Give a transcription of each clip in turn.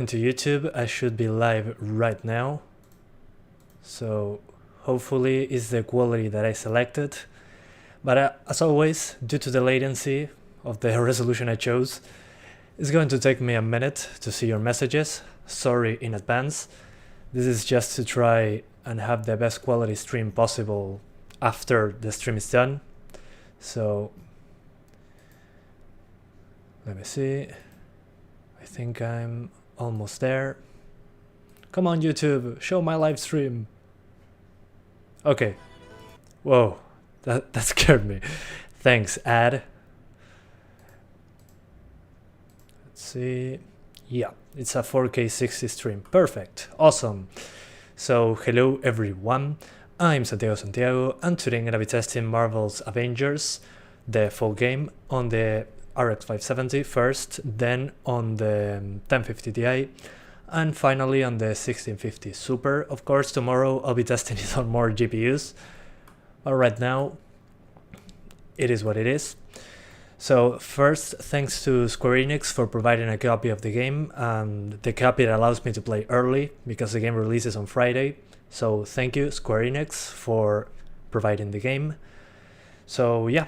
Into YouTube, I should be live right now. So hopefully it's the quality that I selected. But as always, due to the latency of the resolution I chose, it's going to take me a minute to see your messages. Sorry in advance. This is just to try and have the best quality stream possible after the stream is done. So let me see. I think I'm almost there. Come on, YouTube, show my live stream. Okay. Whoa, that scared me. Thanks, ad. Let's see. Yeah, it's a 4K 60 stream. Perfect. Awesome. So, hello everyone. I'm Santiago, and today I'm gonna be testing Marvel's Avengers, the full game, on the RX 570 first, then on the 1050 Ti, and finally on the 1650 Super. Of course, tomorrow I'll be testing it on more GPUs, but right now it is what it is. So first, thanks to Square Enix for providing a copy of the game, and the copy that allows me to play early because the game releases on Friday. So thank you, Square Enix, for providing the game. So yeah,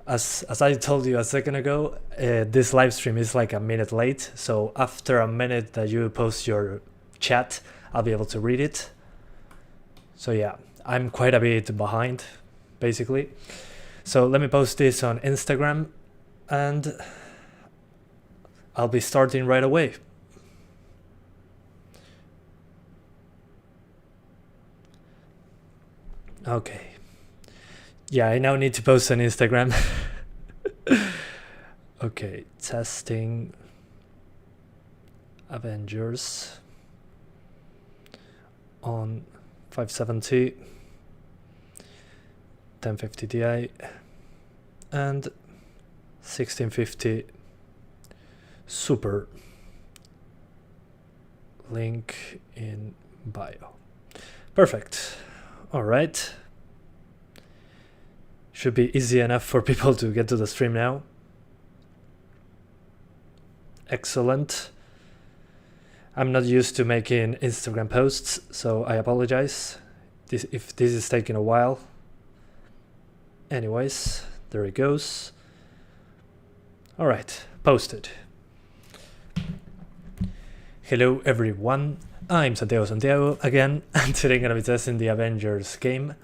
as I told you a second ago, this live stream is like a minute late. So after a minute that you post your chat, I'll be able to read it. So yeah, I'm quite a bit behind, basically. So let me post this on Instagram, and I'll be starting right away. Okay. Yeah, I now need to post on Instagram. Okay, testing Avengers on 570, 1050 Ti, and 1650 Super. Link in bio. Perfect. All right. Should be easy enough for people to get to the stream now. Excellent. I'm not used to making Instagram posts, so I apologize if this is taking a while. Anyways, there it goes. All right, posted. Hello everyone, I'm Santiago again, and today I'm gonna be testing the Avengers game.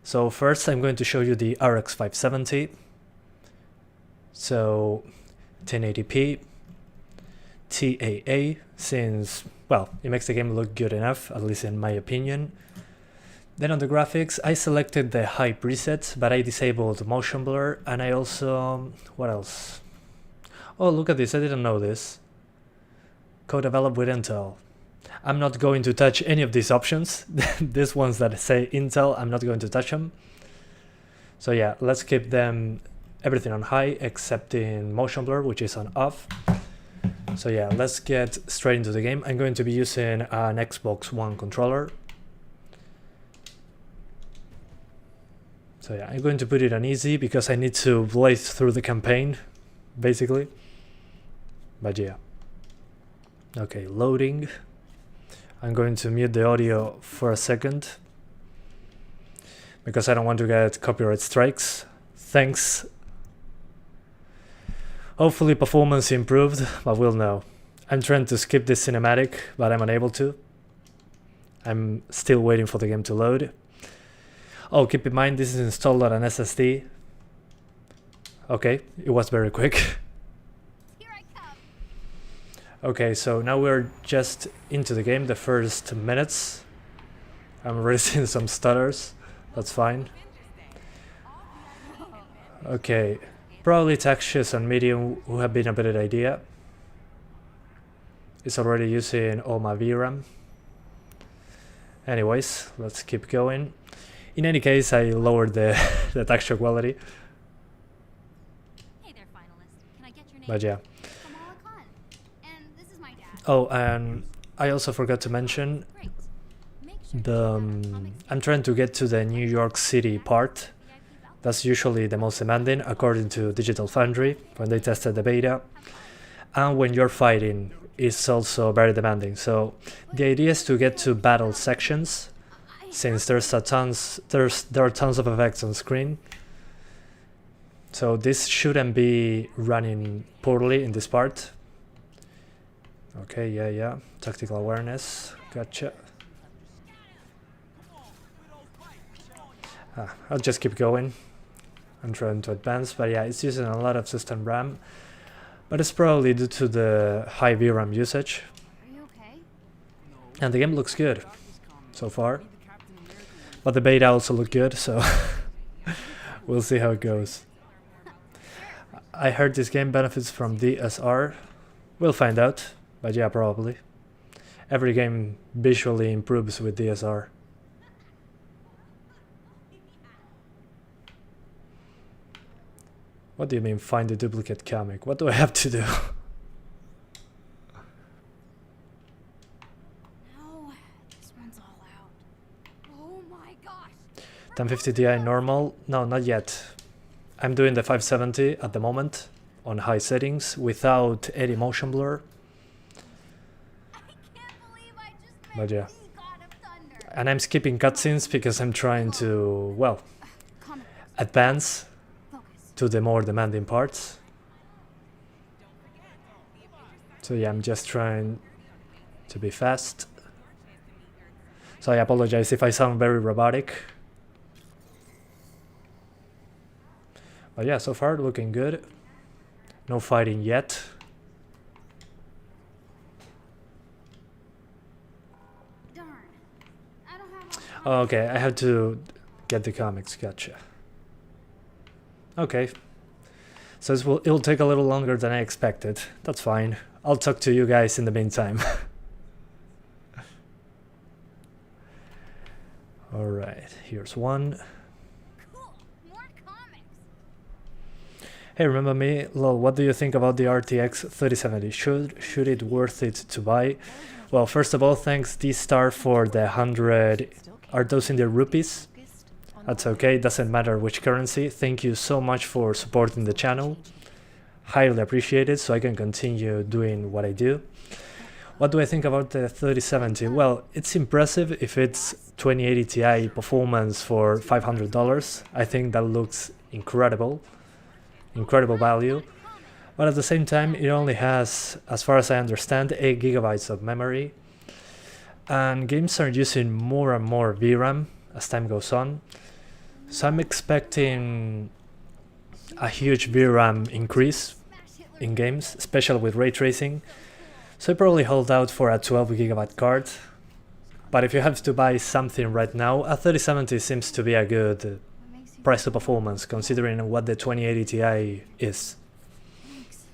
So first I'm going to show you the RX 570. So 1080p, TAA, since, well, it makes the game look good enough, at least in my opinion. Then on the graphics, I selected the high preset, but I disabled motion blur, and I also, what else? Oh, look at this, I didn't know this. Co-developed with Intel. I'm not going to touch any of these options. These ones that say Intel, I'm not going to touch them. So yeah, let's keep them, everything on high except in motion blur, which is on off. So yeah, let's get straight into the game. I'm going to be using an Xbox One controller. So yeah, I'm going to put it on easy because I need to blaze through the campaign, basically. But yeah. Okay, loading. I'm going to mute the audio for a second because I don't want to get copyright strikes. Thanks. Hopefully performance improved, but we'll know. I'm trying to skip this cinematic, but I'm unable to. I'm still waiting for the game to load. Oh, keep in mind this is installed on an SSD. Okay, it was very quick. Okay, so now we're just into the game, the first minutes. I'm already seeing some stutters, that's fine. Okay, probably textures on medium would have been a better idea. It's already using all my VRAM. Anyways, let's keep going. In any case, I lowered the texture quality. Hey there, finalist. Can I get your name? But yeah. Oh, and I also forgot to mention I'm trying to get to the New York City part. That's usually the most demanding according to Digital Foundry when they tested the beta. And when you're fighting is also very demanding. So the idea is to get to battle sections, since there are tons of effects on screen. So this shouldn't be running poorly in this part. Okay, yeah. Tactical awareness. Gotcha. I'll just keep going. I'm trying to advance, but yeah, it's using a lot of system RAM. But it's probably due to the high VRAM usage. Are you okay? And the game looks good so far. But the beta also looked good, so we'll see how it goes. I heard this game benefits from DSR. We'll find out, but yeah, probably. Every game visually improves with DSR. What do you mean, find the duplicate comic? What do I have to do? No, this one's all out. Oh my gosh! 1050 Ti normal? No, not yet. I'm doing the 570 at the moment on high settings without any motion blur. I can't believe I just But yeah. the God of Thunder. And I'm skipping cutscenes because I'm trying to, well, Comic advance focus. to the more demanding parts. So yeah, I'm just trying to be fast. So I apologize if I sound very robotic. But yeah, so far looking good. No fighting yet. Darn. I don't have my Oh, okay, I have to get the comics, gotcha. Okay. So it'll take a little longer than I expected. That's fine. I'll talk to you guys in the meantime. Alright, here's one. cool. More comics. Hey, remember me? Lol, what do you think about the RTX 3070? Should it worth it to buy? Well, first of all, thanks D-Star for the 100. Are those in the rupees? That's okay, doesn't matter which currency. Thank you so much for supporting the channel. Highly appreciated, so I can continue doing what I do. What do I think about the 3070? Well, it's impressive if it's 2080 Ti performance for $500. I think that looks incredible. Incredible value. But at the same time, it only has, as far as I understand, 8 gigabytes of memory. And games are using more and more VRAM as time goes on. So I'm expecting a huge VRAM increase in games, especially with ray tracing. So I probably hold out for a 12 gigabyte card. But if you have to buy something right now, a 3070 seems to be a good What makes you price to performance considering what the 2080 Ti is. thanks?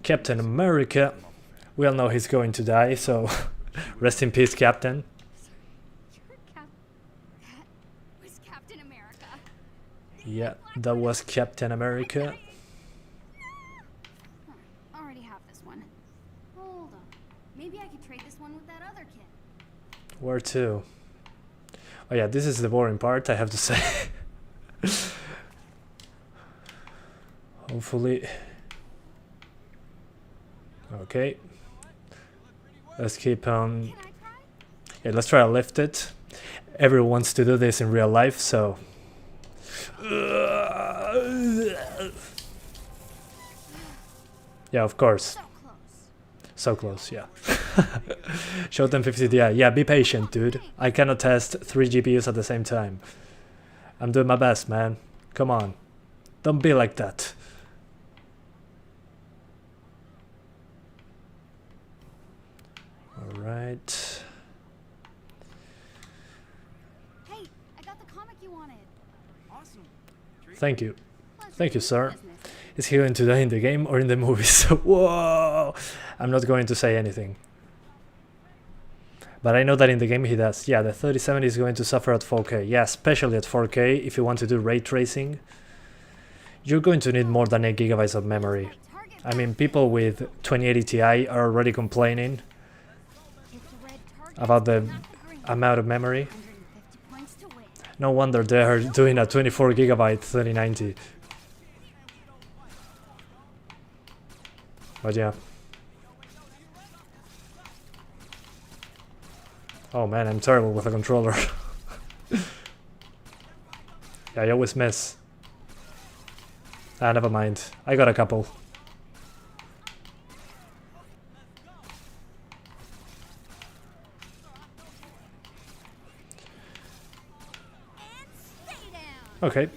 Captain America. We all know he's going to die, so rest in peace, Captain. You're That was Captain America. Yeah, that was Captain America. Huh, already have this one. Hold on. Maybe I could trade this one with that other kid. Where to? Oh yeah, this is the boring part, I have to say. Hopefully. Okay. Let's keep on. Can I try? Yeah, let's try to lift it. Everyone wants to do this in real life, so. Yeah, of course. So close. So close, yeah. Show them 50 Ti. Yeah, be patient, dude. I cannot test 3 GPUs at the same time. I'm doing my best, man. Come on. Don't be like that. Alright. Hey, I got the comic you wanted. Awesome. Thank you. Pleasure Thank you, doing sir. business. Is he going to die in the game or in the movies? Whoa! I'm not going to say anything. But I know that in the game he does. Yeah, the 3070 is going to suffer at 4K. Yeah, especially at 4K if you want to do ray tracing. You're going to need more than 8 gigabytes of memory. Target I mean, people with 2080 Ti are already complaining Hit the red target, about the not the green. amount of memory. 150 points to win. No wonder they are doing a 24 gigabyte 3090. But yeah. Oh man, I'm terrible with a controller. Yeah, I always miss. Ah, never mind. I got a couple. Okay.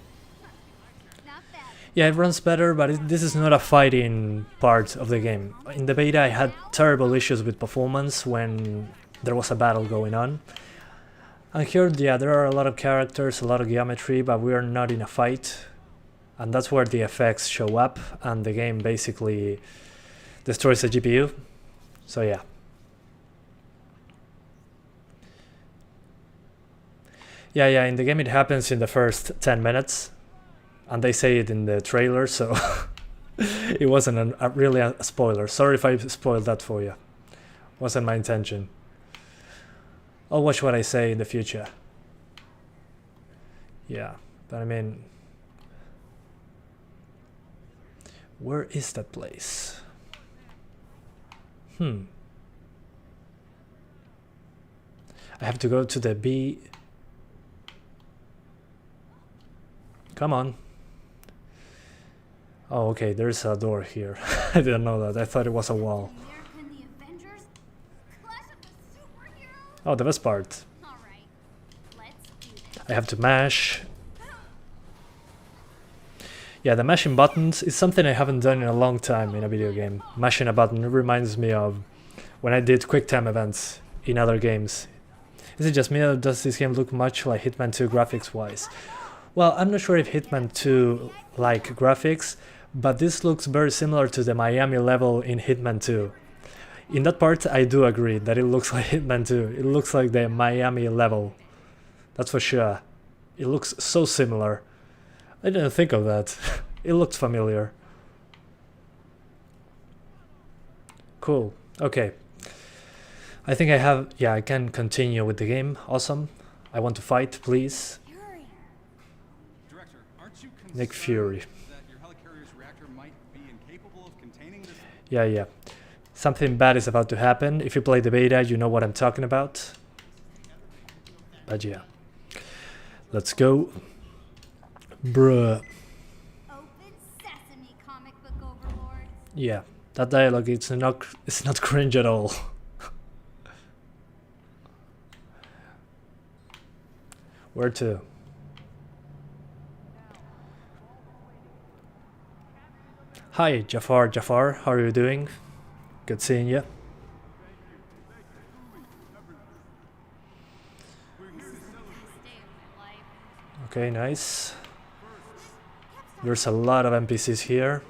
Yeah, it runs better, but this is not a fighting part of the game. In the beta I had terrible issues with performance when there was a battle going on. And here, yeah, there are a lot of characters, a lot of geometry, but we are not in a fight. And that's where the effects show up, and the game basically destroys the GPU. So yeah. Yeah, in the game it happens in the first 10 minutes. And they say it in the trailer, so it wasn't really a spoiler. Sorry if I spoiled that for you. Wasn't my intention. I'll watch what I say in the future. Yeah, but I mean... Where is that place? I have to go to the B... Come on. Oh, okay, there's a door here. I didn't know that. I thought it was a wall. Oh, the best part. I have to mash. Yeah, the mashing buttons is something I haven't done in a long time in a video game. Mashing a button reminds me of when I did QuickTime events in other games. Is it just me, or does this game look much like Hitman 2 graphics-wise? Well, I'm not sure if Hitman 2 like graphics, but this looks very similar to the Miami level in Hitman 2. In that part, I do agree that it looks like Hitman 2. It looks like the Miami level. That's for sure. It looks so similar. I didn't think of that. It looked familiar. Cool. Okay. I think I have... Yeah, I can continue with the game. Awesome. I want to fight, please. Nick Fury. Yeah. Something bad is about to happen. If you play the beta, you know what I'm talking about. But yeah. Let's go. Bruh. Yeah, that dialogue, it's not cringe at all. Where to? Hi, Jafar, how are you doing? Good seeing you. Okay, nice. There's a lot of NPCs here.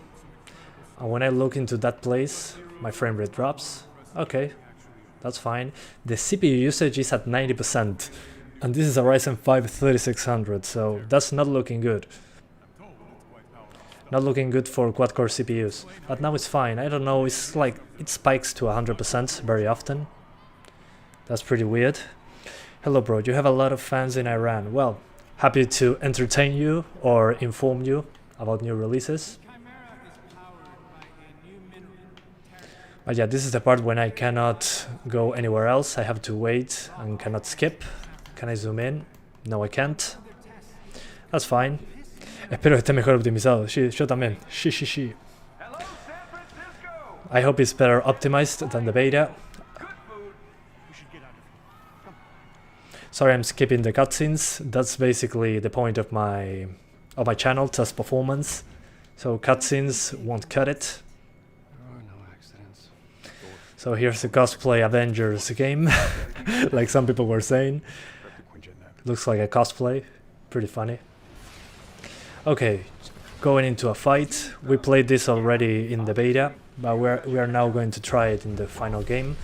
And when I look into that place, my frame rate drops. Okay, that's fine. The CPU usage is at 90%. And this is a Ryzen 5 3600, so that's not looking good. Not looking good for quad-core CPUs. But now it's fine. I don't know, it's like it spikes to 100% very often. That's pretty weird. Hello bro, you have a lot of fans in Iran. Well, happy to entertain you or inform you about new releases. But yeah, this is the part when I cannot go anywhere else. I have to wait and cannot skip. Can I zoom in? No, I can't. That's fine. Espero que esté mejor optimizado. Sí, yo también. Sí. I hope it's better optimized than the beta. Sorry, I'm skipping the cutscenes. That's basically the point of my channel, test performance. So cutscenes won't cut it. So here's the cosplay Avengers game, like some people were saying. Looks like a cosplay, pretty funny. Okay, going into a fight. We played this already in the beta, but we are now going to try it in the final game.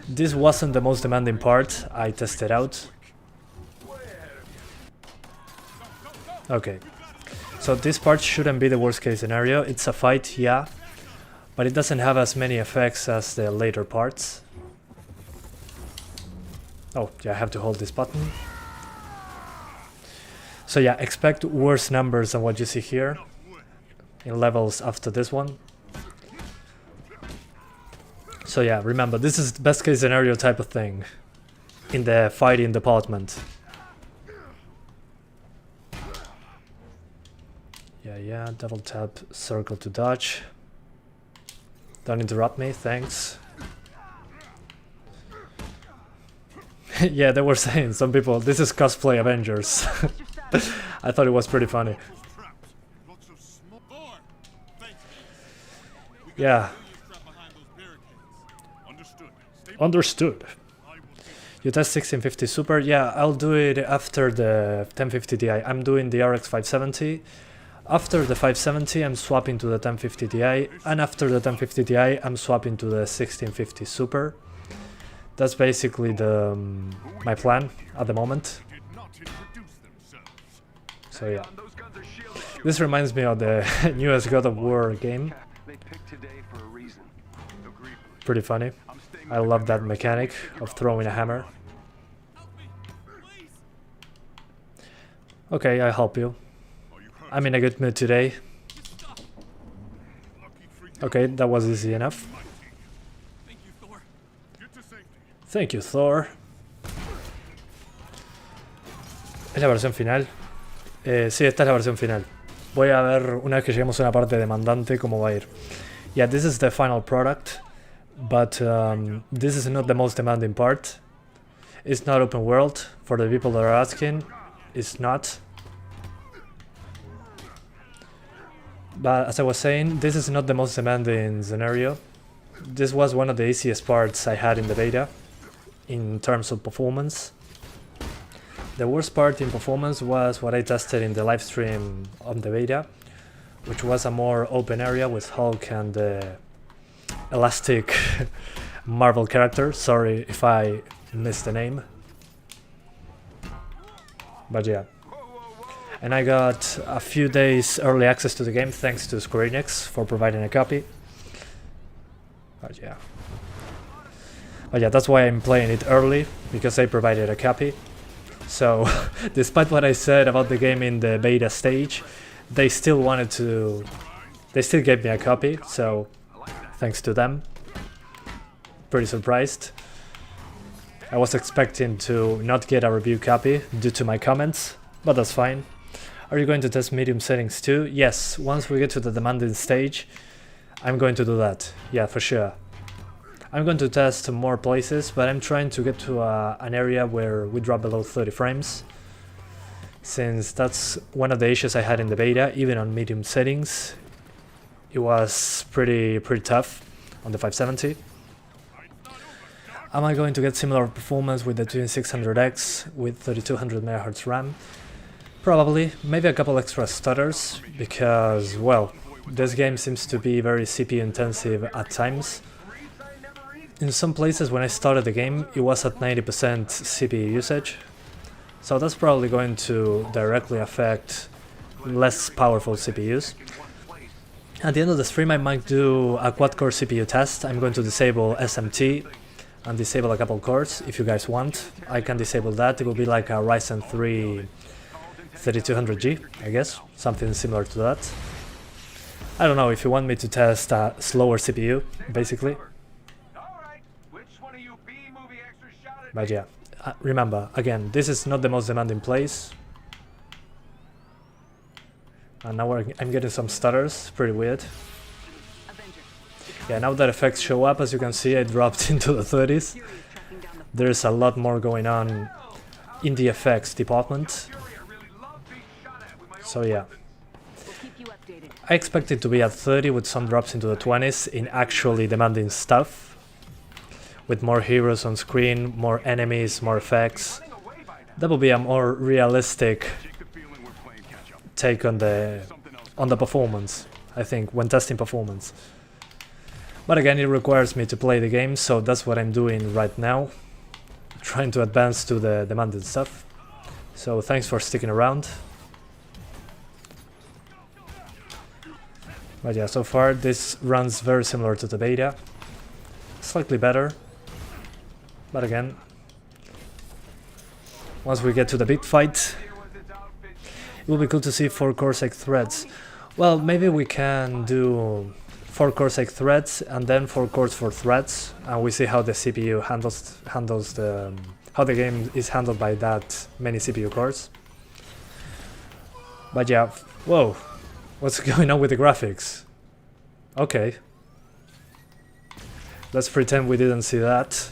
This wasn't the most demanding part. I tested out. Okay, so this part shouldn't be the worst case scenario. It's a fight, yeah, but it doesn't have as many effects as the later parts. Oh, yeah, I have to hold this button. So yeah, expect worse numbers than what you see here in levels after this one. So yeah, remember, this is best case scenario type of thing. in the fighting department. Yeah, double tap circle to dodge. Don't interrupt me, thanks. Yeah, they were saying, some people, this is cosplay Avengers. I thought it was pretty funny. Yeah. Understood. You test 1650 Super? Yeah, I'll do it after the 1050 Ti. I'm doing the RX 570. After the 570, I'm swapping to the 1050 Ti. And after the 1050 Ti, I'm swapping to the 1650 Super. That's basically the my plan at the moment. So yeah. This reminds me of the newest God of War game. Pretty funny. I love that mechanic of throwing a hammer. Okay, I help you. I'm in a good mood today. Okay, that was easy enough. Thank you, Thor. ¿Es la versión final? Sí, esta es la versión final. Voy a ver una vez que lleguemos a una parte demandante cómo va a ir. Yeah, this is the final product. But this is not the most demanding part. It's not open world, for the people that are asking. It's not. But as I was saying, this is not the most demanding scenario. This was one of the easiest parts I had in the beta, in terms of performance. The worst part in performance was what I tested in the live stream on the beta, which was a more open area with Hulk and the elastic Marvel character. Sorry if I missed the name. But yeah. And I got a few days early access to the game thanks to Square Enix for providing a copy. But yeah. That's why I'm playing it early, because they provided a copy. So, despite what I said about the game in the beta stage, they still gave me a copy, so thanks to them. Pretty surprised. I was expecting to not get a review copy due to my comments, but that's fine. Are you going to test medium settings too? Yes, once we get to the demanding stage, I'm going to do that. Yeah, for sure. I'm going to test more places, but I'm trying to get to an area where we drop below 30 frames, since that's one of the issues I had in the beta. Even on medium settings, it was pretty tough on the 570. Am I going to get similar performance with the 2600X with 3200 MHz RAM? Probably, maybe a couple extra stutters, because, well, this game seems to be very CPU intensive at times. In some places when I started the game, it was at 90% CPU usage, so that's probably going to directly affect less powerful CPUs. At the end of the stream I might do a quad-core CPU test. I'm going to disable SMT and disable a couple cores if you guys want. I can disable that. It will be like a Ryzen 3 3200G, I guess, something similar to that. I don't know if you want me to test a slower CPU, basically. But yeah, remember, again, this is not the most demanding place. And now I'm getting some stutters, pretty weird. Yeah, now that effects show up, as you can see, I dropped into the 30s. There's a lot more going on in the effects department. So yeah. I expect it to be at 30 with some drops into the 20s in actually demanding stuff. With more heroes on screen, more enemies, more effects. That will be a more realistic take on the performance, I think, when testing performance. But again, it requires me to play the game, so that's what I'm doing right now. Trying to advance to the demanded stuff. So thanks for sticking around. But yeah, so far this runs very similar to the beta. Slightly better. But again, once we get to the big fight, it will be cool to see 4 Corsair threads. Well, maybe we can do 4 Corsair threads and then 4 cores for threads, and we see how the CPU handles the how the game is handled by that many CPU cores. But yeah, whoa, what's going on with the graphics? Okay. Let's pretend we didn't see that.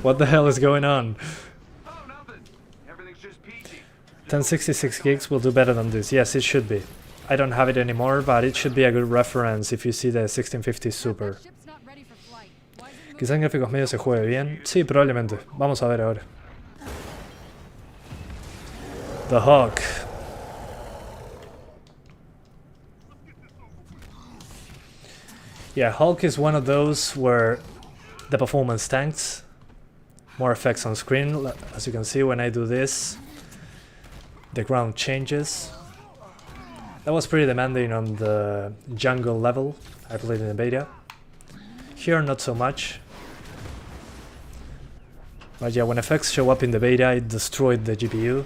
What the hell is going on? 1066 gigs will do better than this. Yes, it should be. I don't have it anymore, but it should be a good reference if you see the 1650 Super. Quizás en gráficos medios se juegue bien. Sí, probablemente. Vamos a ver ahora. The Hawk. Yeah, Hulk is one of those where the performance tanks. More effects on screen. As you can see when I do this, the ground changes. That was pretty demanding on the jungle level I played in the beta. Here not so much. But yeah, when effects show up in the beta, it destroyed the GPU.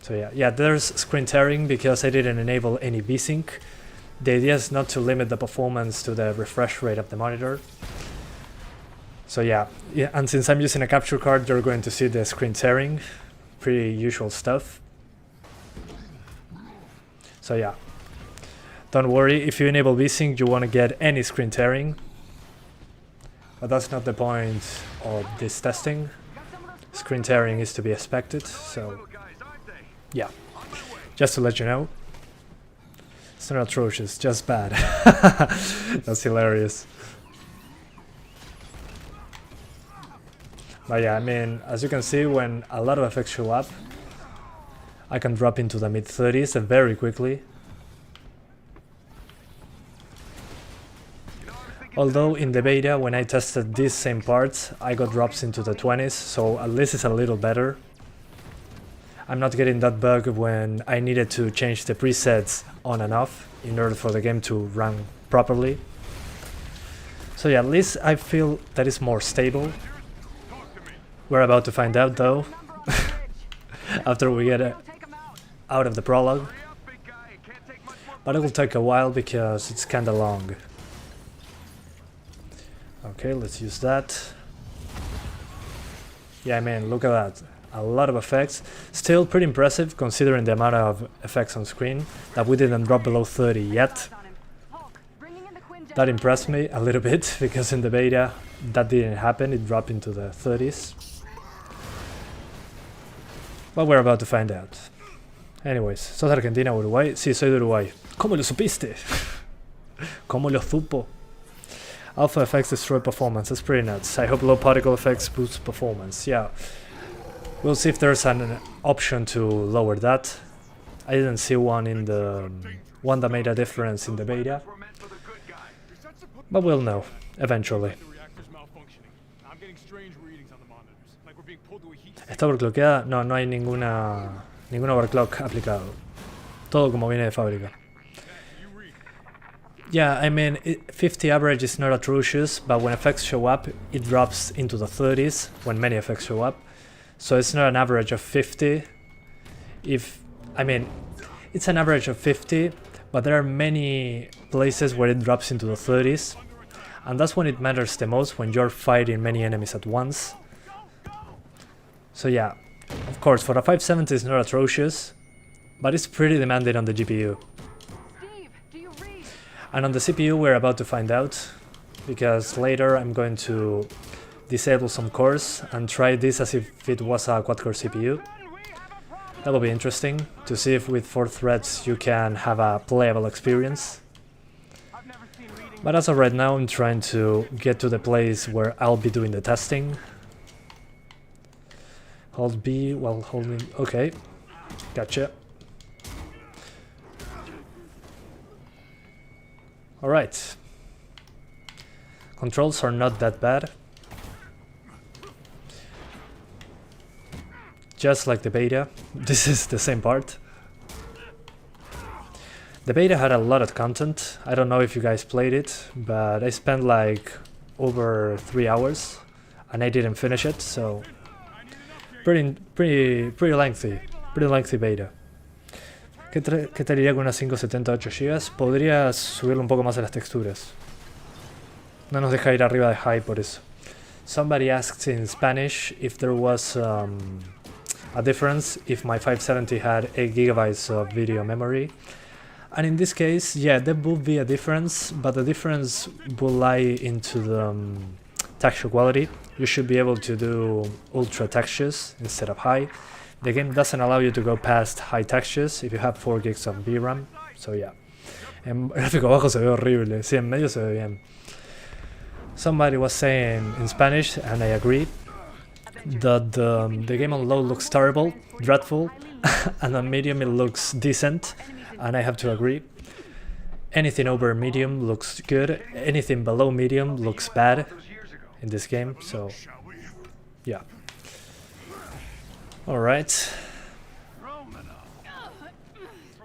So yeah, there's screen tearing because I didn't enable any VSync. The idea is not to limit the performance to the refresh rate of the monitor. So yeah, and since I'm using a capture card, you're going to see the screen tearing. Pretty usual stuff. So yeah, don't worry, if you enable VSync you won't get any screen tearing. But that's not the point of this testing. Screen tearing is to be expected, so yeah, just to let you know. It's not atrocious, just bad. That's hilarious. But yeah, I mean, as you can see, when a lot of effects show up, I can drop into the mid-30s very quickly. Although in the beta, when I tested these same parts, I got drops into the 20s, so at least it's a little better. I'm not getting that bug when I needed to change the presets on and off in order for the game to run properly. So yeah, at least I feel that it's more stable. We're about to find out though, after we get out of the prologue. But it will take a while because it's kinda long. Okay, let's use that. Yeah, man, look at that. A lot of effects. Still pretty impressive considering the amount of effects on screen, that we didn't drop below 30 yet. That impressed me a little bit because in the beta that didn't happen, it dropped into the 30s. But we're about to find out. Anyways, ¿sos de Argentina o Uruguay? Sí, soy de Uruguay. ¿Cómo lo supiste? ¿Cómo lo supo? Alpha effects destroy performance. That's pretty nuts. I hope low particle effects boost performance. Yeah. We'll see if there's an option to lower that. I didn't see one in the one that made a difference in the beta. But we'll know, eventually. ¿Está overclockeada? No, no hay ningún overclock aplicado. Todo como viene de fábrica. Yeah, I mean, 50 average is not atrocious, but when effects show up, it drops into the 30s when many effects show up. So it's not an average of 50. I mean, it's an average of 50, but there are many places where it drops into the 30s. And that's when it matters the most, when you're fighting many enemies at once. So yeah, of course, for a 570 it's not atrocious, but it's pretty demanding on the GPU. And on the CPU we're about to find out, because later I'm going to disable some cores and try this as if it was a quad-core CPU. That will be interesting, to see if with 4 threads you can have a playable experience. But as of right now I'm trying to get to the place where I'll be doing the testing. Hold B while holding... okay, gotcha. Alright. Controls are not that bad. Just like the beta, this is the same part. The beta had a lot of content. I don't know if you guys played it, but I spent like over 3 hours and I didn't finish it, so pretty lengthy beta. ¿Qué tal iría con una 570 8 GB? Podrías subirle un poco más a las texturas. No nos deja ir arriba de high por eso. Somebody asked in Spanish if there was a difference if my 570 had 8 gigabytes of video memory. And in this case, yeah, there would be a difference, but the difference will lie into the texture quality. You should be able to do ultra textures instead of high. The game doesn't allow you to go past high textures if you have 4 gigs of VRAM, so yeah. En gráfico bajo se ve horrible, sí, en medio se ve bien. Somebody was saying in Spanish, and I agree, that the game on low looks terrible, dreadful, and on medium it looks decent, and I have to agree. Anything over medium looks good, anything below medium looks bad in this game, so yeah. Alright.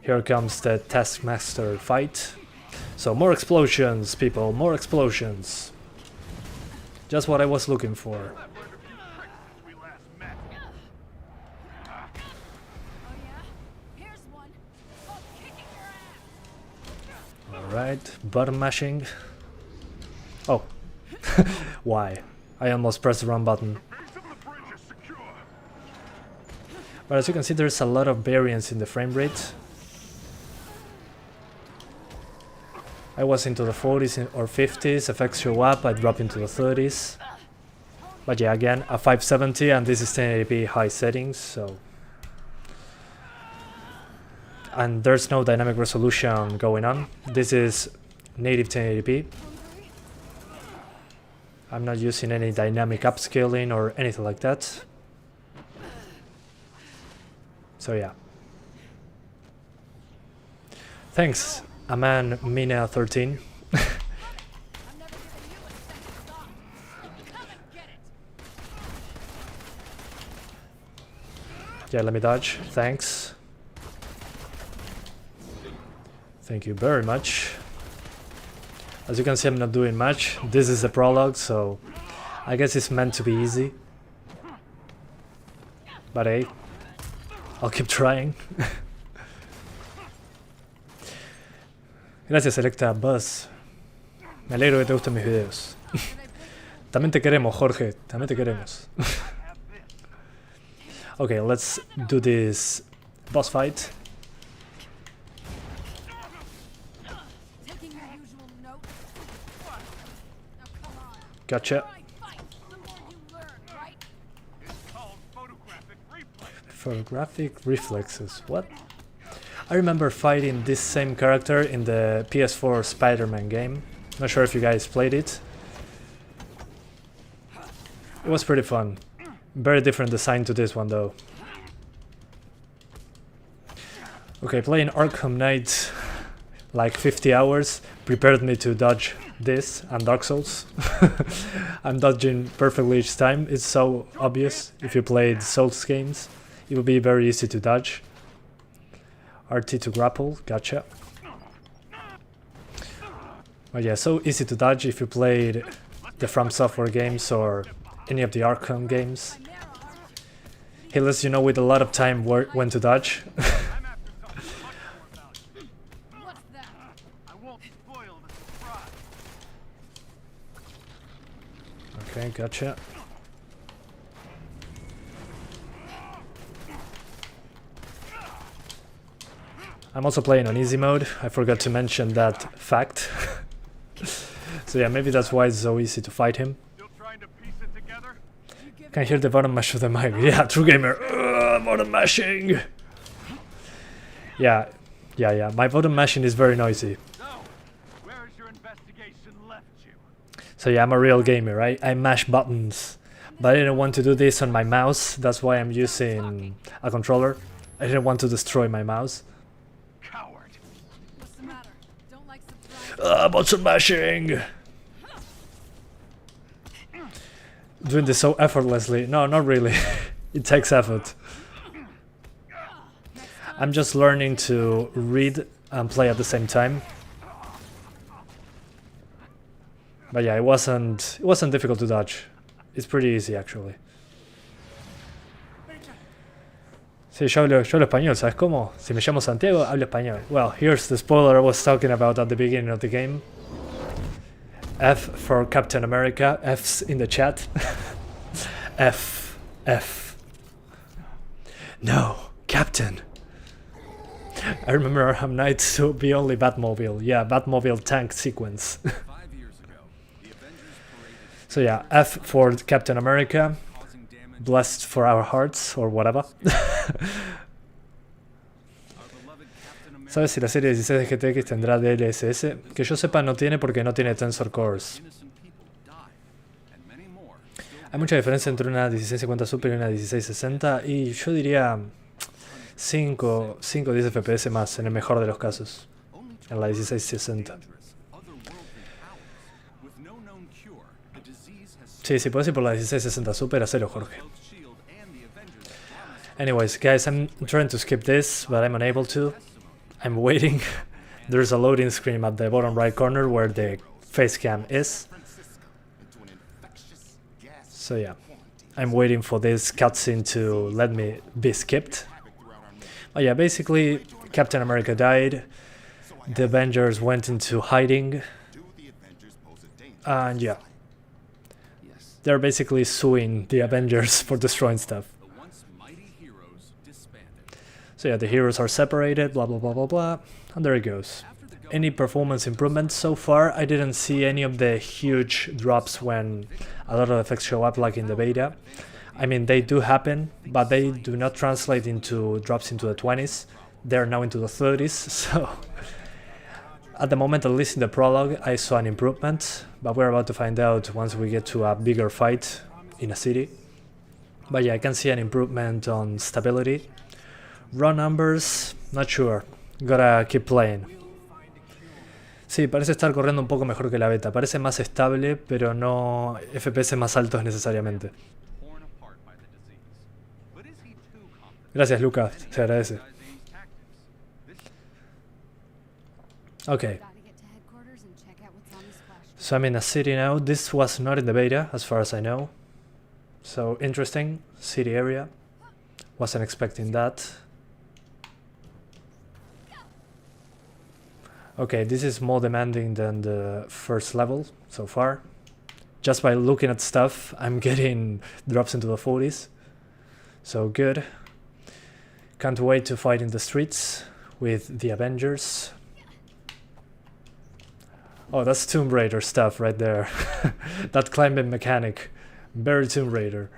Here comes the Taskmaster fight. So more explosions, people, more explosions. Just what I was looking for. Alright, button mashing. Oh. Why? I almost pressed the wrong button. But as you can see, there's a lot of variance in the frame rate. I was into the 40s or 50s, effects show up, I drop into the 30s. But yeah, again, a 570 and this is 1080p high settings, so... And there's no dynamic resolution going on. This is native 1080p. I'm not using any dynamic upscaling or anything like that. So yeah. Thanks, Aman Mina 13. Yeah, let me dodge. Thanks. Thank you very much. As you can see, I'm not doing much. This is the prologue, so I guess it's meant to be easy. But hey, I'll keep trying. Gracias, Selecta Buzz. Me alegro que te gusten mis videos. También te queremos, Jorge. También te queremos. Okay, let's do this boss fight. Gotcha. Photographic reflexes. What? I remember fighting this same character in the PS4 Spider-Man game. Not sure if you guys played it. It was pretty fun. Very different design to this one though. Okay, playing Arkham Knight like 50 hours prepared me to dodge this and Dark Souls. I'm dodging perfectly each time. It's so obvious if you played Souls games. It will be very easy to dodge. RT to grapple, gotcha. But yeah, so easy to dodge if you played the From Software games or any of the Arkham games. He lets you know with a lot of time when to dodge. Okay, gotcha. I'm also playing on easy mode. I forgot to mention that fact. So yeah, maybe that's why it's so easy to fight him. Can hear the button mash of the mic. Yeah, true gamer. Button mashing. Yeah. My button mashing is very noisy. So yeah, I'm a real gamer, right? I mash buttons. But I didn't want to do this on my mouse. That's why I'm using a controller. I didn't want to destroy my mouse. Button mashing! Doing this so effortlessly. No, not really. It takes effort. I'm just learning to read and play at the same time. But yeah, it wasn't difficult to dodge. It's pretty easy actually. Sí, yo hablo español, ¿sabes cómo? Si me llamo Santiago, hablo español. Well, here's the spoiler I was talking about at the beginning of the game. F for Captain America. F's in the chat. F. F. No, Captain. I remember Arkham Knight to be only Batmobile. Yeah, Batmobile tank sequence. So yeah, F for Captain America. Blessed for our hearts, or whatever. ¿Sabes si la serie 16 de GTX tendrá DLSS? Que yo sepa no tiene porque no tiene Tensor Cores. Hay mucha diferencia entre una 1650 Super y una 1660 y yo diría 5 o 10 FPS más en el mejor de los casos. En la 1660. Sí, si puedes ir por la 1660 Super, hacelo, Jorge. Anyways, guys, I'm trying to skip this, but I'm unable to. I'm waiting. There's a loading screen at the bottom right corner where the face cam is. So yeah, I'm waiting for this cutscene to let me be skipped. Oh yeah, basically Captain America died, the Avengers went into hiding, and yeah, they're basically suing the Avengers for destroying stuff. So yeah, the heroes are separated, blah blah blah blah blah, and there it goes. Any performance improvements so far? I didn't see any of the huge drops when a lot of effects show up like in the beta. I mean, they do happen, but they do not translate into drops into the 20s. They're now into the 30s, so at the moment, at least in the prologue, I saw an improvement, but we're about to find out once we get to a bigger fight in a city. But yeah, I can see an improvement on stability. Raw numbers, not sure. Gotta keep playing. Sí, parece estar corriendo un poco mejor que la beta. Parece más estable, pero no FPS más altos necesariamente. Gracias, Lucas. Se agradece. Okay. So I'm in a city now. This was not in the beta, as far as I know. So interesting. City area. Wasn't expecting that. Okay, this is more demanding than the first level so far. Just by looking at stuff, I'm getting drops into the 40s. So good. Can't wait to fight in the streets with the Avengers. Oh, that's Tomb Raider stuff right there. That climbing mechanic. Very Tomb Raider.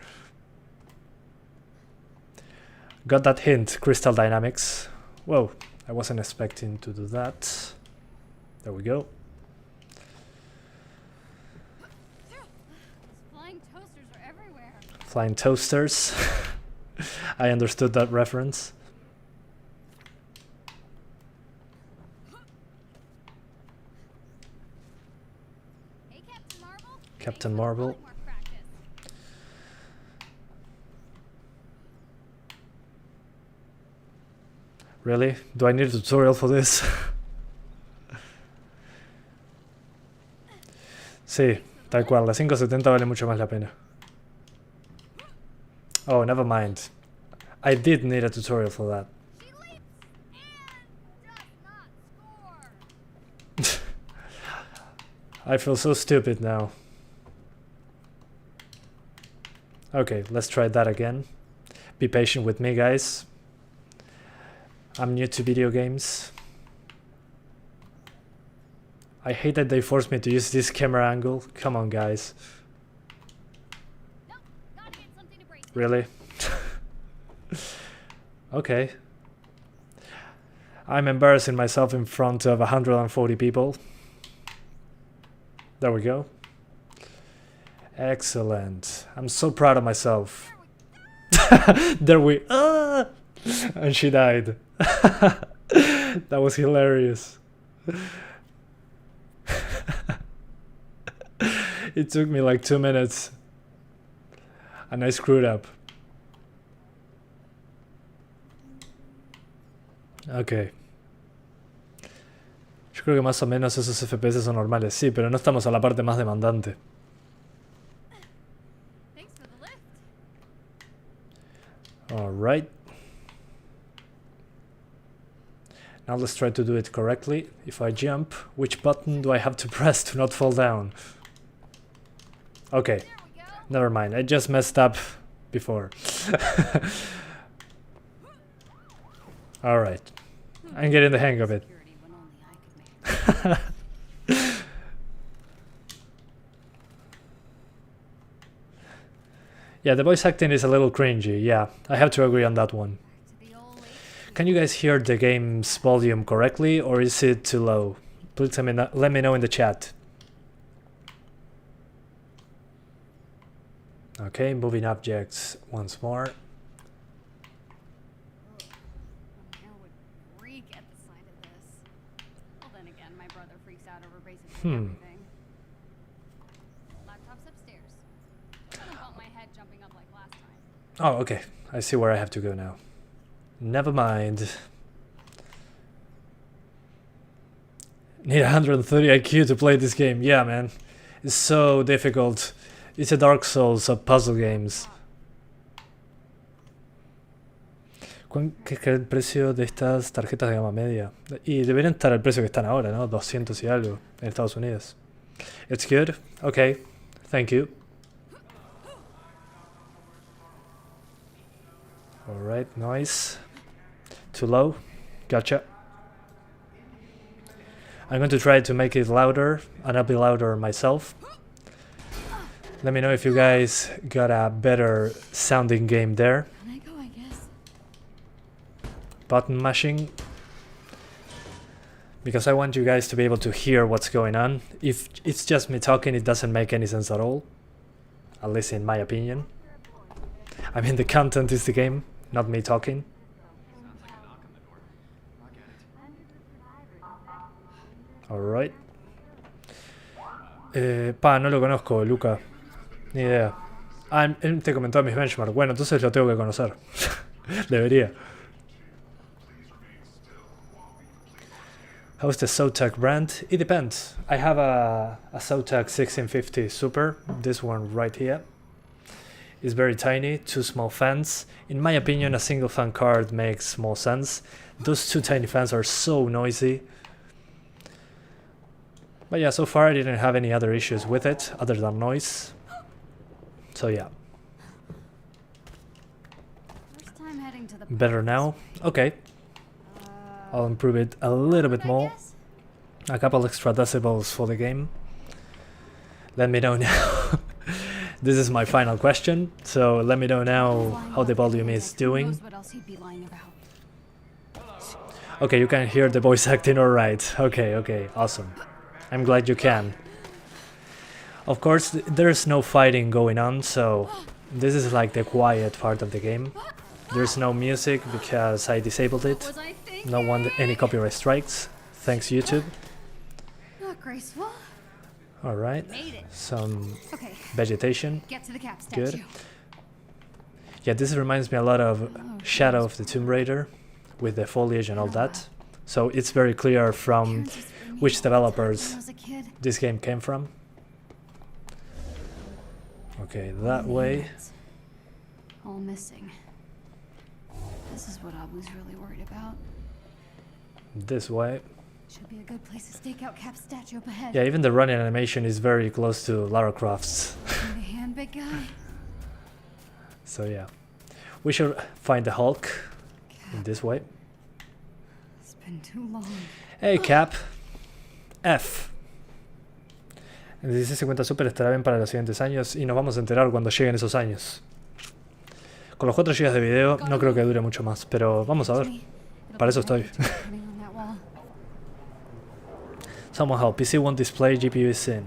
Got that hint, Crystal Dynamics. Whoa, I wasn't expecting to do that. There we go. Flying toasters are everywhere. Flying toasters. I understood that reference. Hey, Captain Marvel. Captain Marvel. More practice. Really? Do I need a tutorial for this? Sí, tal cual. La 570 vale mucho más la pena. Oh, never mind. I did need a tutorial for that. She leaps and does not score. I feel so stupid now. Okay, let's try that again. Be patient with me, guys. I'm new to video games. I hate that they forced me to use this camera angle. Come on, guys. Nope, gotta get something to brace it. Really? Okay. I'm embarrassing myself in front of 140 people. There we go. Excellent. I'm so proud of myself. There we... Ah! And she died. That was hilarious. It took me like 2 minutes. And I screwed up. Ok. Yo creo que más o menos esos FPS son normales. Sí, pero no estamos a la parte más demandante. Thanks for the lift. Alright. Now let's try to do it correctly. If I jump, which button do I have to press to not fall down? Okay, never mind. I just messed up before. Alright, I'm getting the hang of it. Yeah, the voice acting is a little cringy, yeah, I have to agree on that one. Can you guys hear the game's volume correctly, or is it too low? Please let me know in the chat. Okay, moving objects once more. Laptop's upstairs. Something about my head jumping up like last time. Oh, okay. I see where I have to go now. Never mind. Need 130 IQ to play this game. Yeah, man. It's so difficult. It's a Dark Souls of puzzle games. ¿Qué es el precio de estas tarjetas de gama media? Y deberían estar al precio que están ahora, ¿no? 200 y algo en Estados Unidos. It's good. Okay. Thank you. Alright, nice. Too low. Gotcha. I'm going to try to make it louder, and I'll be louder myself. Let me know if you guys got a better sounding game there. Button mashing, because I want you guys to be able to hear what's going on. If it's just me talking, it doesn't make any sense at all, at least in my opinion. I mean, the content is the game, not me talking. Alright. No lo conozco, Luca. Ni idea. Ah, él te comentó mis benchmarks. Bueno, entonces lo tengo que conocer. Debería. How's the ZOTAC brand? It depends. I have a ZOTAC 1650 Super, this one right here. It's very tiny, 2 small fans. In my opinion, a single fan card makes more sense. Those 2 tiny fans are so noisy. But yeah, so far I didn't have any other issues with it, other than noise. So yeah. Better now? Okay. I'll improve it a little bit more. A couple extra decibels for the game. Let me know now. This is my final question, so let me know now how the volume is doing. Okay, you can hear the voice acting alright. Okay, awesome. I'm glad you can. Of course, there's no fighting going on, so this is like the quiet part of the game. There's no music because I disabled it. No one any copyright strikes. Thanks, YouTube. Not graceful. Alright. Some vegetation. Get to the cap Good. statue. Yeah, this reminds me a lot of Shadow of the Tomb Raider with the foliage and all that. So it's very clear from which developers this game came from. Okay, that way. All missing. This is what I was really worried about. This way. Should be a good place to stake out Cap's statue up ahead. Yeah, even the running animation is very close to Lara Croft's. Give me a hand, big guy. So yeah, we should find the Hulk in this way. It's been too long. Hey Cap. F. El 1650 Super estará bien para los siguientes años y nos vamos a enterar cuando lleguen esos años. Con los 4 GB de video no creo que dure mucho más, pero vamos a ver. Para eso estoy. Somehow PC won't display GPU is in.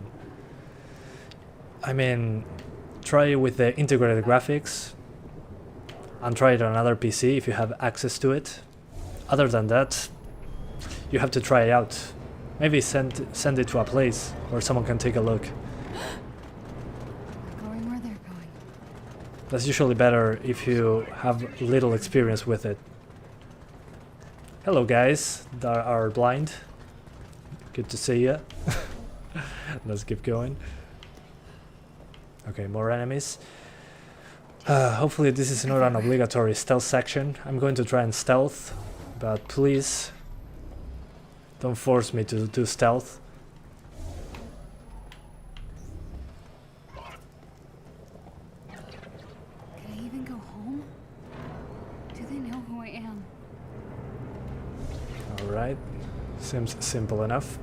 I mean, try it with the integrated graphics and try it on another PC if you have access to it. Other than that, you have to try it out. Maybe send it to a place where someone can take a look. Going where they're going. That's usually better if you have little experience with it. Hello guys that are blind. Good to see ya. Let's keep going. Okay, more enemies. Hopefully this is not an obligatory stealth section. I'm going to try and stealth, but please Don't force me to do stealth. Can I even go home? Do they know who I am? Alright. Seems simple enough.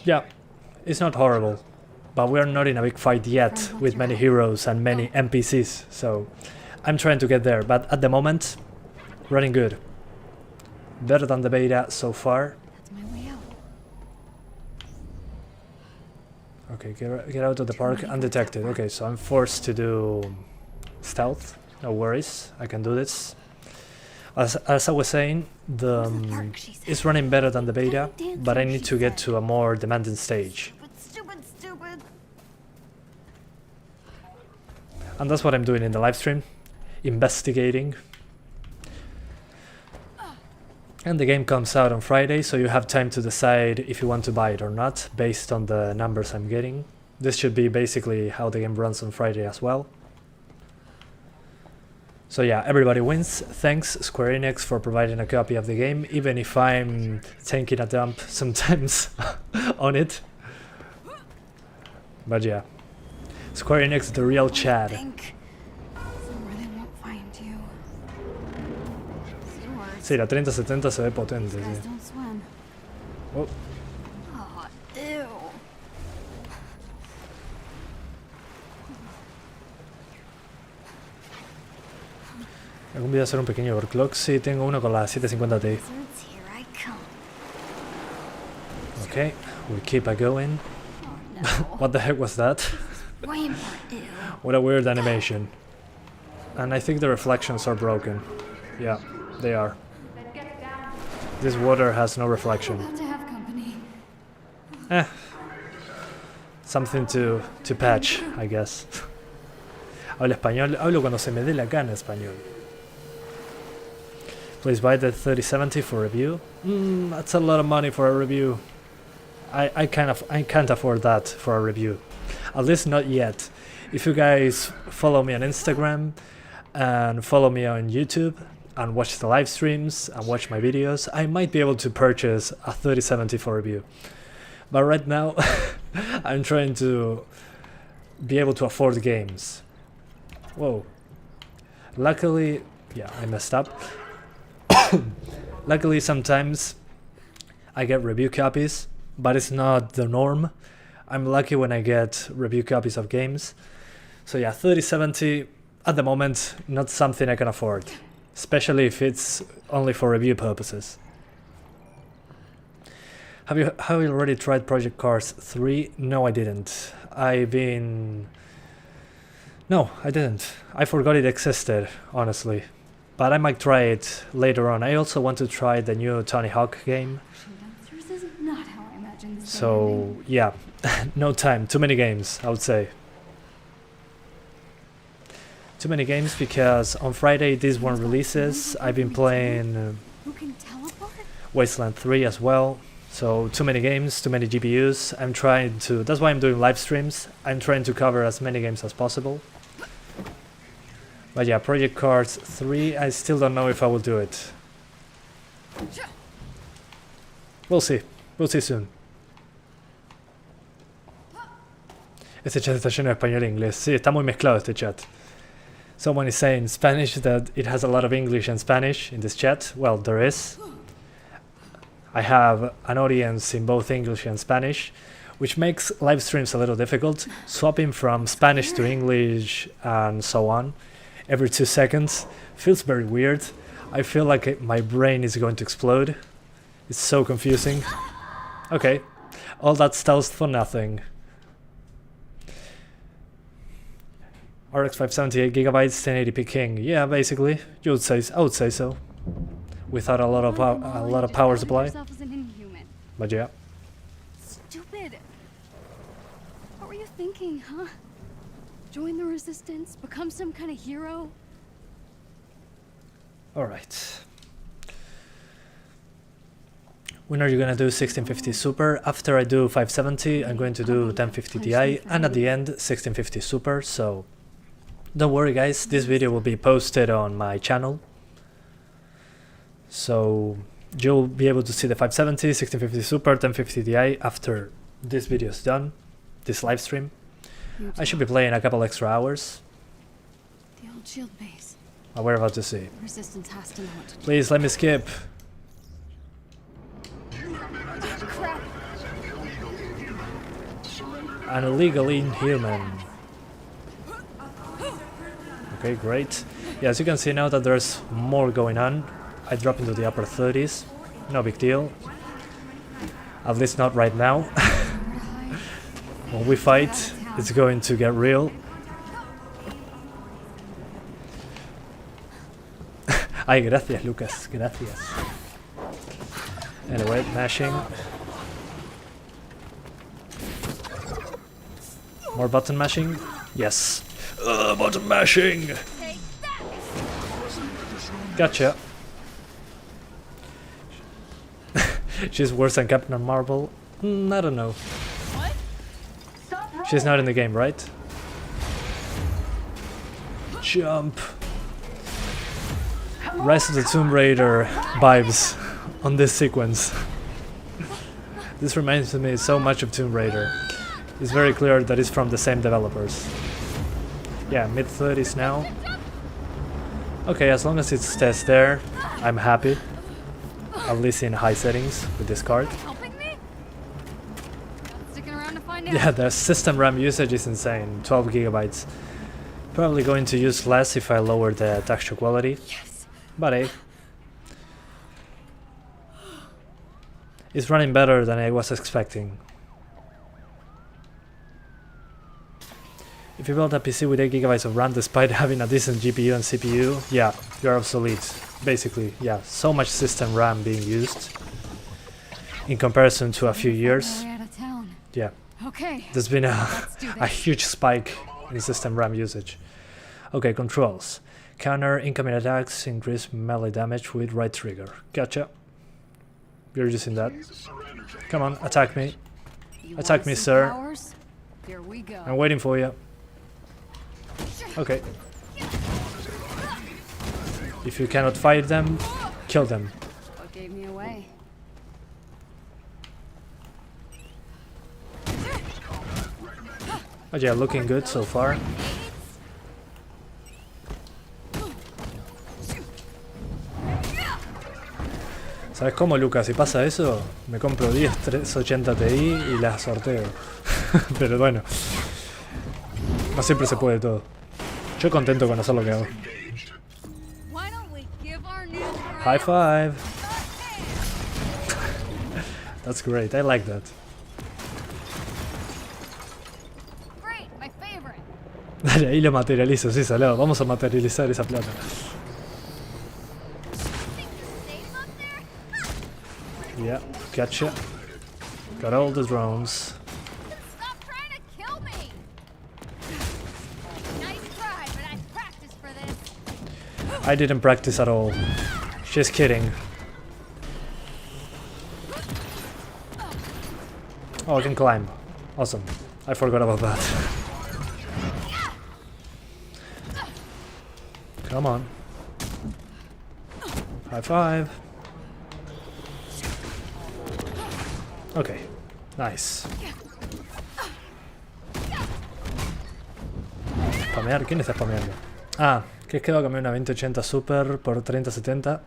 Yeah, it's not horrible. But we're not in a big fight yet with many heroes and many NPCs, so I'm trying to get there, but at the moment, running good. Better than the beta so far. That's my way out. Okay, get out of the park undetected. Okay, so I'm forced to do stealth. No worries, I can do this. As I was saying, it's running better than the beta, but I need to get to a more demanding stage. Stupid. And that's what I'm doing in the live stream, investigating. And the game comes out on Friday, so you have time to decide if you want to buy it or not, based on the numbers I'm getting. This should be basically how the game runs on Friday as well. So yeah, everybody wins. Thanks Square Enix for providing a copy of the game, even if I'm taking a dump sometimes on it. But yeah, Square Enix, the real Chad. Somewhere they won't find you. Sí, la 3070 se ve potente. Guys Sí. don't swim. Oh, Oh, ew. ¿algún video hacer un pequeño overclock? Sí, tengo uno con la 750 Ti. Lizards, here I come. Okay, we keep it going. Oh no. What the heck was that? Way more ew. What a weird animation. And I think the reflections are broken. Yeah, they are. This water has no reflection. About to have company. Something to patch, I guess. Hablo español, hablo cuando se me dé la gana español. Please buy the 3070 for review. That's a lot of money for a review. I can't afford that for a review. At least not yet. If you guys follow me on Instagram and follow me on YouTube and watch the live streams and watch my videos, I might be able to purchase a 3070 for review. But right now, I'm trying to be able to afford games. Whoa. Luckily, yeah, I messed up. Luckily, sometimes I get review copies, but it's not the norm. I'm lucky when I get review copies of games. So yeah, 3070 at the moment, not something I can afford, especially if it's only for review purposes. Have you already tried Project Cars 3? No, I didn't. No, I didn't. I forgot it existed, honestly. But I might try it later on. I also want to try the new Tony Hawk game. This is not how I imagined this. So, yeah, no time. Too many games, I would say. Too many games because on Friday this one releases. I've been playing Who can teleport? Wasteland 3 as well. So too many games, too many GPUs. That's why I'm doing live streams. I'm trying to cover as many games as possible. But yeah, Project Cars 3, I still don't know if I will do it. We'll see. We'll see soon. Este chat está lleno de español e inglés. Sí, está muy mezclado este chat. Someone is saying in Spanish that it has a lot of English and Spanish in this chat. Well, there is. I have an audience in both English and Spanish, which makes live streams a little difficult. Swapping from Spanish to English and so on every 2 seconds feels very weird. I feel like my brain is going to explode. It's so confusing. Okay, all that stealth for nothing. RX 578 gigabytes, 1080p King. Yeah, basically, I would say so. Without a lot of power supply. But yeah. Stupid. What were you thinking, huh? Join the resistance? Become some kind of hero? Alright. When are you gonna do 1650 Super? After I do 570, I'm going to do 1050 Ti, and at the end 1650 Super, so Don't worry guys, this video will be posted on my channel. So you'll be able to see the 570, 1650 Super, 1050 Ti after this video is done, this live stream. I should be playing a couple extra hours. The old shield base. Oh, we're about to see. Resistance has to know what to do. Please let me skip. Crap. An illegal inhuman. Okay, great. Yeah, as you can see now that there's more going on. I drop into the upper 30s. No big deal. At least not right now. When we fight, it's going to get real. Ay, gracias, Lucas. Gracias. Anyway, mashing. More button mashing? Yes. Button mashing! Gotcha. She's worse than Captain Marvel? I don't know. She's not in the game, right? Jump! Rise of the Tomb Raider vibes on this sequence. This reminds me so much of Tomb Raider. It's very clear that it's from the same developers. Yeah, mid-30s now. Okay, as long as it stays there, I'm happy. At least in high settings with this card. Yeah, the system RAM usage is insane, 12 gigabytes. Probably going to use less if I lower the texture quality. But hey. It's running better than I was expecting. If you build a PC with 8 gigabytes of RAM despite having a decent GPU and CPU, yeah, you're obsolete. Basically, yeah, so much system RAM being used in comparison to a few years. Yeah, there's been a huge spike in system RAM usage. Okay, controls. Counter incoming attacks, increase melee damage with right trigger. Gotcha. You're using that. Come on, attack me. Attack me, sir. I'm waiting for you. Okay. If you cannot fight them, kill them. What gave me away? Oh yeah, looking good so far. ¿Sabes cómo, Lucas? Si pasa eso, me compro 10 380 Ti y las sorteo. Pero bueno, no siempre se puede todo. Yo contento con hacer lo que hago. High five! That's great, I like that. Dale, ahí lo materializo, sí, salado. Vamos a materializar esa plata. Yeah, gotcha. Got all the drones. I didn't practice at all. Just kidding. Oh, I can climb. Awesome. I forgot about that. Come on. High five. Okay. Nice. ¿Spamear? ¿Quién está spameando? Ah, que es que va a cambiar una 2080 Super por 3070.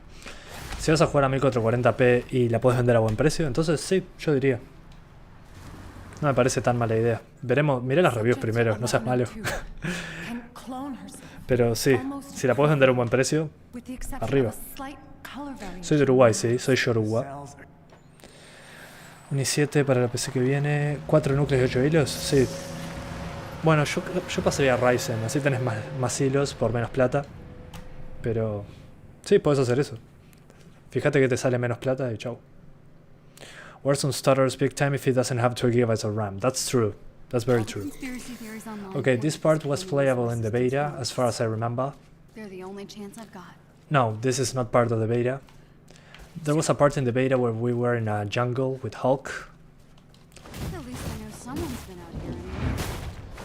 Si vas a jugar a 1440p y la puedes vender a buen precio, entonces sí, yo diría. No me parece tan mala idea. Veremos, miré las reviews primero, no seas malo. Pero sí, si la puedes vender a un buen precio, arriba. Soy de Uruguay, sí, soy Yoruba. Un i7 para la PC que viene. 4 núcleos y 8 hilos, sí. Bueno, yo pasaría a Ryzen, así tenés más hilos por menos plata. Pero sí, puedes hacer eso. Fíjate que te sale menos plata y chau. Warzone stutters big time if it doesn't have 2 gigabytes of RAM. That's true. That's very true. Okay, this part was playable in the beta, as far as I remember. No, this is not part of the beta. There was a part in the beta where we were in a jungle with Hulk.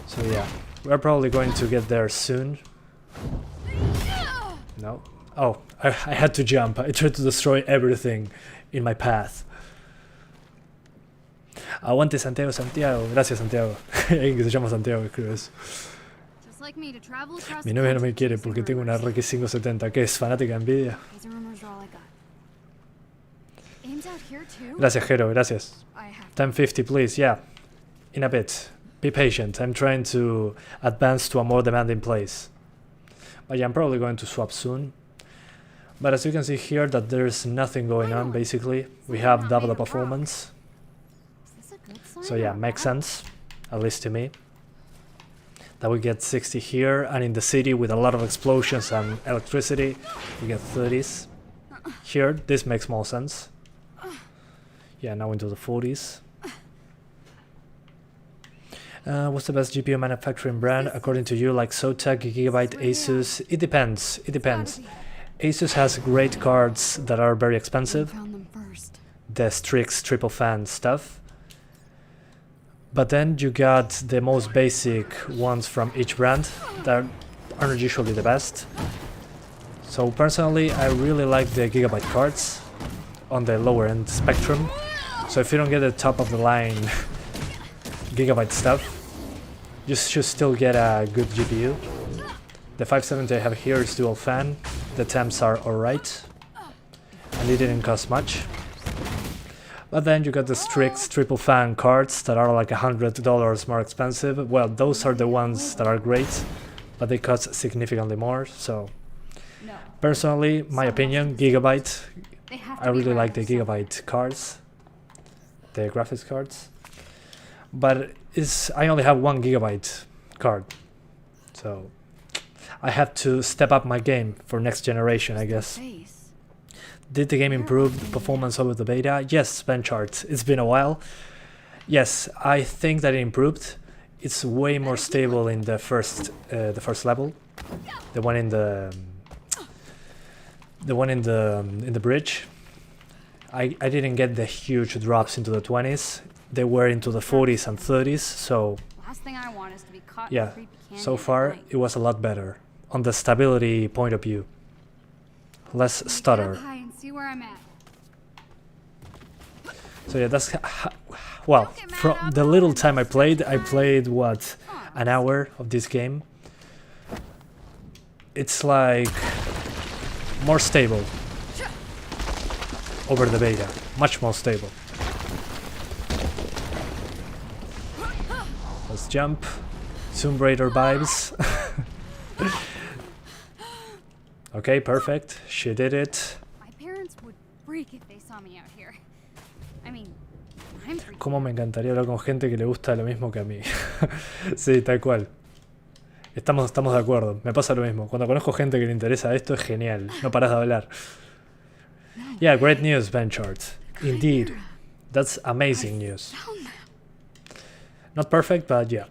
So yeah, we're probably going to get there soon, No. Oh, I had to jump. I tried to destroy everything in my path. Aguante Santiago, Santiago. Gracias, Santiago. Alguien que se llama Santiago escribe eso. Just like me, to travel across Mi the novia no country me quiere chasing porque tengo una rumors. RX 570. ¿Qué es? ¿Fanática de Nvidia? These rumors are all I got. Aim's out here too? Gracias, Jero. Gracias. I have 1050, please. Yeah. In a bit. Be patient. I'm trying to advance to a more demanding place. But yeah, I'm probably going to swap soon. But as you can see here that there's nothing going on basically. We have double the performance. Is this a good sign So or yeah, a makes bad? sense. At least to me. That we get 60 here, and in the city with a lot of explosions and electricity, we get 30s. Here, this makes more sense. Yeah, now into the 40s. What's the best GPU manufacturing brand according to you? Like ZOTAC, Gigabyte, Asus? It depends. It depends. Asus has great cards that are very expensive. Found them first. The Strix triple fan stuff. But then you got the most basic ones from each brand that aren't usually the best. So personally, I really like the Gigabyte cards on the lower end spectrum. So if you don't get the top of the line Gigabyte stuff, you should still get a good GPU. The 570 I have here is dual fan. The temps are alright. And it didn't cost much. But then you got the Strix triple fan cards that are like $100 more expensive. Well, those are the ones that are great, but they cost significantly more. So No. personally, my opinion, Gigabyte, They have I to be really like the rare. Gigabyte cards, the graphics cards. But I only have 1 Gigabyte card, so I have to step up my game for next generation, I guess. Face. Did the game improve the performance over the beta? Yes, Benchart. It's been a while. Yes, I think that it improved. It's way more stable in the first level, the one in the bridge. I didn't get the huge drops into the 20s. They were into the 40s and 30s. So Last thing I want is to be caught yeah, in a creepy canyon so at far night. it was a lot better on the stability point of view. Less Let me get stutter. up high and see where I'm at. So yeah, that's well, from the little time I played what, an hour of this game. It's like more stable over the beta, much more stable. Let's jump. Tomb Raider vibes. Okay, perfect. She did it. My parents would freak if they saw me out here. I mean, I'm freaking Cómo me encantaría hablar con gente que le gusta lo mismo que a mí. Sí, tal cual. Estamos de acuerdo. Me pasa lo mismo. Cuando conozco gente que le interesa esto es genial. No paras de hablar. Yeah, great news, Benchart. Indeed. That's amazing news. Not perfect, but yeah.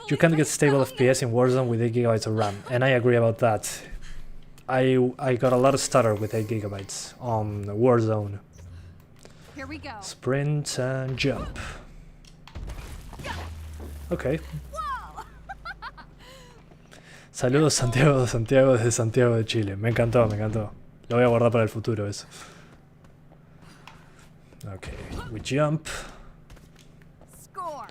You can't get stable FPS in Warzone with 8 GB of RAM, and I agree about that. I got a lot of stutter with 8 GB on Warzone. Here we go. Sprint and jump. Okay. Saludos Santiago desde Santiago de Chile. Me encantó, me encantó. Lo voy a guardar para el futuro eso. Okay, we jump. Score.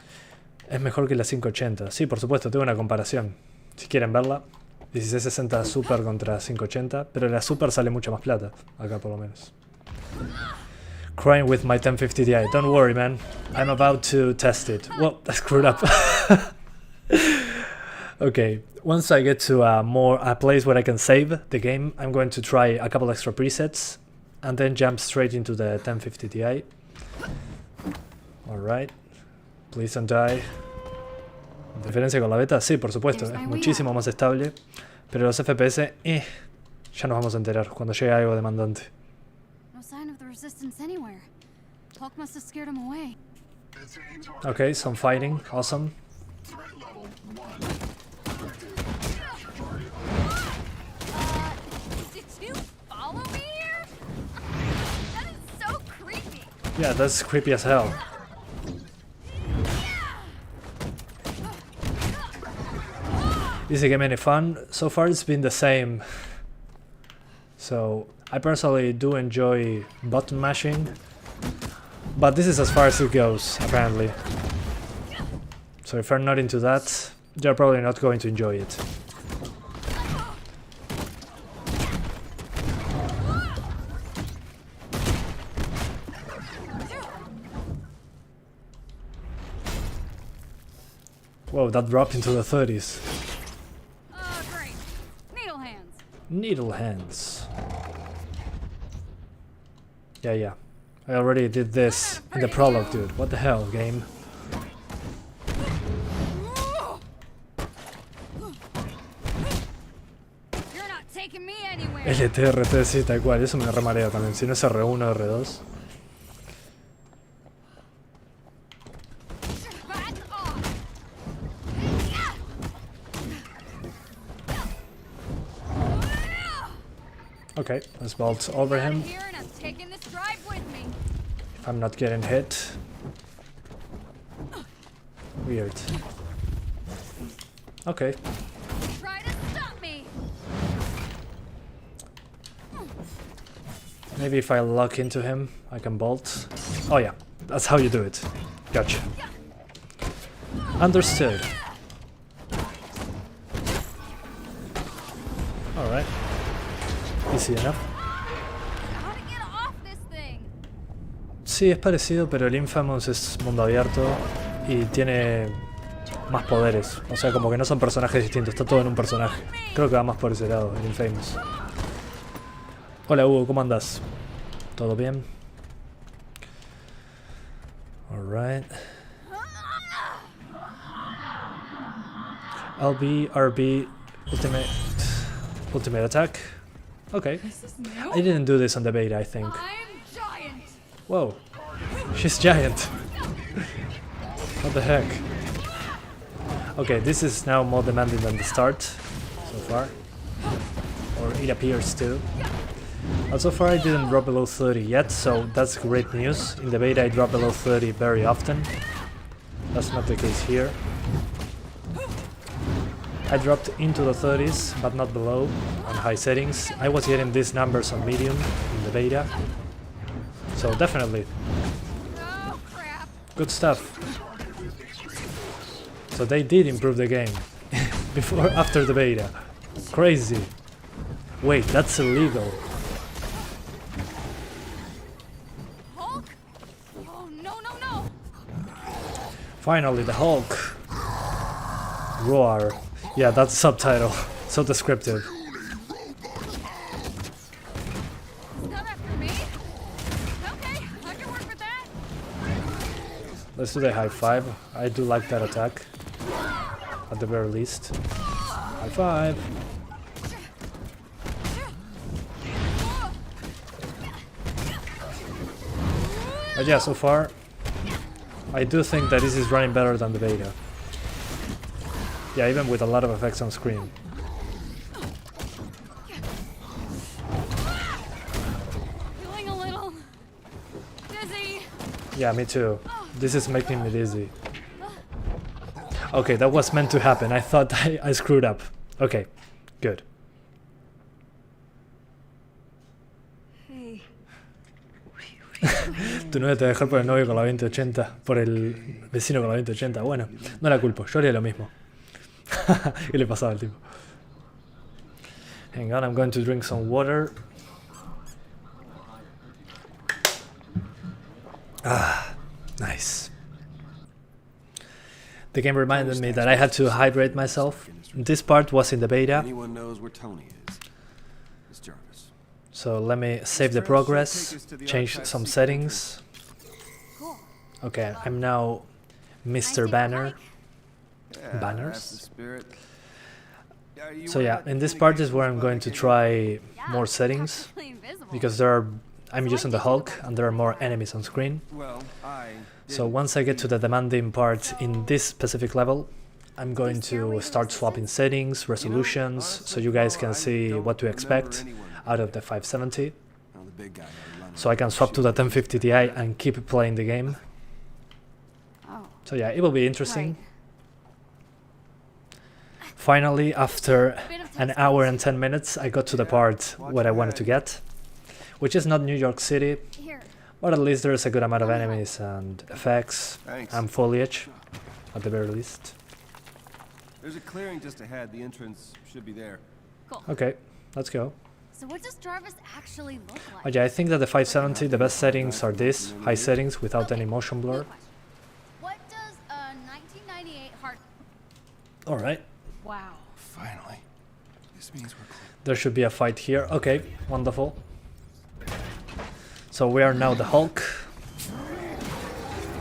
Es mejor que la 580. Sí, por supuesto, tengo una comparación. Si quieren verla. 1660 Super contra 580. Pero la Super sale mucha más plata. Acá por lo menos. Crying with my 1050 Ti. Don't worry, man. I'm about to test it. Well, I screwed up. Okay, once I get to a place where I can save the game, I'm going to try a couple extra presets and then jump straight into the 1050 Ti. Alright, please don't die. ¿Diferencia con la beta? Sí, por supuesto, es muchísimo más estable, pero los FPS, ya nos vamos a enterar cuando llegue algo demandante. No sign of the resistance anywhere. Hulk must have scared him away. Okay, some fighting, awesome. Did you follow me here? That is so creepy. Yeah, that's creepy as hell. Is the game any fun? So far it's been the same. So I personally do enjoy button mashing, but this is as far as it goes, apparently. So if you're not into that, you're probably not going to enjoy it. Whoa, that dropped into the 30s. Great. Needle hands. Needle hands. Yeah. I already did this in the prologue, dude. What the hell, game? You're not taking me anywhere. LTRT, sí, tal cual. Eso me remarea también. Si no es R1, R2. Okay, let's bolt over him. If I'm not getting hit. Weird. Okay. Try to stop me. Maybe if I lock into him, I can bolt. Oh yeah, that's how you do it. Gotcha. Understood. Alright. Easy enough. How to get off this thing? Sí, es parecido, pero el Infamous es mundo abierto y tiene más poderes. O sea, como que no son personajes distintos, está todo en un personaje. Creo que va más por ese lado, el Infamous. Hola Hugo, ¿cómo andas? ¿Todo bien? Alright. LB, RB, ultimate attack. Okay. I didn't do this on the beta, I think. I'm giant. Whoa. She's giant. What the heck? Okay, this is now more demanding than the start, so far. Or it appears to. But so far I didn't drop below 30 yet, so that's great news. In the beta I drop below 30 very often. That's not the case here. I dropped into the 30s, but not below, on high settings. I was getting these numbers on medium in the beta. So definitely. Oh, crap. Good stuff. So they did improve the game. After the beta. Crazy. Wait, that's illegal. Hulk? Oh, no. Finally, the Hulk. Roar. Yeah, that's subtitle. So descriptive. Come after me? Okay, I can work with that. Let's do the high five. I do like that attack. At the very least. High five. But yeah, so far, I do think that this is running better than the beta. Yeah, even with a lot of effects on screen. Feeling a little dizzy. Yeah, me too. This is making me dizzy. Okay, that was meant to happen. I thought I screwed up. Okay, good. Hey. Tu novia te va a dejar por el novio con la 2080, por el vecino con la 2080. Bueno, no la culpo, yo haría lo mismo. ¿Qué le pasaba al tipo? Hang on, I'm going to drink some water. Ah, nice. The game reminded me that I had to hydrate myself. This part was in the beta. Anyone knows where Tony is? It's Jarvis. So let me save the progress, change some settings. Okay, I'm now Mr. Banner. Banners. So yeah, in this part is where I'm going to try more settings, because I'm using the Hulk and there are more enemies on screen. So once I get to the demanding part in this specific level, I'm going to start swapping settings, resolutions, so you guys can see what to expect out of the 570. So I can swap to the 1050 Ti and keep playing the game. So yeah, it will be interesting. Finally, after an hour and 10 minutes, I got to the part what I wanted to get, which is not New York City, Here. but at least there's a good amount of enemies and effects Thanks. and foliage, at the very least. There's a clearing just ahead. The entrance should be there. Cool. Okay, let's go. So what does Jarvis actually look like? But yeah, I think that the 570, the best settings are this, high settings without any motion blur. Good question. What does a 1998 hard... Alright, Wow. Finally. This means we're close. there should be a fight here. Okay, wonderful. So we are now the Hulk.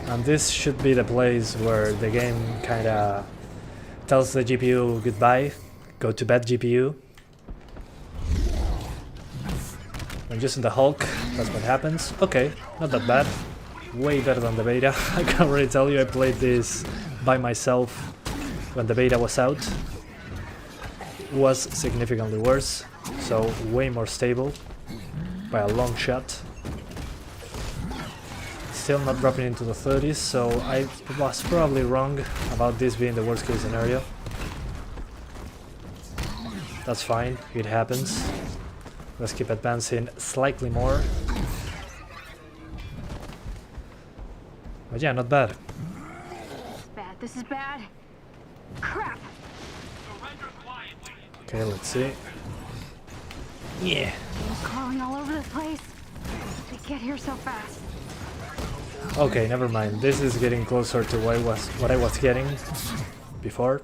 And this should be the place where the game kinda tells the GPU goodbye. Go to bed, GPU. When using the Hulk, that's what happens. Okay, not that bad. Way better than the beta. I can already tell you I played this by myself when the beta was out. It was significantly worse, so way more stable by a long shot. Still not dropping into the 30s, so I was probably wrong about this being the worst case scenario. That's fine, it happens. Let's keep advancing slightly more. But yeah, not bad. Bad. This is bad. Crap. Okay, let's see. Yeah. I'm crawling all over the place. They get here so fast. Okay, never mind. This is getting closer to what I was getting before.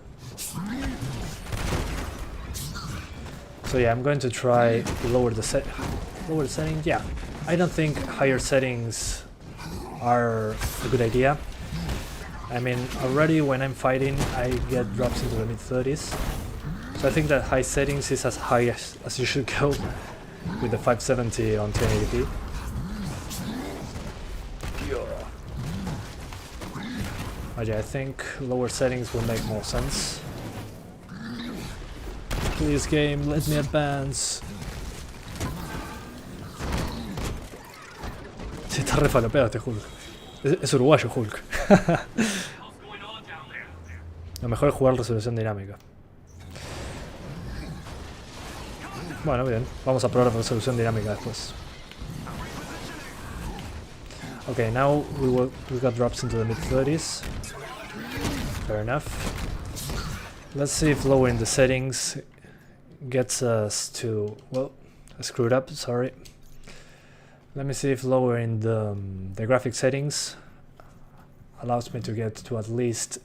So yeah, I'm going to try lower the settings. Yeah, I don't think higher settings are a good idea. I mean, already when I'm fighting, I get drops into the mid-30s. So I think that high settings is as high as you should go with the 570 on 1080p. But yeah, I think lower settings will make more sense. Please game, let me advance. Se está re falopeado este Hulk. Es uruguayo Hulk. Lo mejor es jugar en resolución dinámica. Bueno, bien. Vamos a probar resolución dinámica después. Okay, now we got drops into the mid-30s. Fair enough. Let's see if lowering the settings gets us to... Well, I screwed up, sorry. Let me see if lowering the graphic settings allows me to get to at least...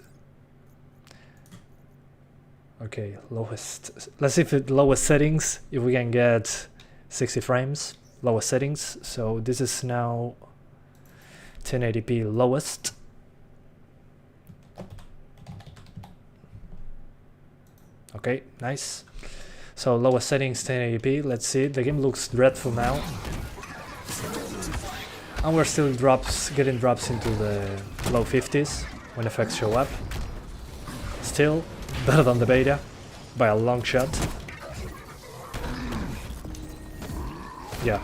Okay, lowest... Let's see if it lowest settings, if we can get 60 frames. Lowest settings, so this is now 1080p lowest. Okay, nice. So lowest settings 1080p, let's see, the game looks dreadful now. And we're still getting drops into the low 50s when effects show up. Still better than the beta by a long shot. Yeah.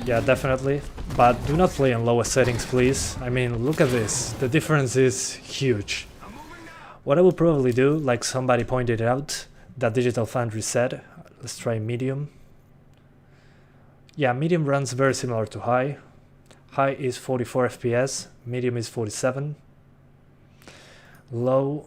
Yeah, definitely. But do not play in lowest settings, please. I mean, look at this. The difference is huge. What I will probably do, like somebody pointed out, that Digital Foundry said, let's try medium. Yeah, medium runs very similar to high. High is 44 FPS, medium is 47. Low,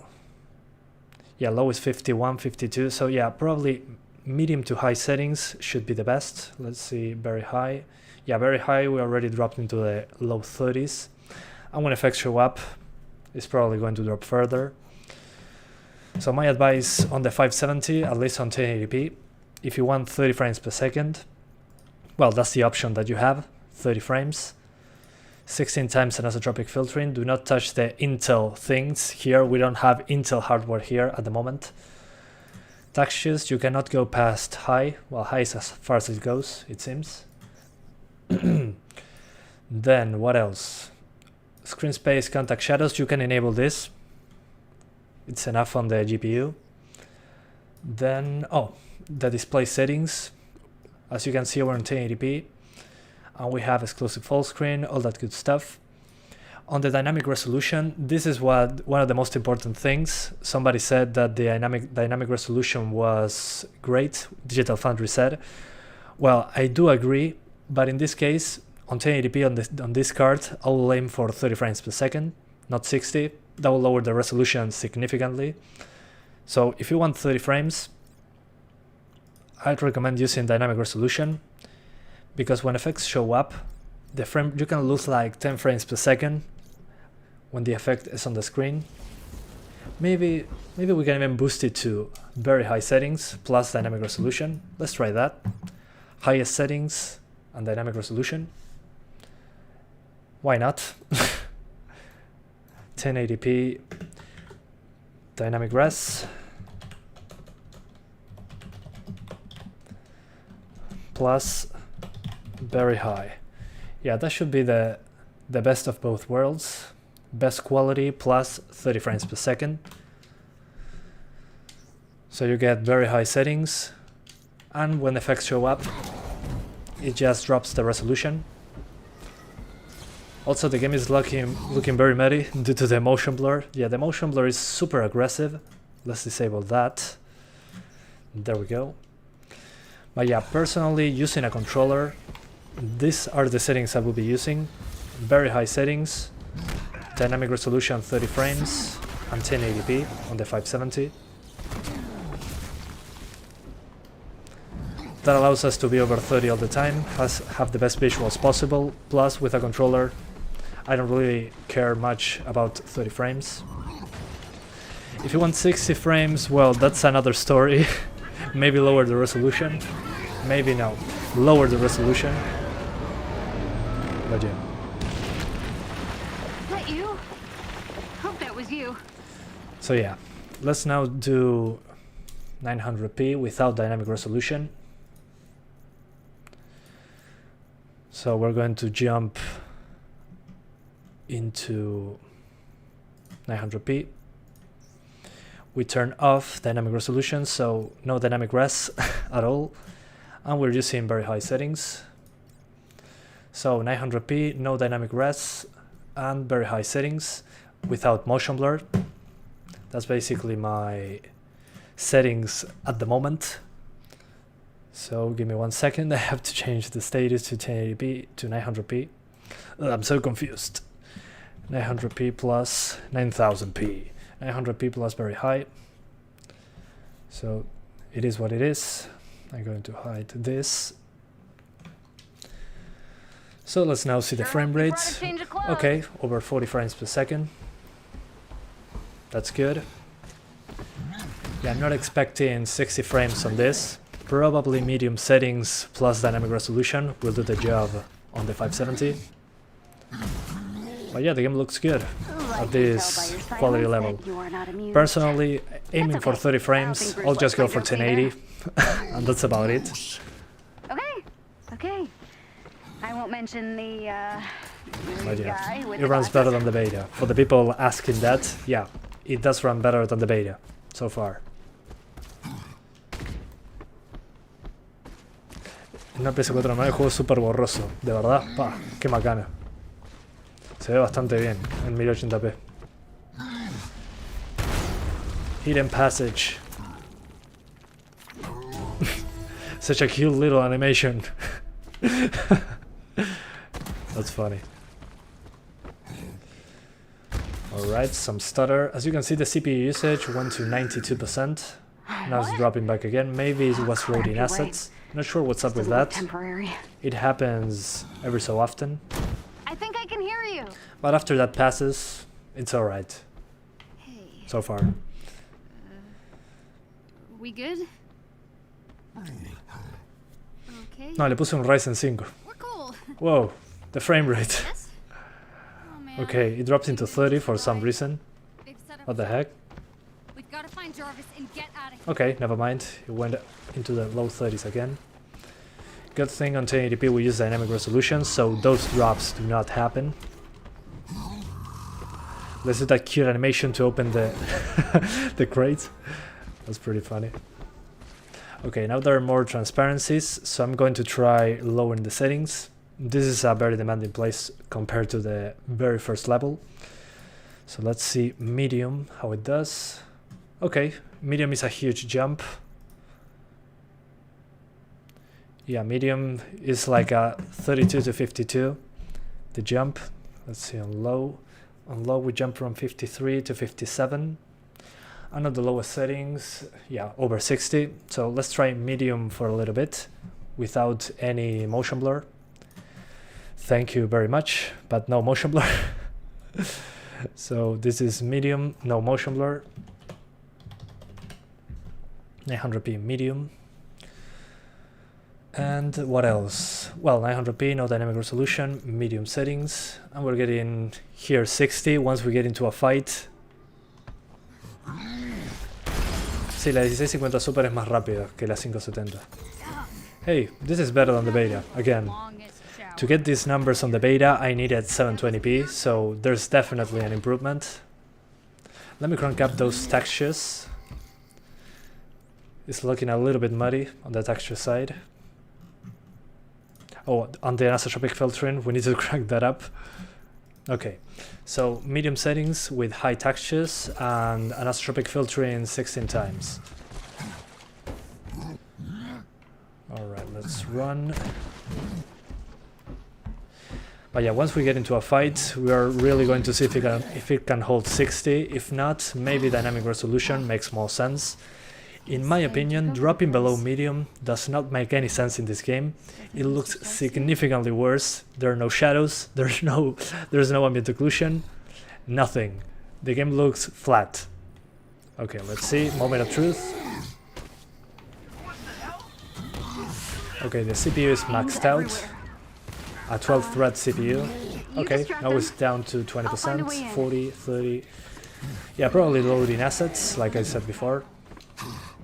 yeah, low is 51, 52. So yeah, probably medium to high settings should be the best. Let's see, very high. Yeah, very high, we already dropped into the low 30s. And when effects show up, it's probably going to drop further. So my advice on the 570, at least on 1080p, if you want 30 frames per second, well, that's the option that you have, 30 frames. 16 times anisotropic filtering. Do not touch the Intel things here. We don't have Intel hardware here at the moment. Textures, you cannot go past high. Well, high is as far as it goes, it seems. Then, what else? Screen space, contact shadows, you can enable this. It's enough on the GPU. Then, oh, the display settings. As you can see, we're on 1080p. And we have exclusive full screen, all that good stuff. On the dynamic resolution, this is one of the most important things. Somebody said that the dynamic resolution was great, Digital Foundry said. Well, I do agree, but in this case, on 1080p on this card, I will aim for 30 frames per second, not 60. That will lower the resolution significantly. So if you want 30 frames, I'd recommend using dynamic resolution, because when effects show up, the frame you can lose like 10 frames per second when the effect is on the screen. Maybe we can even boost it to very high settings plus dynamic resolution. Let's try that. Highest settings and dynamic resolution. Why not? 1080p dynamic res plus very high. Yeah, that should be the best of both worlds. Best quality plus 30 frames per second. So you get very high settings, and when effects show up, it just drops the resolution. Also, the game is looking very muddy due to the motion blur. Yeah, the motion blur is super aggressive. Let's disable that. There we go. But yeah, personally, using a controller, these are the settings I will be using. Very high settings, dynamic resolution 30 frames, and 1080p on the 570. That allows us to be over 30 all the time, have the best visuals possible. Plus, with a controller, I don't really care much about 30 frames. If you want 60 frames, well, that's another story. Maybe lower the resolution. Maybe no. Lower the resolution. But yeah. That you? Hope that was you. So yeah, let's now do 900p without dynamic resolution. So we're going to jump into 900p. We turn off dynamic resolution, so no dynamic res at all, and we're using very high settings. So 900p, no dynamic res, and very high settings without motion blur. That's basically my settings at the moment. So give me 1 second, I have to change the status to 1080p to 900p. I'm so confused. 900p plus 9000p. 900p plus very high. So it is what it is. I'm going to hide this. So let's now see the frame rates. Okay, over 40 frames per second. That's good. Yeah, I'm not expecting 60 frames on this. Probably medium settings plus dynamic resolution will do the job on the 570. But yeah, the game looks good at this quality level. Personally, aiming for 30 frames, I'll just go for 1080, and that's about it. Okay. I won't mention the But yeah, it runs better than the beta. For the people asking that, yeah, it does run better than the beta, so far. En una PS4 no, el juego es súper borroso, de verdad, pa, qué macana. Se ve bastante bien en 1080p. Hidden Passage. Such a cute little animation. That's funny. Alright, some stutter. As you can see, the CPU usage went to 92%. Now it's dropping back again. Maybe it was loading assets. Not sure what's up with that. It happens every so often. I think I can hear you. But after that passes, it's alright. Hey. So far. We good? Okay. No, le puse un Ryzen 5. We're cool. Whoa, the frame rate. Yes? Oh, man. Okay, it dropped into 30 for some reason. What the heck? We've got to find Jarvis and get out of here. Okay, never mind. It went into the low 30s again. Good thing on 1080p we use dynamic resolution, so those drops do not happen. Let's do that cute animation to open the the crate. That's pretty funny. Okay, now there are more transparencies, so I'm going to try lowering the settings. this is a very demanding place compared to the very first level. So let's see medium, how it does. Okay, medium is a huge jump. Yeah, medium is like a 32 to 52, the jump. Let's see on low. On low we jump from 53 to 57. And at the lowest settings, yeah, over 60. So let's try medium for a little bit without any motion blur. Thank you very much, but no motion blur. So this is medium, no motion blur. 900p medium. And what else? Well, 900p, no dynamic resolution, medium settings. And we're getting here 60 once we get into a fight. Sí, la 1650 Super es más rápida que la 570. Hey, this is better than the beta, again. To get these numbers on the beta, I needed 720p, so there's definitely an improvement. Let me crank up those textures. It's looking a little bit muddy on the texture side. Oh, on the anisotropic filtering, we need to crank that up. Okay, so medium settings with high textures and anisotropic filtering 16 times. Alright, let's run. But yeah, once we get into a fight, we are really going to see if it can hold 60. If not, maybe dynamic resolution makes more sense. In my opinion, dropping below medium does not make any sense in this game. It looks significantly worse. There are no shadows, there's no ambient occlusion, nothing. The game looks flat. Okay, let's see, moment of truth. Okay, the CPU is maxed out. A 12-thread CPU. Okay, now it's down to 20%, 40, 30. Yeah, probably loading assets, like I said before.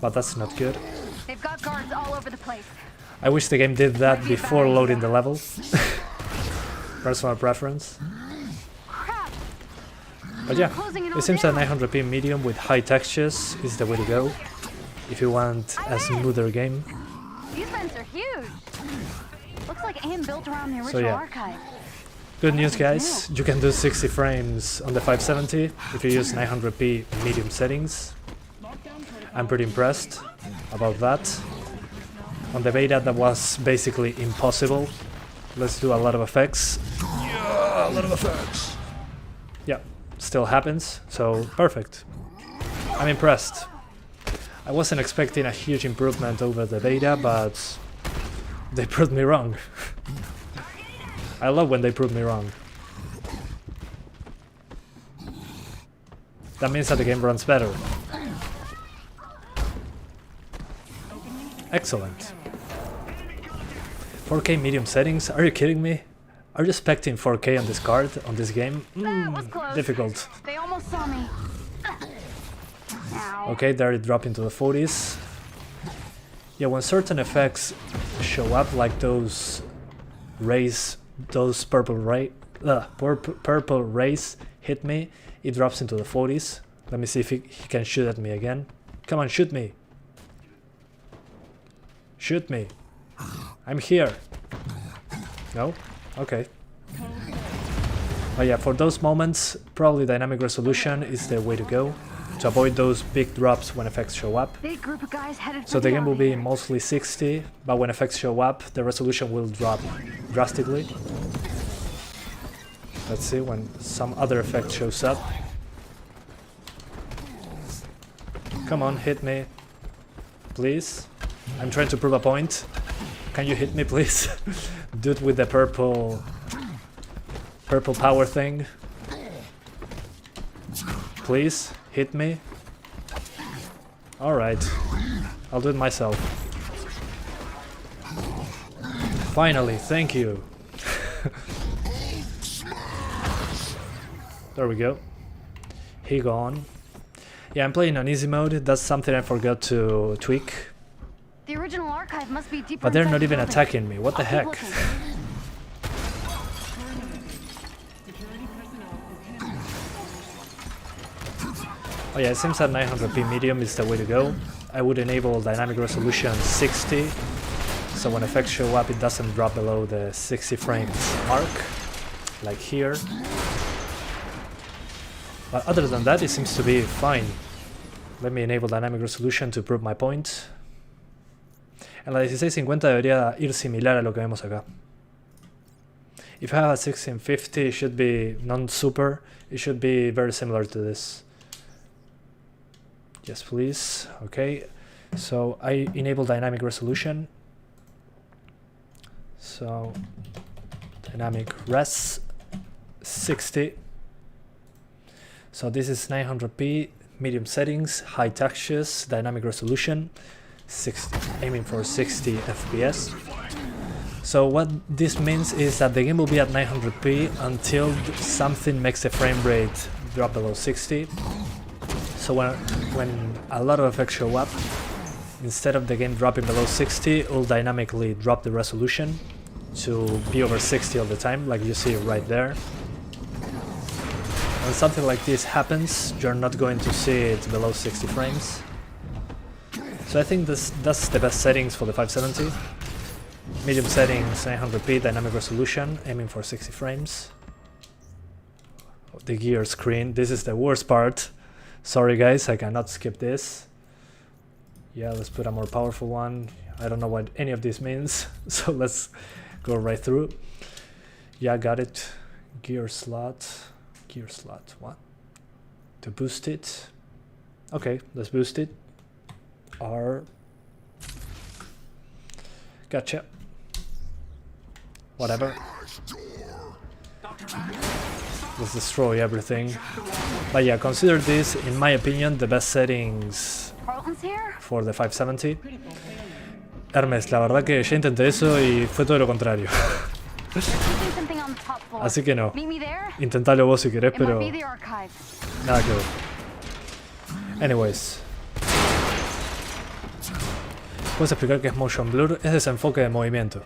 But that's not good. They've got guards all over the place. I wish the game did that before loading the level. Personal preference. But yeah, it seems that 900p medium with high textures is the way to go if you want a smoother game. These vents are huge. Looks like AIM built around the original So yeah, archive. good news guys, you can do 60 frames on the 570 if you use 900p medium settings. I'm pretty impressed about that. On the beta that was basically impossible. Let's do a lot of effects. Yeah, a lot of effects. Yeah, still happens, so perfect. I'm impressed. I wasn't expecting a huge improvement over the beta, but they proved me wrong. I love when they prove me wrong. That means that the game runs better. Excellent. 4K medium settings? Are you kidding me? Are you expecting 4K on this card, on this game? Difficult. They almost saw me. Okay, there it dropped into the 40s. Yeah, when certain effects show up, like those rays, those purple rays hit me, it drops into the 40s. Let me see if he can shoot at me again. Come on, shoot me. Shoot me. I'm here. No? Okay. But yeah, for those moments, probably dynamic resolution is the way to go to avoid those big drops when effects show up. Big group of guys headed for So the game will be mostly 60, but when effects show up, the resolution will drop drastically. Let's see when some other effect shows up. Come on, hit me. Please. I'm trying to prove a point. Can you hit me, please? Dude with the purple power thing. Please, hit me. Alright. I'll do it myself. Finally, thank you. There we go. He gone. Yeah, I'm playing on easy mode. That's something I forgot to tweak. The original archive must be deeper. But they're inside not the even building. attacking me. What the heck? Oh yeah, it seems that 900p medium is the way to go. I would enable dynamic resolution 60, So when effects show up, it doesn't drop below the 60 frames mark, like here. But other than that, it seems to be fine. Let me enable dynamic resolution to prove my point. En la 1650 debería ir similar a lo que vemos acá. If I have a 1650, it should be non-super. It should be very similar to this. Yes, please. Okay. So I enable dynamic resolution. So dynamic res 60. So this is 900p, medium settings, high textures, dynamic resolution, 60, aiming for 60 FPS. So what this means is that the game will be at 900p until something makes the frame rate drop below 60. So when a lot of effects show up, instead of the game dropping below 60, it will dynamically drop the resolution to be over 60 all the time, like you see right there. When something like this happens, you're not going to see it below 60 frames. So I think that's the best settings for the 570. Medium settings, 900p, dynamic resolution, aiming for 60 frames. The gear screen, this is the worst part. Sorry guys, I cannot skip this. Yeah, let's put a more powerful one. I don't know what any of this means, so let's go right through. Yeah, got it. Gear slot, what? To boost it. Okay, let's boost it. R. Gotcha. Whatever. Let's destroy everything. But yeah, consider this, in my opinion, the best settings for the 570. Hermes, la verdad que ya intenté eso y fue todo lo contrario. Así que no. Intentalo vos si querés, pero nada que ver. Anyways. ¿Puedes explicar qué es motion blur? Es desenfoque de movimiento.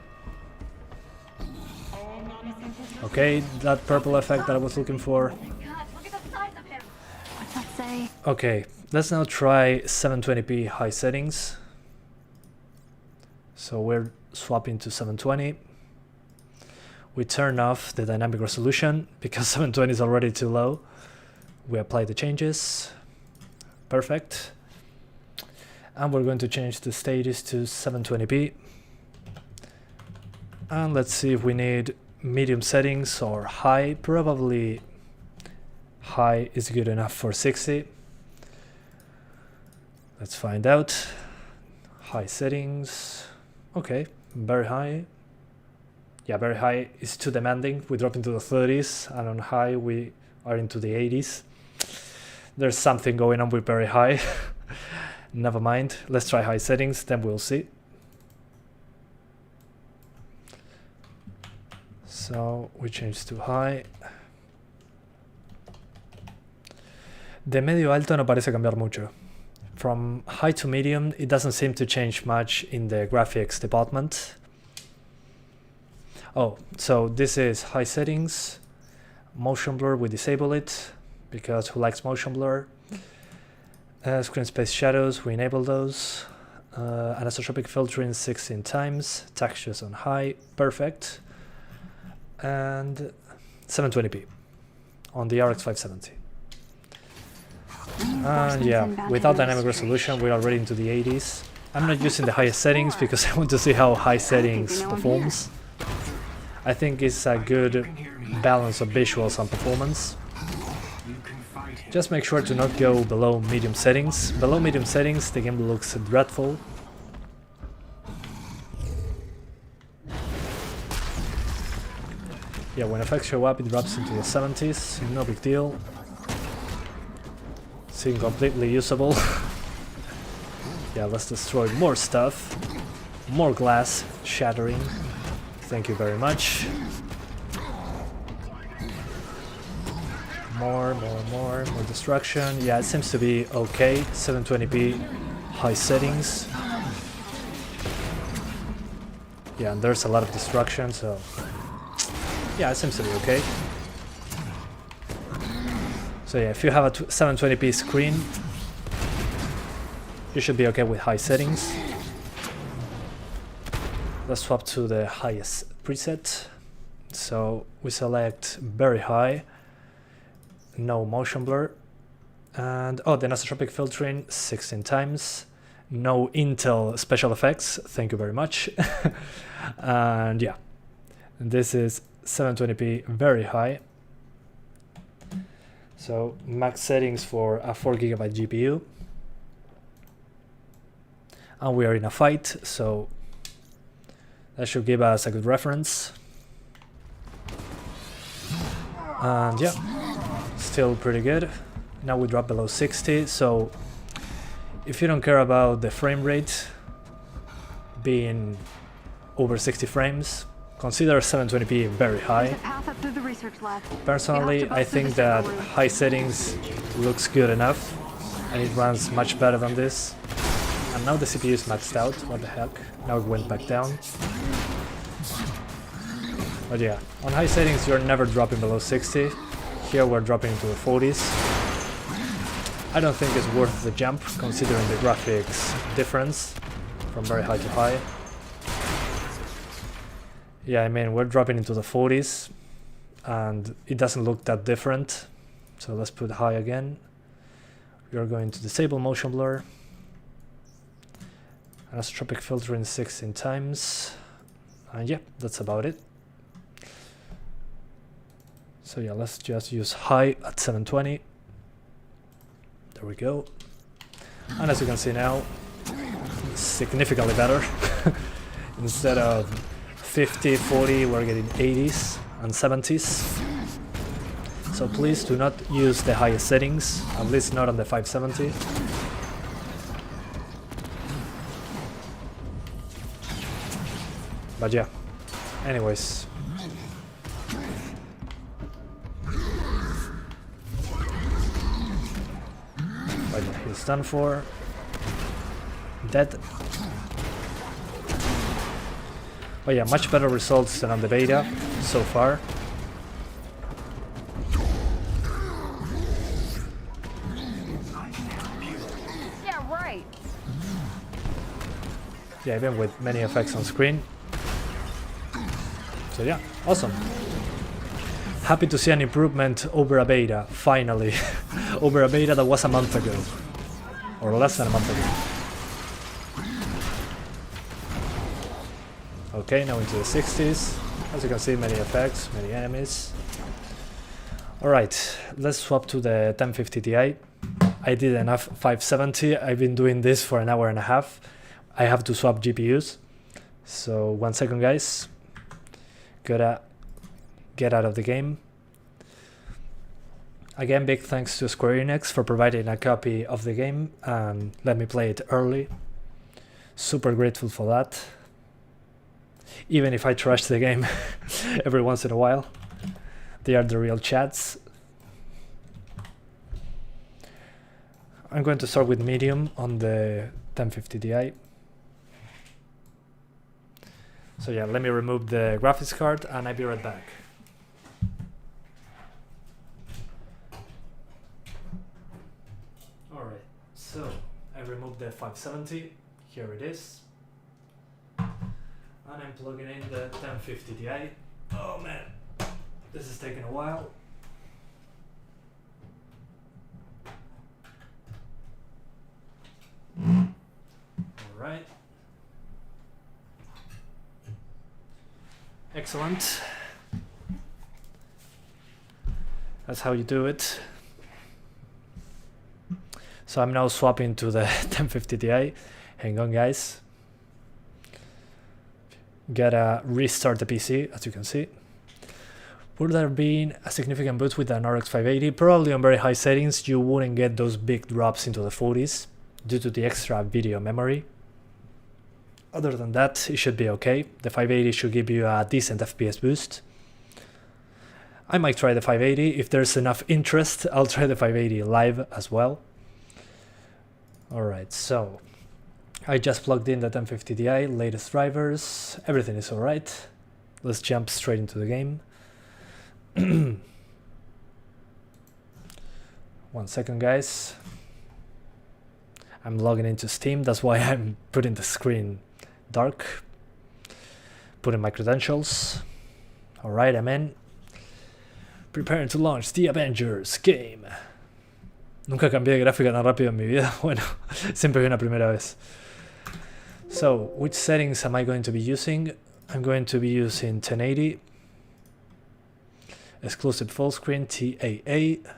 Okay, that purple effect that I was looking for. Okay, let's now try 720p high settings. So we're swapping to 720. We turn off the dynamic resolution because 720 is already too low. We apply the changes. Perfect. And we're going to change the status to 720p. And let's see if we need medium settings or high. Probably high is good enough for 60. Let's find out. High settings. Okay, very high. Yeah, very high is too demanding. We drop into the 30s, and on high we are into the 80s. There's something going on with very high. Never mind. Let's try high settings, then we'll see. So we change to high. De medio a alto no parece cambiar mucho. From high to medium, it doesn't seem to change much in the graphics department. Oh, so this is high settings. Motion blur, we disable it because who likes motion blur? Screen space shadows, we enable those. Anisotropic filtering 16 times. Textures on high, perfect. And 720p on the RX 570. And yeah, without dynamic resolution, we're already into the 80s. I'm not using the highest settings because I want to see how high settings performs. I think it's a good balance of visuals and performance. Just make sure to not go below medium settings. Below medium settings, the game looks dreadful. Yeah, when effects show up, it drops into the 70s. No big deal. Seems completely usable. Yeah, let's destroy more stuff. More glass shattering. Thank you very much. More destruction. Yeah, it seems to be okay. 720p high settings. Yeah, and there's a lot of destruction, so yeah, it seems to be okay. So yeah, if you have a 720p screen, you should be okay with high settings. let's swap to the highest preset. So we select very high, no motion blur, and the anisotropic filtering 16 times, no Intel special effects, thank you very much. And yeah, this is 720p very high. So max settings for a 4GB GPU, and we are in a fight, so that should give us a good reference. And yeah, still pretty good. Now we drop below 60, so if you don't care about the frame rate being over 60 frames, consider 720p very high. Personally, I think that high settings looks good enough, and it runs much better than this. And now the CPU is maxed out, what the heck, now it went back down. But yeah, on high settings you're never dropping below 60, here we're dropping into the 40s. I don't think it's worth the jump, considering the graphics difference from very high to high. Yeah, I mean, we're dropping into the 40s, and it doesn't look that different. So let's put high again. We are going to disable motion blur. Anisotropic filtering 16 times. And yeah, that's about it. So yeah, let's just use high at 720. There we go. And as you can see now, significantly better. Instead of 50, 40, we're getting 80s and 70s. So please do not use the highest settings, at least not on the 570. But yeah, anyways. But yeah, he's done for. Dead. But yeah, much better results than on the beta so far. Yeah, right. Yeah, even with many effects on screen. So yeah, awesome. Happy to see an improvement over a beta, finally. Over a beta that was a month ago. Or less than a month ago. Okay, now into the 60s. As you can see, many effects, many enemies. Alright, let's swap to the 1050 Ti. I did enough 570. I've been doing this for an hour and a half. I have to swap GPUs. So 1 second, guys. Gotta get out of the game. Again, big thanks to Square Enix for providing a copy of the game and let me play it early. Super grateful for that. Even if I trash the game every once in a while. They are the real chats. I'm going to start with medium on the 1050 Ti. So yeah, let me remove the graphics card and I'll be right back. Alright, so I removed the 570, here it is. And I'm plugging in the 1050 Ti. Oh man, this is taking a while. Alright. Excellent. That's how you do it. So I'm now swapping to the 1050 Ti. Hang on, guys. Gotta restart the PC, as you can see. Would there have been a significant boost with an RX 580? Probably on very high settings you wouldn't get those big drops into the 40s due to the extra video memory. Other than that, it should be okay. The 580 should give you a decent FPS boost. I might try the 580. If there's enough interest, I'll try the 580 live as well. Alright, so I just plugged in the 1050 Ti, latest drivers, everything is alright. Let's jump straight into the game. 1 second, guys. I'm logging into Steam, that's why I'm putting the screen dark. Put in my credentials. Alright, I'm in. Preparing to launch the Avengers game. Nunca cambié de gráfica tan rápido en mi vida. Bueno, siempre que una primera vez. So, which settings am I going to be using? I'm going to be using 1080. Exclusive full screen TAA.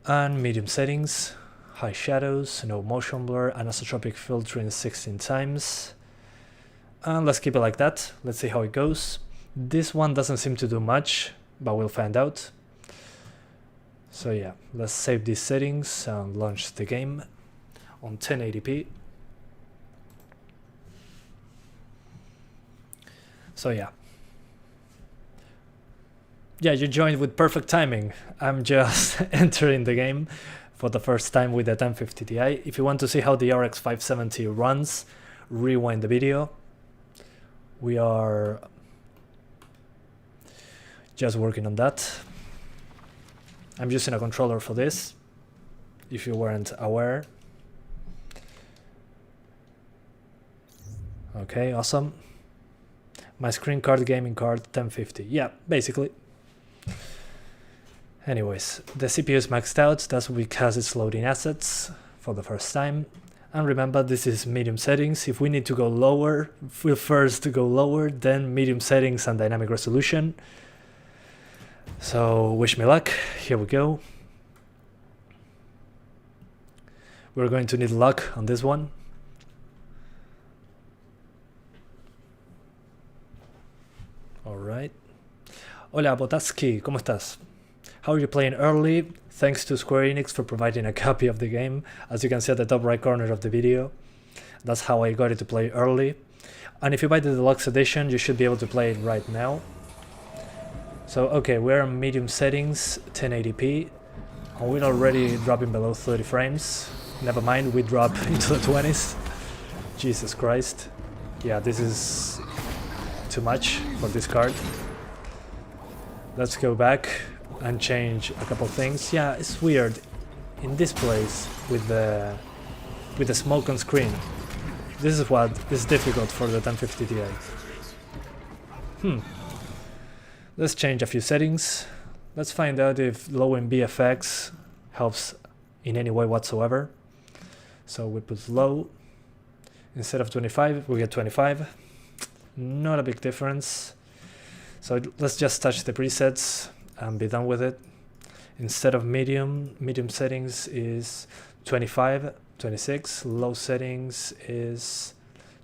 And medium settings. High shadows, no motion blur, anisotropic filtering 16 times. And let's keep it like that. Let's see how it goes. This one doesn't seem to do much, but we'll find out. So yeah, let's save these settings and launch the game on 1080p. So yeah. Yeah, you joined with perfect timing. I'm just entering the game for the first time with the 1050 Ti. If you want to see how the RX 570 runs, rewind the video. We are just working on that. I'm using a controller for this, if you weren't aware. Okay, awesome. My screen card, gaming card, 1050. Yeah, basically. Anyways, the CPU is maxed out, that's because it's loading assets for the first time. And remember, this is medium settings. If we need to go lower, we'll first go lower, then medium settings and dynamic resolution. So wish me luck, here we go. We're going to need luck on this one. Alright. Hola Botaski, ¿cómo estás? How are you playing early? Thanks to Square Enix for providing a copy of the game, as you can see at the top right corner of the video. That's how I got it to play early. And if you buy the deluxe edition, you should be able to play it right now. So okay, we're on medium settings, 1080p, and we're already dropping below 30 frames. Never mind, we drop into the 20s. Jesus Christ. Yeah, this is too much for this card. Let's go back and change a couple things. Yeah, it's weird in this place with the smoke on screen. This is what is difficult for the 1050 Ti. Let's change a few settings. Let's find out if lowering BFX helps in any way whatsoever. So we put low. Instead of 25, we get 25. Not a big difference. So let's just touch the presets and be done with it. Instead of medium settings is 25, 26. Low settings is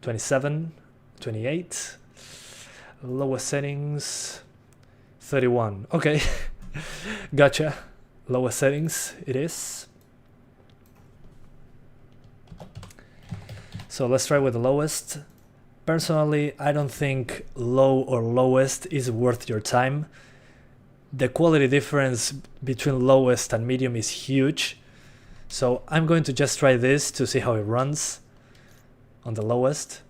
27, 28. Lowest settings 31. Okay, gotcha. Lowest settings it is. So let's try with the lowest. Personally, I don't think low or lowest is worth your time. The quality difference between lowest and medium is huge. So I'm going to just try this to see how it runs on the lowest.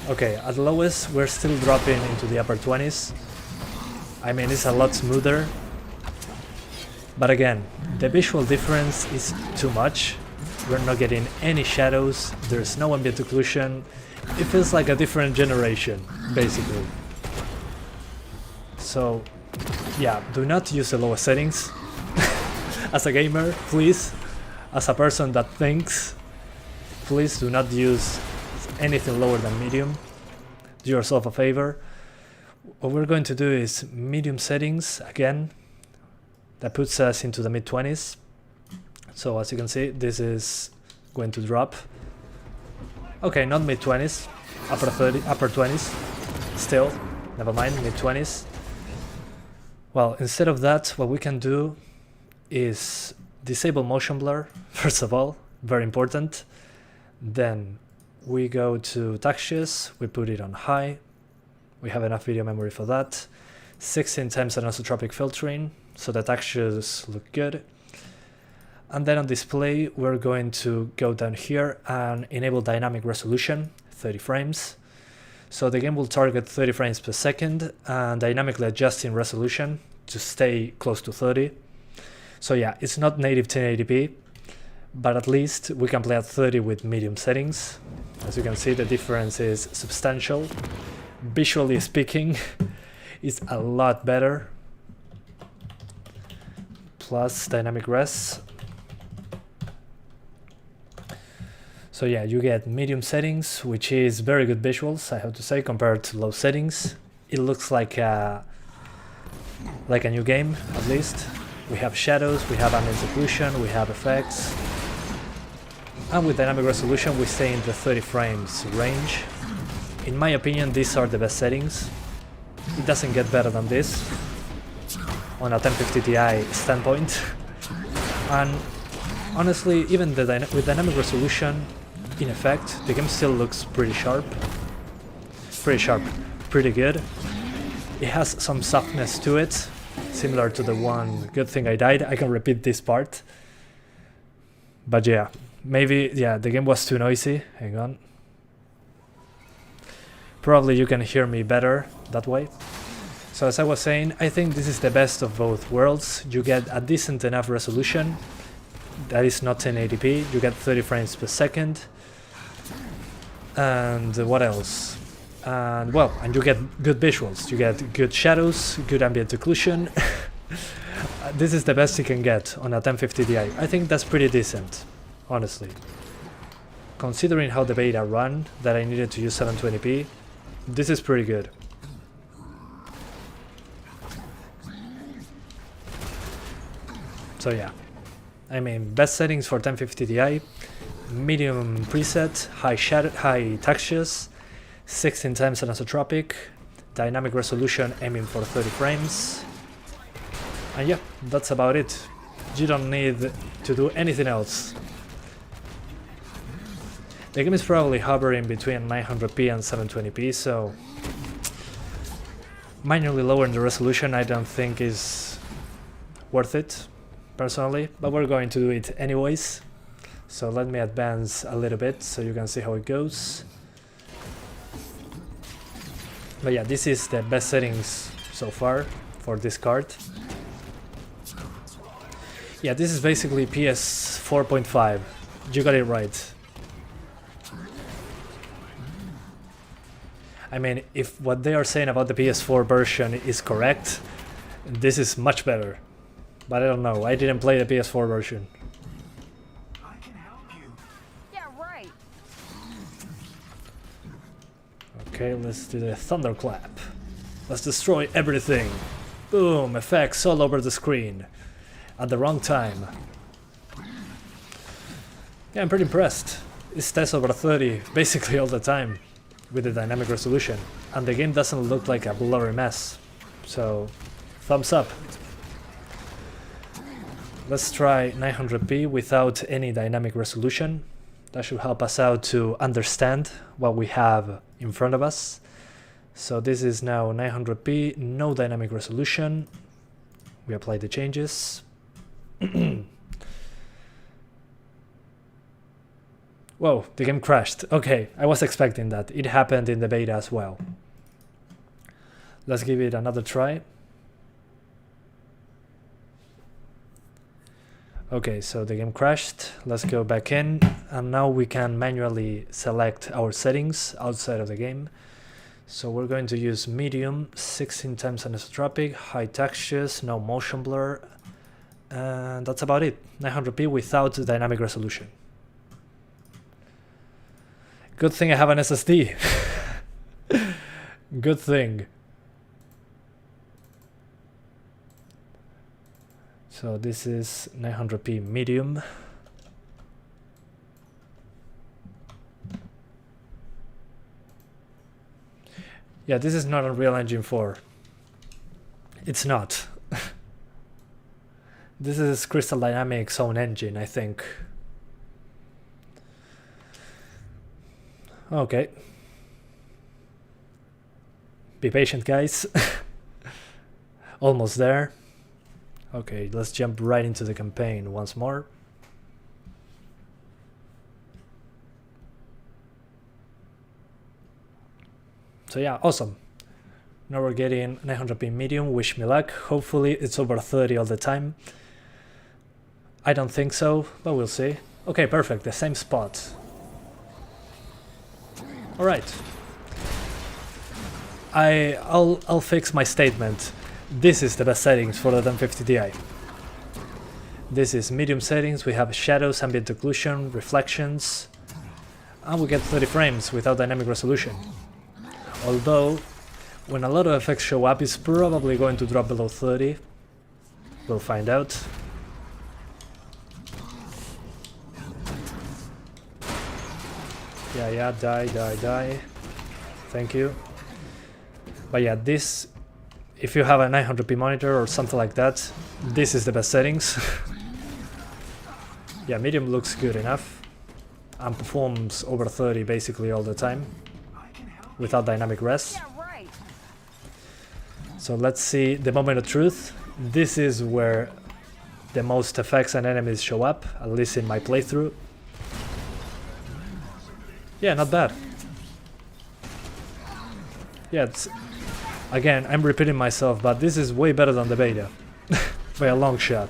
Okay, at lowest we're still dropping into the upper 20s. I mean, it's a lot smoother. But again, the visual difference is too much. We're not getting any shadows, there's no ambient occlusion. It feels like a different generation, basically. So, yeah, do not use the lowest settings. As a gamer, please. As a person that thinks, please do not use anything lower than medium. Do yourself a favor. What we're going to do is medium settings again. That puts us into the mid-20s. So as you can see, this is going to drop. Okay, not mid-20s, upper 20s, still, never mind, mid-20s. Well, instead of that, what we can do is disable motion blur, first of all, very important. Then we go to textures, we put it on high, we have enough video memory for that. 16 times anisotropic filtering, so the textures look good. And then on display, we're going to go down here and enable dynamic resolution, 30 frames. So the game will target 30 frames per second and dynamically adjusting resolution to stay close to 30. So yeah, it's not native 1080p, but at least we can play at 30 with medium settings. As you can see, the difference is substantial. Visually speaking, it's a lot better. Plus Dynamic Res. So yeah, you get medium settings, which is very good visuals, I have to say, compared to low settings. It looks like a new game, at least. We have shadows, we have ambient occlusion, we have effects. And with dynamic resolution, we stay in the 30 frames range. In my opinion, these are the best settings. It doesn't get better than this on a 1050 Ti standpoint. And honestly, even with dynamic resolution, in effect, the game still looks pretty sharp. Pretty good. It has some softness to it, similar to the one Good Thing I Died. I can repeat this part. But yeah, maybe, yeah, the game was too noisy. Hang on. Probably you can hear me better that way. So as I was saying, I think this is the best of both worlds. You get a decent enough resolution. That is not 1080p. You get 30 frames per second. And what else? And well, and you get good visuals. You get good shadows, good ambient occlusion. This is the best you can get on a 1050 Ti. I think that's pretty decent, honestly. Considering how the beta ran, that I needed to use 720p, this is pretty good. So yeah, I mean, best settings for 1050 Ti, medium preset, high textures, 16 times anisotropic, dynamic resolution aiming for 30 frames. And yeah, that's about it. You don't need to do anything else. The game is probably hovering between 900p and 720p, so manually lowering the resolution I don't think is worth it, personally, but we're going to do it anyways. So let me advance a little bit so you can see how it goes. But yeah, this is the best settings so far for this card. Yeah, this is basically PS 4.5. You got it right. I mean, if what they are saying about the PS4 version is correct, this is much better. But I don't know, I didn't play the PS4 version. I can help you. Yeah, right. Okay, let's do the thunderclap. Let's destroy everything. Boom, effects all over the screen. At the wrong time. Yeah, I'm pretty impressed. It's tests over 30 basically all the time with the dynamic resolution. And the game doesn't look like a blurry mess. So, thumbs up. Let's try 900p without any dynamic resolution. That should help us out to understand what we have in front of us. So this is now 900p, no dynamic resolution. We apply the changes. Whoa, the game crashed. Okay, I was expecting that. It happened in the beta as well. Let's give it another try. Okay, so the game crashed. Let's go back in, and now we can manually select our settings outside of the game. So we're going to use medium, 16 times anisotropic, high textures, no motion blur, and that's about it. 900p without dynamic resolution. Good thing I have an SSD. Good thing. So this is 900p medium. Yeah, this is not Unreal Engine 4. It's not. This is Crystal Dynamics' own engine, I think. Okay. Be patient, guys. Almost there. Okay, let's jump right into the campaign once more. So yeah, awesome. Now we're getting 900p medium, wish me luck. Hopefully it's over 30 all the time. I don't think so, but we'll see. Okay, perfect, the same spot. Alright. I'll fix my statement. This is the best settings for the 1050 Ti. This is medium settings, we have shadows, ambient occlusion, reflections, and we get 30 frames without dynamic resolution. Although, when a lot of effects show up, it's probably going to drop below 30. We'll find out. Yeah, die. Thank you. But yeah, this, if you have a 900p monitor or something like that, this is the best settings. Yeah, medium looks good enough and performs over 30 basically all the time without dynamic res. So let's see the moment of truth. This is where the most effects and enemies show up, at least in my playthrough. Yeah, not bad. Yeah, it's, again, I'm repeating myself, but this is way better than the beta. By a long shot.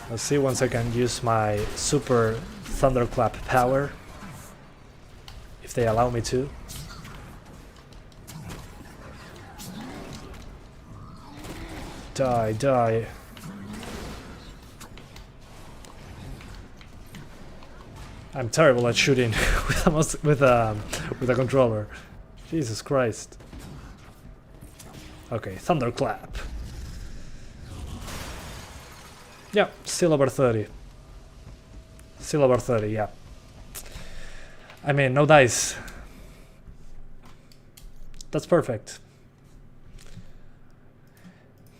Let's see once I can use my super thunderclap power. If they allow me to. Die. I'm terrible at shooting with a controller. Jesus Christ. Okay, thunderclap. Yeah, still over 30. Still over 30, yeah. I mean, no dice. That's perfect.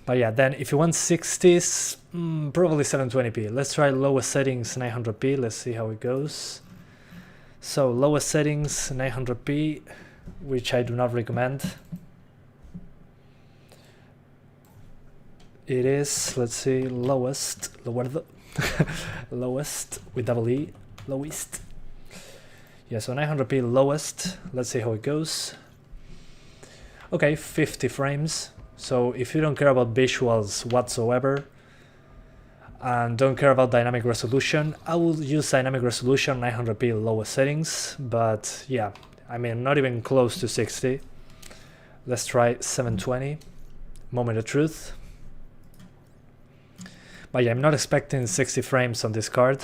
But yeah, then if you want 60s, probably 720p. Let's try lowest settings 900p. Let's see how it goes. So lowest settings 900p, which I do not recommend. It is, let's see, lowest with double E, lowest. Yeah, so 900p lowest. Let's see how it goes. Okay, 50 frames. So if you don't care about visuals whatsoever and don't care about dynamic resolution, I will use dynamic resolution 900p lowest settings, but yeah, I mean not even close to 60. Let's try 720, moment of truth. But yeah, I'm not expecting 60 frames on this card.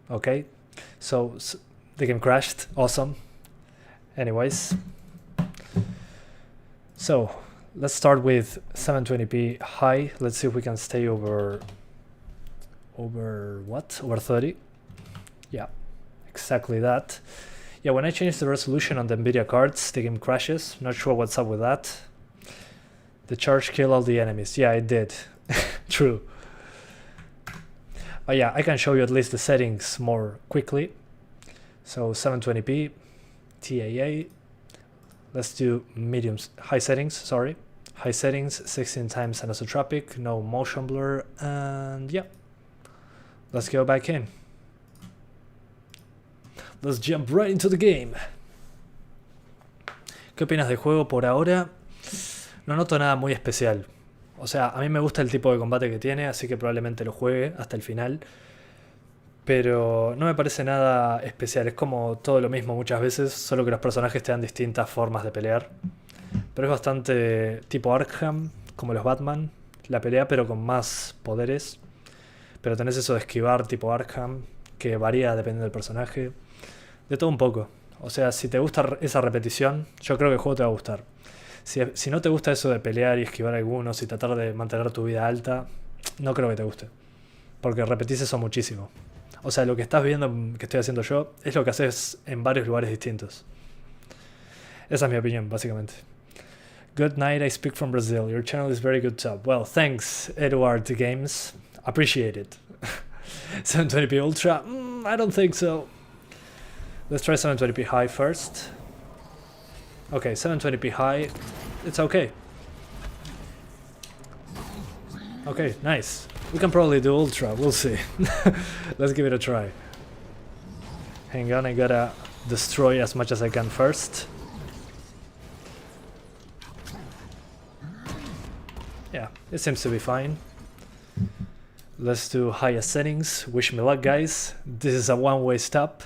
Okay, so the game crashed, awesome. Anyways, so let's start with 720p high. Let's see if we can stay over what? Over 30. Yeah, exactly that. Yeah, when I change the resolution on the NVIDIA cards, the game crashes. Not sure what's up with that. The charge killed all the enemies. Yeah, it did. True. But yeah, I can show you at least the settings more quickly. So 720p. TAA. Let's do high settings, High settings, 16 times anisotropic, no motion blur, and yeah. Let's go back in. Let's jump right into the game. ¿Qué opinas del juego por ahora? No noto nada muy especial. O sea, a mí me gusta el tipo de combate que tiene, así que probablemente lo juegue hasta el final. Pero no me parece nada especial, es como todo lo mismo muchas veces, solo que los personajes te dan distintas formas de pelear. Pero es bastante tipo Arkham, como los Batman, la pelea pero con más poderes. Pero tenés eso de esquivar tipo Arkham, que varía dependiendo del personaje. De todo un poco. O sea, si te gusta esa repetición, yo creo que el juego te va a gustar. Si no te gusta eso de pelear y esquivar a algunos y tratar de mantener tu vida alta, no creo que te guste. Porque repetís eso muchísimo. O sea, lo que estás viendo que estoy haciendo yo es lo que haces en varios lugares distintos. Esa es mi opinión, básicamente. Good night, I speak from Brazil. Your channel is very good top. Well, thanks, Eduard Games. Appreciate it. 720p Ultra? I don't think so. Let's try 720p High first. Okay, 720p High. It's okay. Okay, nice. We can probably do Ultra, we'll see. Let's give it a try. Hang on, I gotta destroy as much as I can first. It seems to be fine. Let's do highest settings. Wish me luck, guys. This is a one-way stop.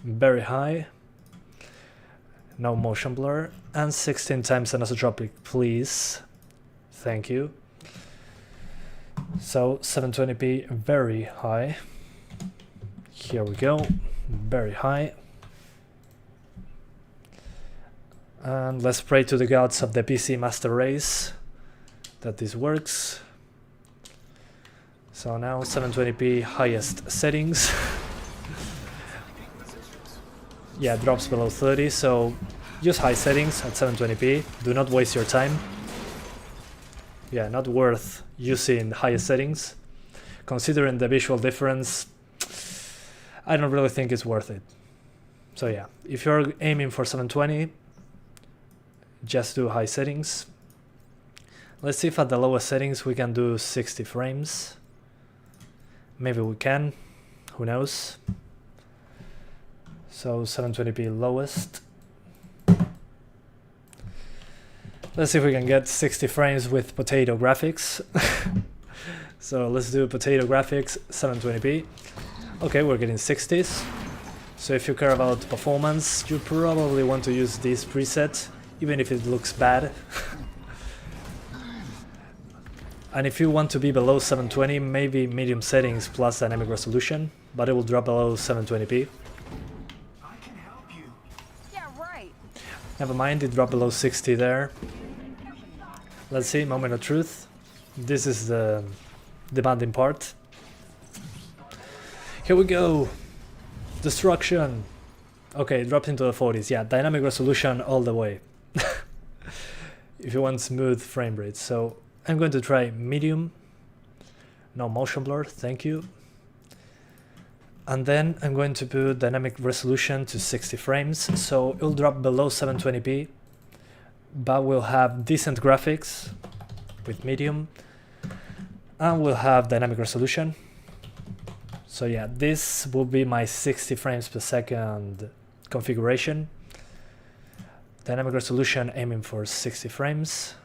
Very high. No motion blur. And 16 times anisotropic, please. Thank you. So 720p, very high. Here we go. Very high. And let's pray to the gods of the PC Master Race that this works. So now 720p highest settings. Yeah, it drops below 30, so use high settings at 720p. Do not waste your time. Yeah, not worth using highest settings. Considering the visual difference, I don't really think it's worth it. So yeah, if you're aiming for 720, just do high settings. Let's see if at the lowest settings we can do 60 frames. Maybe we can, who knows. So 720p lowest. Let's see if we can get 60 frames with potato graphics. So let's do potato graphics, 720p. Okay, we're getting 60s. So if you care about performance, you probably want to use this preset, even if it looks bad. And if you want to be below 720, maybe medium settings plus dynamic resolution, but it will drop below 720p. I can help you. Yeah, right. Never mind, it dropped below 60 there. Let's see, moment of truth. This is the demanding part. Here we go. Destruction. Okay, it dropped into the 40s. Yeah, dynamic resolution all the way. If you want smooth frame rates. So I'm going to try medium. No motion blur, thank you. And then I'm going to put dynamic resolution to 60 frames. So it'll drop below 720p. But we'll have decent graphics with medium. And we'll have dynamic resolution. So yeah, this will be my 60 frames per second configuration. Dynamic resolution aiming for 60 frames.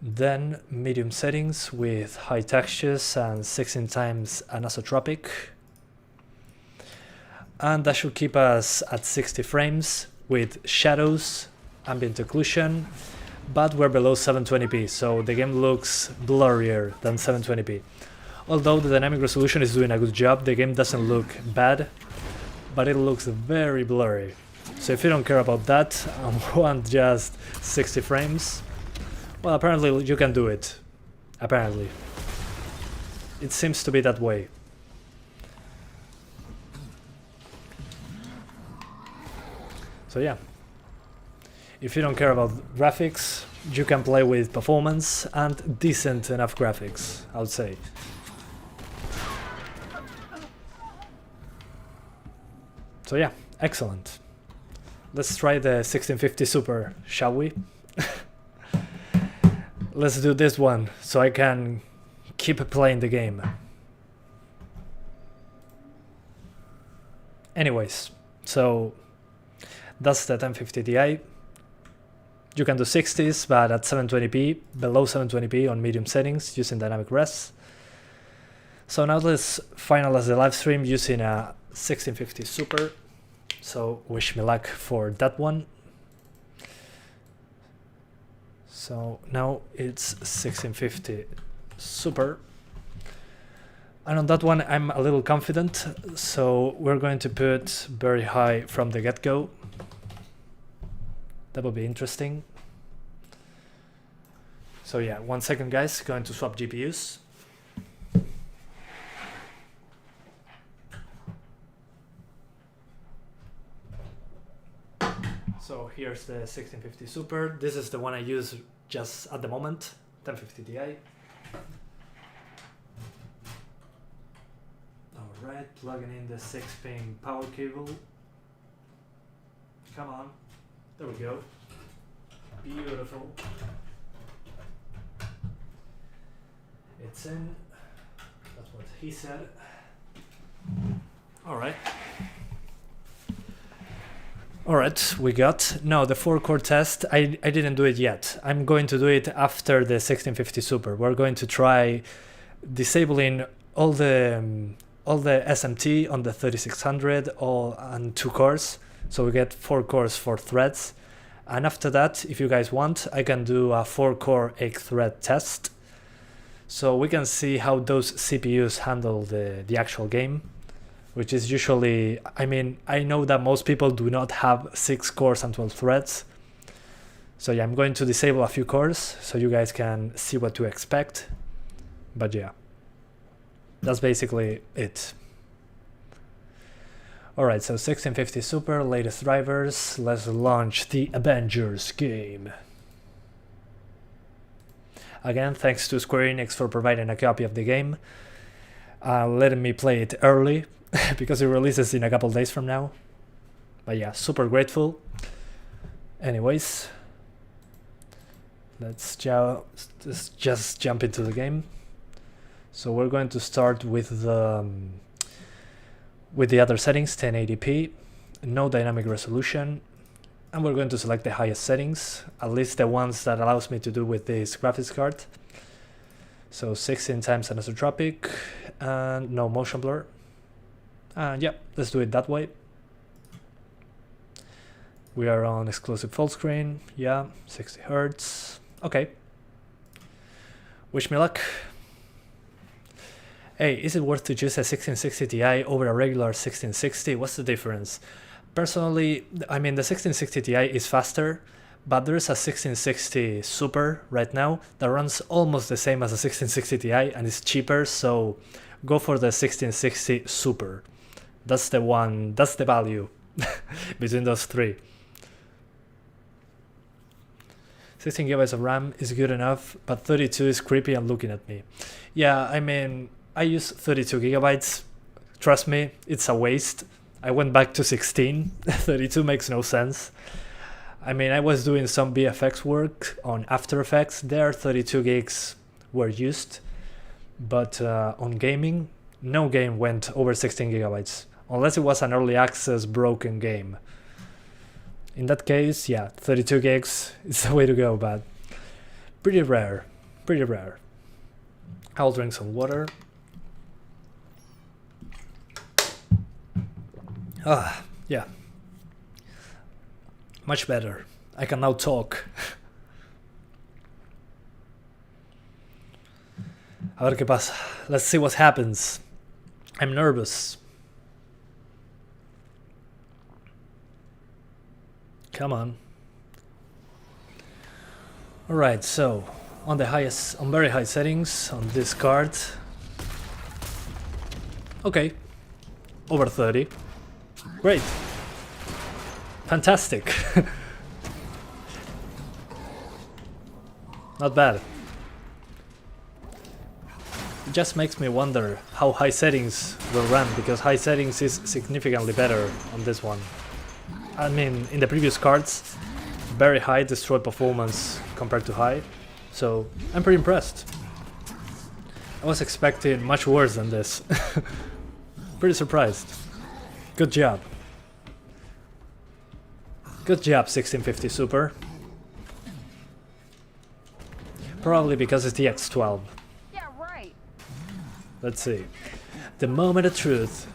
Then medium settings with high textures and 16 times anisotropic. And that should keep us at 60 frames with shadows, ambient occlusion, but we're below 720p, so the game looks blurrier than 720p. Although the dynamic resolution is doing a good job, the game doesn't look bad, but it looks very blurry. So if you don't care about that and want just 60 frames, well, apparently you can do it. Apparently. It seems to be that way. So yeah. If you don't care about graphics, you can play with performance and decent enough graphics, I would say. So yeah, excellent. Let's try the 1650 Super, shall we? Let's do this one, so I can keep playing the game. Anyways, so that's the 1050 Ti. You can do 60s, but at 720p, below 720p on medium settings using Dynamic Res. So now let's finalize the live stream using a 1650 Super. So wish me luck for that one. So now it's 1650 Super. And on that one I'm a little confident, so we're going to put very high from the get-go. That will be interesting. So yeah, 1 second guys, going to swap GPUs. So here's the 1650 Super. This is the one I use just at the moment, 1050 Ti. Alright, plugging in the 6-pin power cable. Come on. There we go. Beautiful. It's in. That's what he said. Alright. Alright, we got now the 4-core test. I didn't do it yet. I'm going to do it after the 1650 Super. We're going to try disabling all the SMT on the 3600 and 2 cores, so we get 4 cores, 4 threads. And after that, if you guys want, I can do a 4-core 8-thread test, so we can see how those CPUs handle the actual game, which is usually, I mean, I know that most people do not have 6 cores and 12 threads. So yeah, I'm going to disable a few cores so you guys can see what to expect. But yeah, that's basically it. Alright, so 1650 Super, latest drivers. Let's launch the Avengers game. Again, thanks to Square Enix for providing a copy of the game, letting me play it early, because it releases in a couple days from now. But yeah, super grateful. Anyways, let's just jump into the game. So we're going to start with the other settings, 1080p, no dynamic resolution, and we're going to select the highest settings, at least the ones that allows me to do with this graphics card. So 16 times anisotropic and no motion blur. And yeah, let's do it that way. We are on exclusive full screen. Yeah, 60 Hz. Okay. Wish me luck. Hey, is it worth to choose a 1660 Ti over a regular 1660? What's the difference? Personally, I mean, the 1660 Ti is faster, but there is a 1660 Super right now that runs almost the same as a 1660 Ti and is cheaper, so go for the 1660 Super. That's the one, that's the value between those three. 16 GB of RAM is good enough, but 32 is creepy and looking at me. Yeah, I mean, I use 32 GB. Trust me, it's a waste. I went back to 16. 32 makes no sense. I mean, I was doing some VFX work on After Effects. There, 32 gigs were used, but on gaming, no game went over 16 GB. Unless it was an early access broken game. In that case, yeah, 32 gigs is the way to go, but pretty rare, pretty rare. I'll drink some water. Ah, yeah. Much better. I can now talk. A ver qué pasa. Let's see what happens. I'm nervous. Come on. Alright, so on very high settings on this card. Okay. Over 30. Great. Fantastic. Not bad. It just makes me wonder how high settings will run, because high settings is significantly better on this one. I mean, in the previous cards, very high destroyed performance compared to high, so I'm pretty impressed. I was expecting much worse than this. Pretty surprised. Good job. Good job, 1650 Super. Probably because it's the X12. Yeah, right. Let's see. The moment of truth.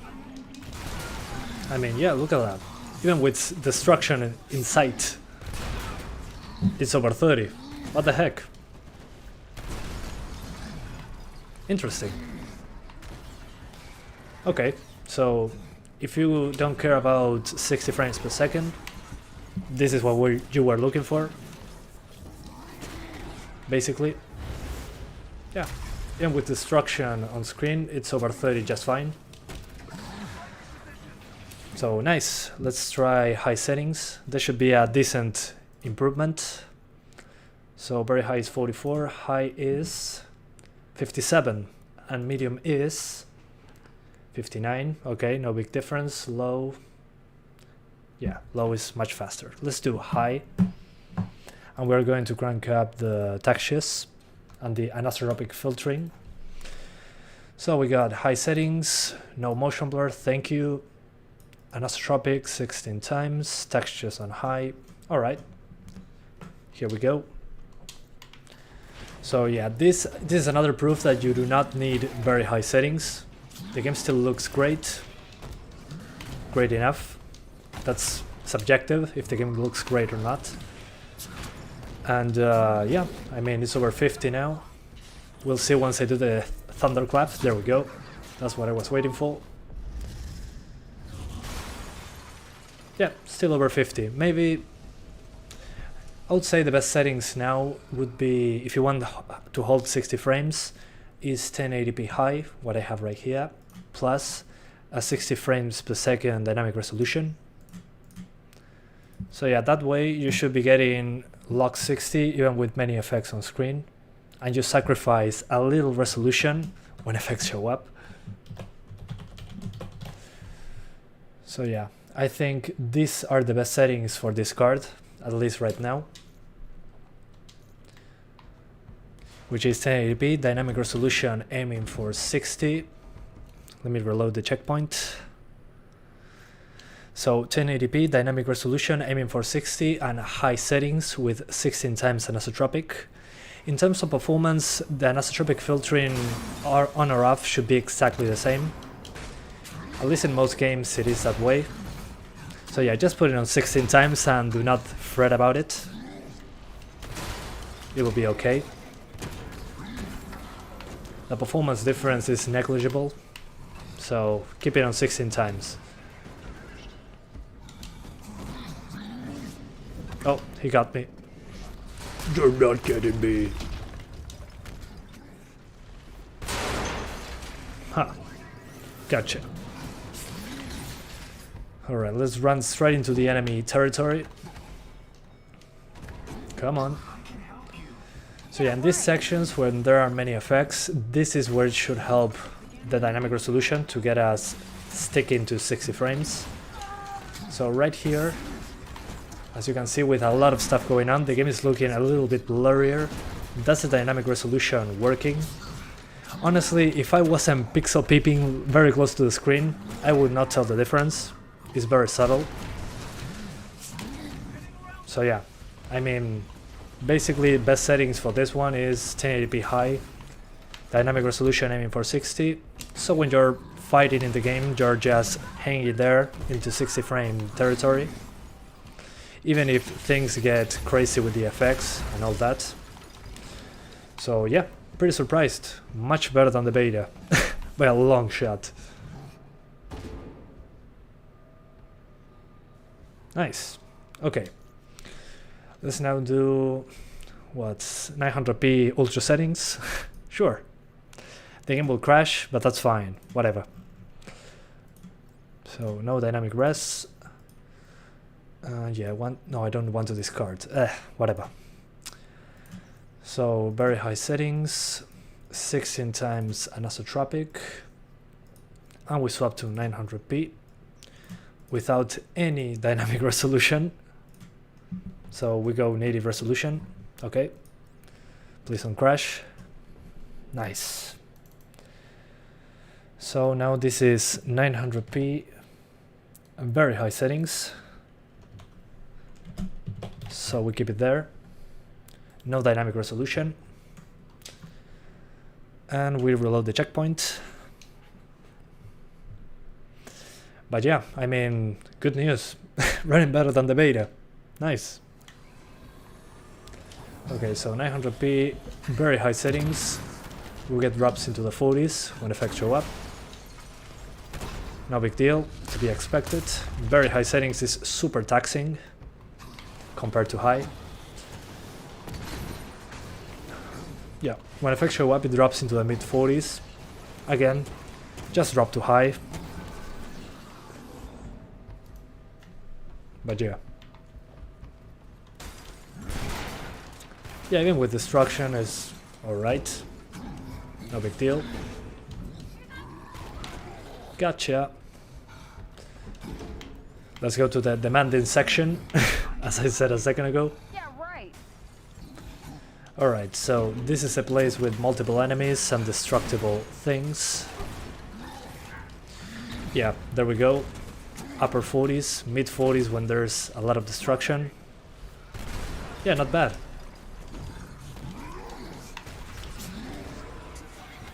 I mean, yeah, look at that. Even with destruction in sight, it's over 30. What the heck? Interesting. Okay, so if you don't care about 60 frames per second, this is what you were looking for. Basically. Yeah, even with destruction on screen, it's over 30 just fine. So nice, let's try high settings. There should be a decent improvement. So very high is 44, high is 57, and medium is 59. Okay, no big difference. Low, yeah, low is much faster. Let's do high, and we're going to crank up the textures and the anisotropic filtering. So we got high settings, no motion blur, thank you. anisotropic 16 times, textures on high. Alright, here we go. So yeah, this is another proof that you do not need very high settings. The game still looks great. Great enough. That's subjective, if the game looks great or not. And yeah, I mean, it's over 50 now. We'll see once I do the thunderclap. There we go. That's what I was waiting for. Yeah, still over 50. Maybe I would say the best settings now would be, if you want to hold 60 frames, is 1080p high, what I have right here, plus a 60 frames per second dynamic resolution. So yeah, that way you should be getting lock 60 even with many effects on screen, and you sacrifice a little resolution when effects show up. So yeah, I think these are the best settings for this card, at least right now, which is 1080p, dynamic resolution aiming for 60. Let me reload the checkpoint. So 1080p, dynamic resolution aiming for 60, and high settings with 16 times anisotropic. In terms of performance, the anisotropic filtering on or off should be exactly the same. At least in most games it is that way. So yeah, just put it on 16 times and do not fret about it. It will be okay. The performance difference is negligible, so keep it on 16 times. Oh, he got me. You're not getting me. Huh. Gotcha. Alright, let's run straight into the enemy territory. Come on. So yeah, in these sections when there are many effects, this is where it should help the dynamic resolution to get us sticking to 60 frames. So right here, as you can see, with a lot of stuff going on, the game is looking a little bit blurrier. That's the dynamic resolution working. Honestly, if I wasn't pixel peeping very close to the screen, I would not tell the difference. It's very subtle. So yeah, I mean, basically best settings for this one is 1080p high, dynamic resolution aiming for 60. So when you're fighting in the game, you're just hanging there into 60 frame territory. Even if things get crazy with the effects and all that. So yeah, pretty surprised. Much better than the beta, by a long shot. Nice. Okay. Let's now do what's 900p ultra settings. Sure. The game will crash, but that's fine. Whatever. So no dynamic res. Yeah, no, I don't want to discard. Whatever. So very high settings, 16 times anisotropic, and we swap to 900p without any dynamic resolution. So we go native resolution. Okay. Please don't crash. Nice. So now this is 900p, very high settings. So we keep it there. No dynamic resolution. And we reload the checkpoint. But yeah, I mean, good news. Running better than the beta. Nice. Okay, so 900p, very high settings. We'll get drops into the 40s when effects show up. No big deal, to be expected. Very high settings is super taxing compared to high. Yeah, when effects show up, it drops into the mid 40s. Again, just drop to high. But yeah. Yeah, even with destruction is alright. No big deal. Gotcha. Let's go to the demanding section, as I said a second ago. Yeah, right. Alright, so this is a place with multiple enemies and destructible things. Yeah, there we go. upper 40s, mid 40s when there's a lot of destruction. Yeah, not bad.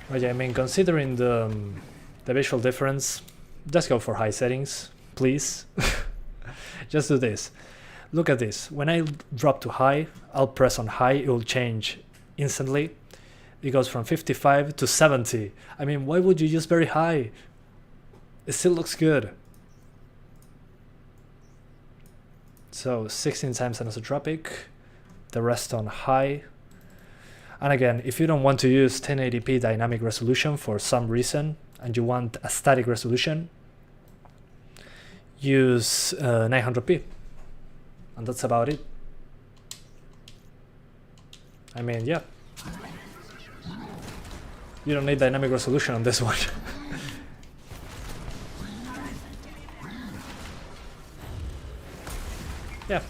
But yeah, I mean, considering the visual difference, just go for high settings, please. Just do this. Look at this. When I drop to high, I'll press on high, it will change instantly. It goes from 55 to 70. I mean, why would you use very high? It still looks good. So 16 times anisotropic, the rest on high. And again, if you don't want to use 1080p dynamic resolution for some reason, and you want a static resolution, use 900p. And that's about it. I mean, yeah. You don't need dynamic resolution on this one. Yeah.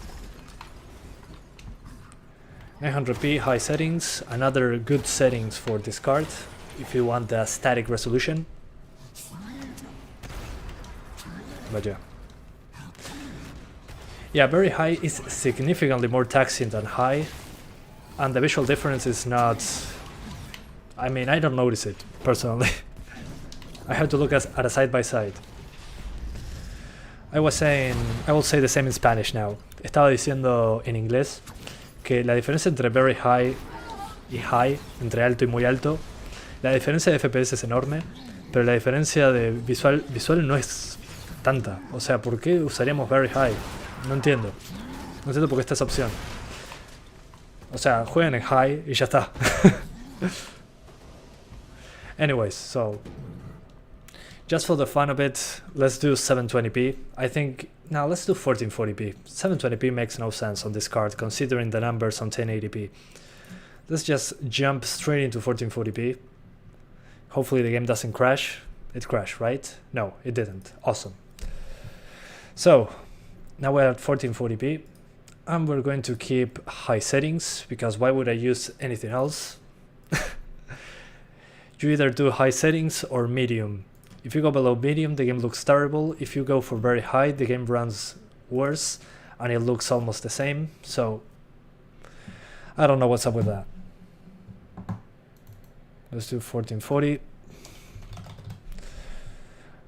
900p high settings, another good settings for this card if you want the static resolution. But yeah. Yeah, very high is significantly more taxing than high, and the visual difference is not... I mean, I don't notice it, personally. I have to look at a side by side. I was saying, I will say the same in Spanish now. Estaba diciendo en inglés que la diferencia entre very high y high, entre alto y muy alto, la diferencia de FPS es enorme, pero la diferencia de visual no es tanta. O sea, ¿por qué usaríamos very high? No entiendo. No entiendo por qué está esa opción. O sea, jueguen en high y ya está. Anyways, so just for the fun of it, let's do 720p. I think, now let's do 1440p. 720p makes no sense on this card, considering the numbers on 1080p. Let's just jump straight into 1440p. Hopefully the game doesn't crash. It crashed, right? No, it didn't. Awesome. So, now we're at 1440p, and we're going to keep high settings, because why would I use anything else? You either do high settings or medium. If you go below medium, the game looks terrible. If you go for very high, the game runs worse, and it looks almost the same. So, I don't know what's up with that. Let's do 1440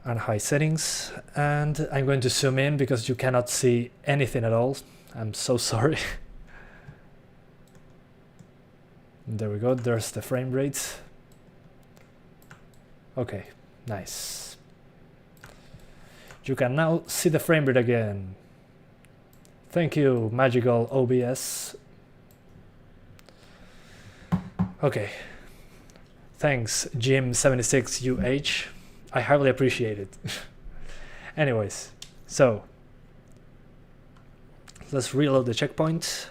and high settings, and I'm going to zoom in because you cannot see anything at all. I'm so sorry. There we go, there's the frame rate. Okay, nice. You can now see the frame rate again. Thank you, magical OBS. Okay. Thanks, Jim76UH. I highly appreciate it. Anyways, so let's reload the checkpoint.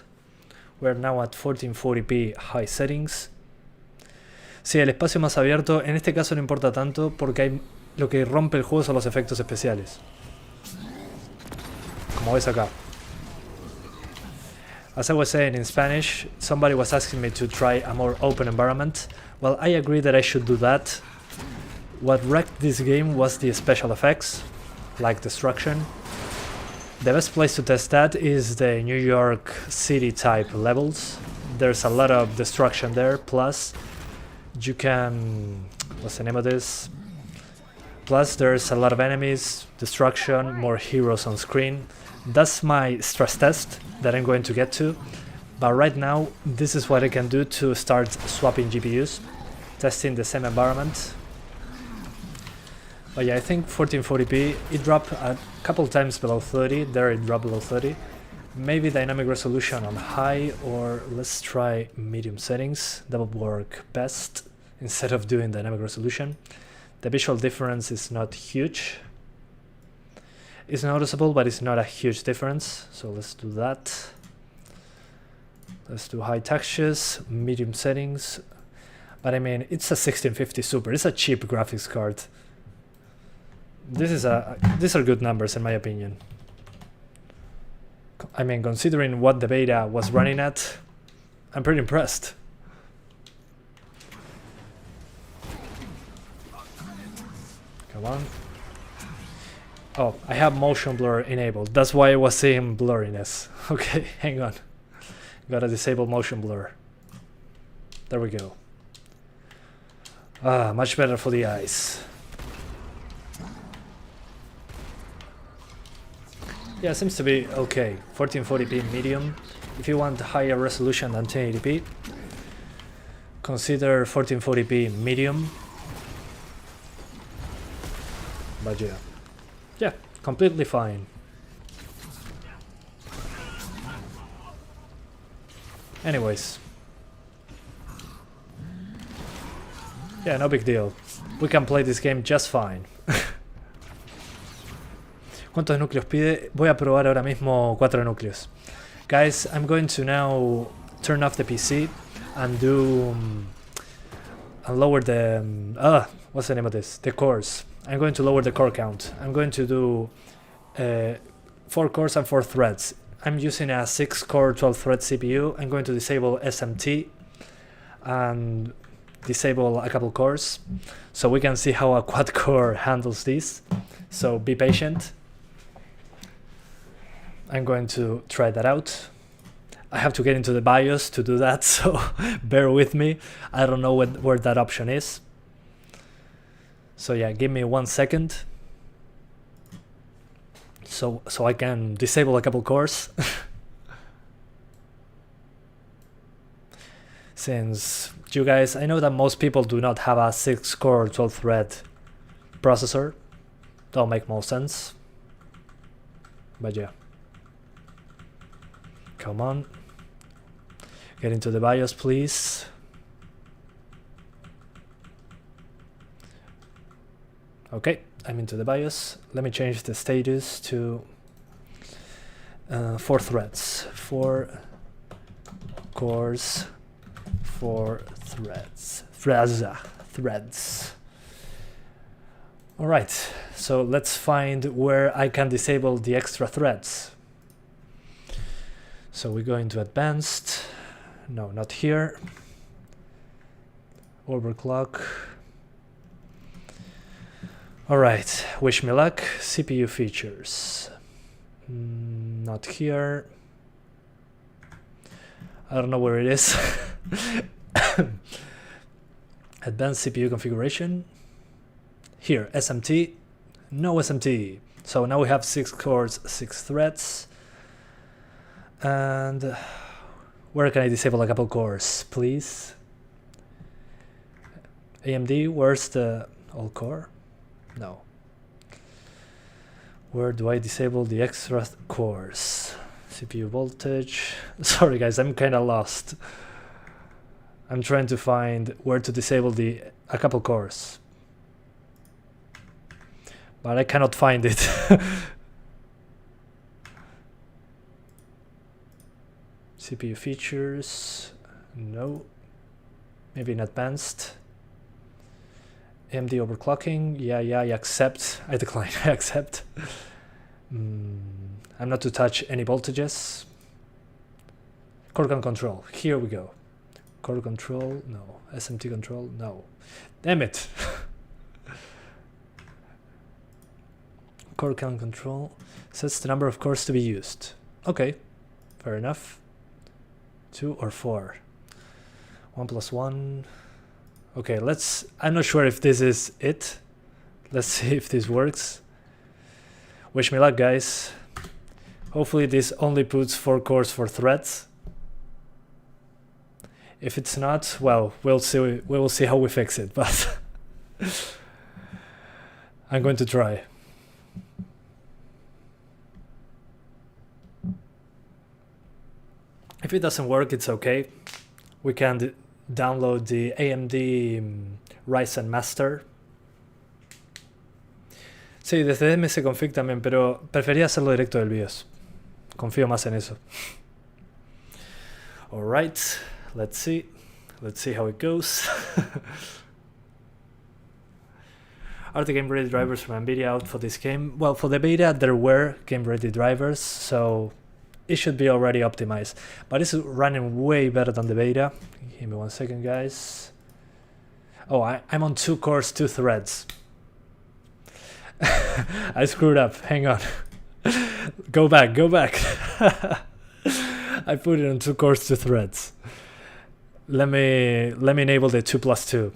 We're now at 1440p high settings. Sí, el espacio más abierto en este caso no importa tanto porque hay, lo que rompe el juego son los efectos especiales. Como ves acá. As I was saying in Spanish, somebody was asking me to try a more open environment. Well, I agree that I should do that. What wrecked this game was the special effects, like destruction. The best place to test that is the New York City type levels. There's a lot of destruction there, plus you can... what's the name of this? Plus there's a lot of enemies, destruction, more heroes on screen. That's my stress test that I'm going to get to. But right now, this is what I can do to start swapping GPUs, testing the same environment. But yeah, I think 1440p, it dropped a couple times below 30, there it dropped below 30. Maybe dynamic resolution on high, or let's try medium settings, that would work best instead of doing dynamic resolution. The visual difference is not huge. It's noticeable, but it's not a huge difference, so let's do that. Let's do high textures, medium settings. But I mean, it's a 1650 Super, it's a cheap graphics card. These are good numbers in my opinion. I mean, considering what the beta was running at, I'm pretty impressed. Come on. Oh, I have motion blur enabled. That's why I was seeing blurriness. Okay, hang on. Gotta disable motion blur. There we go. Ah, much better for the eyes. Yeah, seems to be okay. 1440p medium. If you want higher resolution than 1080p, consider 1440p medium. But yeah, completely fine. Anyways. Yeah, no big deal. We can play this game just fine. ¿Cuántos núcleos pide? Voy a probar ahora mismo 4 núcleos. Guys, I'm going to now turn off the PC and do... and lower the... what's the name of this? The cores. I'm going to lower the core count. I'm going to do 4 cores and 4 threads. I'm using a 6-core 12-thread CPU. I'm going to disable SMT and disable a couple cores so we can see how a quad-core handles this. So be patient. I'm going to try that out. I have to get into the BIOS to do that, so bear with me. I don't know where that option is. So yeah, give me 1 second. So I can disable a couple cores. Since you guys, I know that most people do not have a 6-core 12-thread processor. Don't make more sense. But yeah. Come on. Get into the BIOS, please. Okay, I'm into the BIOS. Let me change the status to 4 threads. 4 cores, 4 threads. Threads. Alright, so let's find where I can disable the extra threads. So we go into advanced. No, not here. Overclock. Alright, wish me luck. CPU features. Not here. I don't know where it is. Advanced CPU configuration. Here, SMT. No SMT. So now we have 6 cores, 6 threads. And where can I disable a couple cores, please? AMD, where's the all core? No. Where do I disable the extra cores? CPU voltage. Sorry guys, I'm kind of lost. I'm trying to find where to disable a couple cores. But I cannot find it. CPU features, no. Maybe in advanced. AMD overclocking, yeah, I accept. I decline, I accept. I'm not to touch any voltages. Core count control, here we go. Core control, no. SMT control, no. Damn it. Core count control sets the number of cores to be used. Okay, fair enough. 2 or 4. 1 plus 1. Okay, I'm not sure if this is it. Let's see if this works. Wish me luck, guys. Hopefully this only puts 4 cores, 4 threads. If it's not, well, we'll see. We will see how we fix it, but I'm going to try. If it doesn't work, it's okay. We can download the AMD Ryzen Master. Sí, desde MS config también, pero prefería hacerlo directo del BIOS. Confío más en eso. Alright, let's see. Let's see how it goes. Are the game ready drivers from NVIDIA out for this game? Well, for the beta there were game ready drivers, so it should be already optimized, but it's running way better than the beta. Give me 1 second, guys. Oh, I'm on 2 cores, 2 threads. I screwed up. Hang on. Go back. Go back. I put it on 2 cores, 2 threads. Let me enable the 2+2.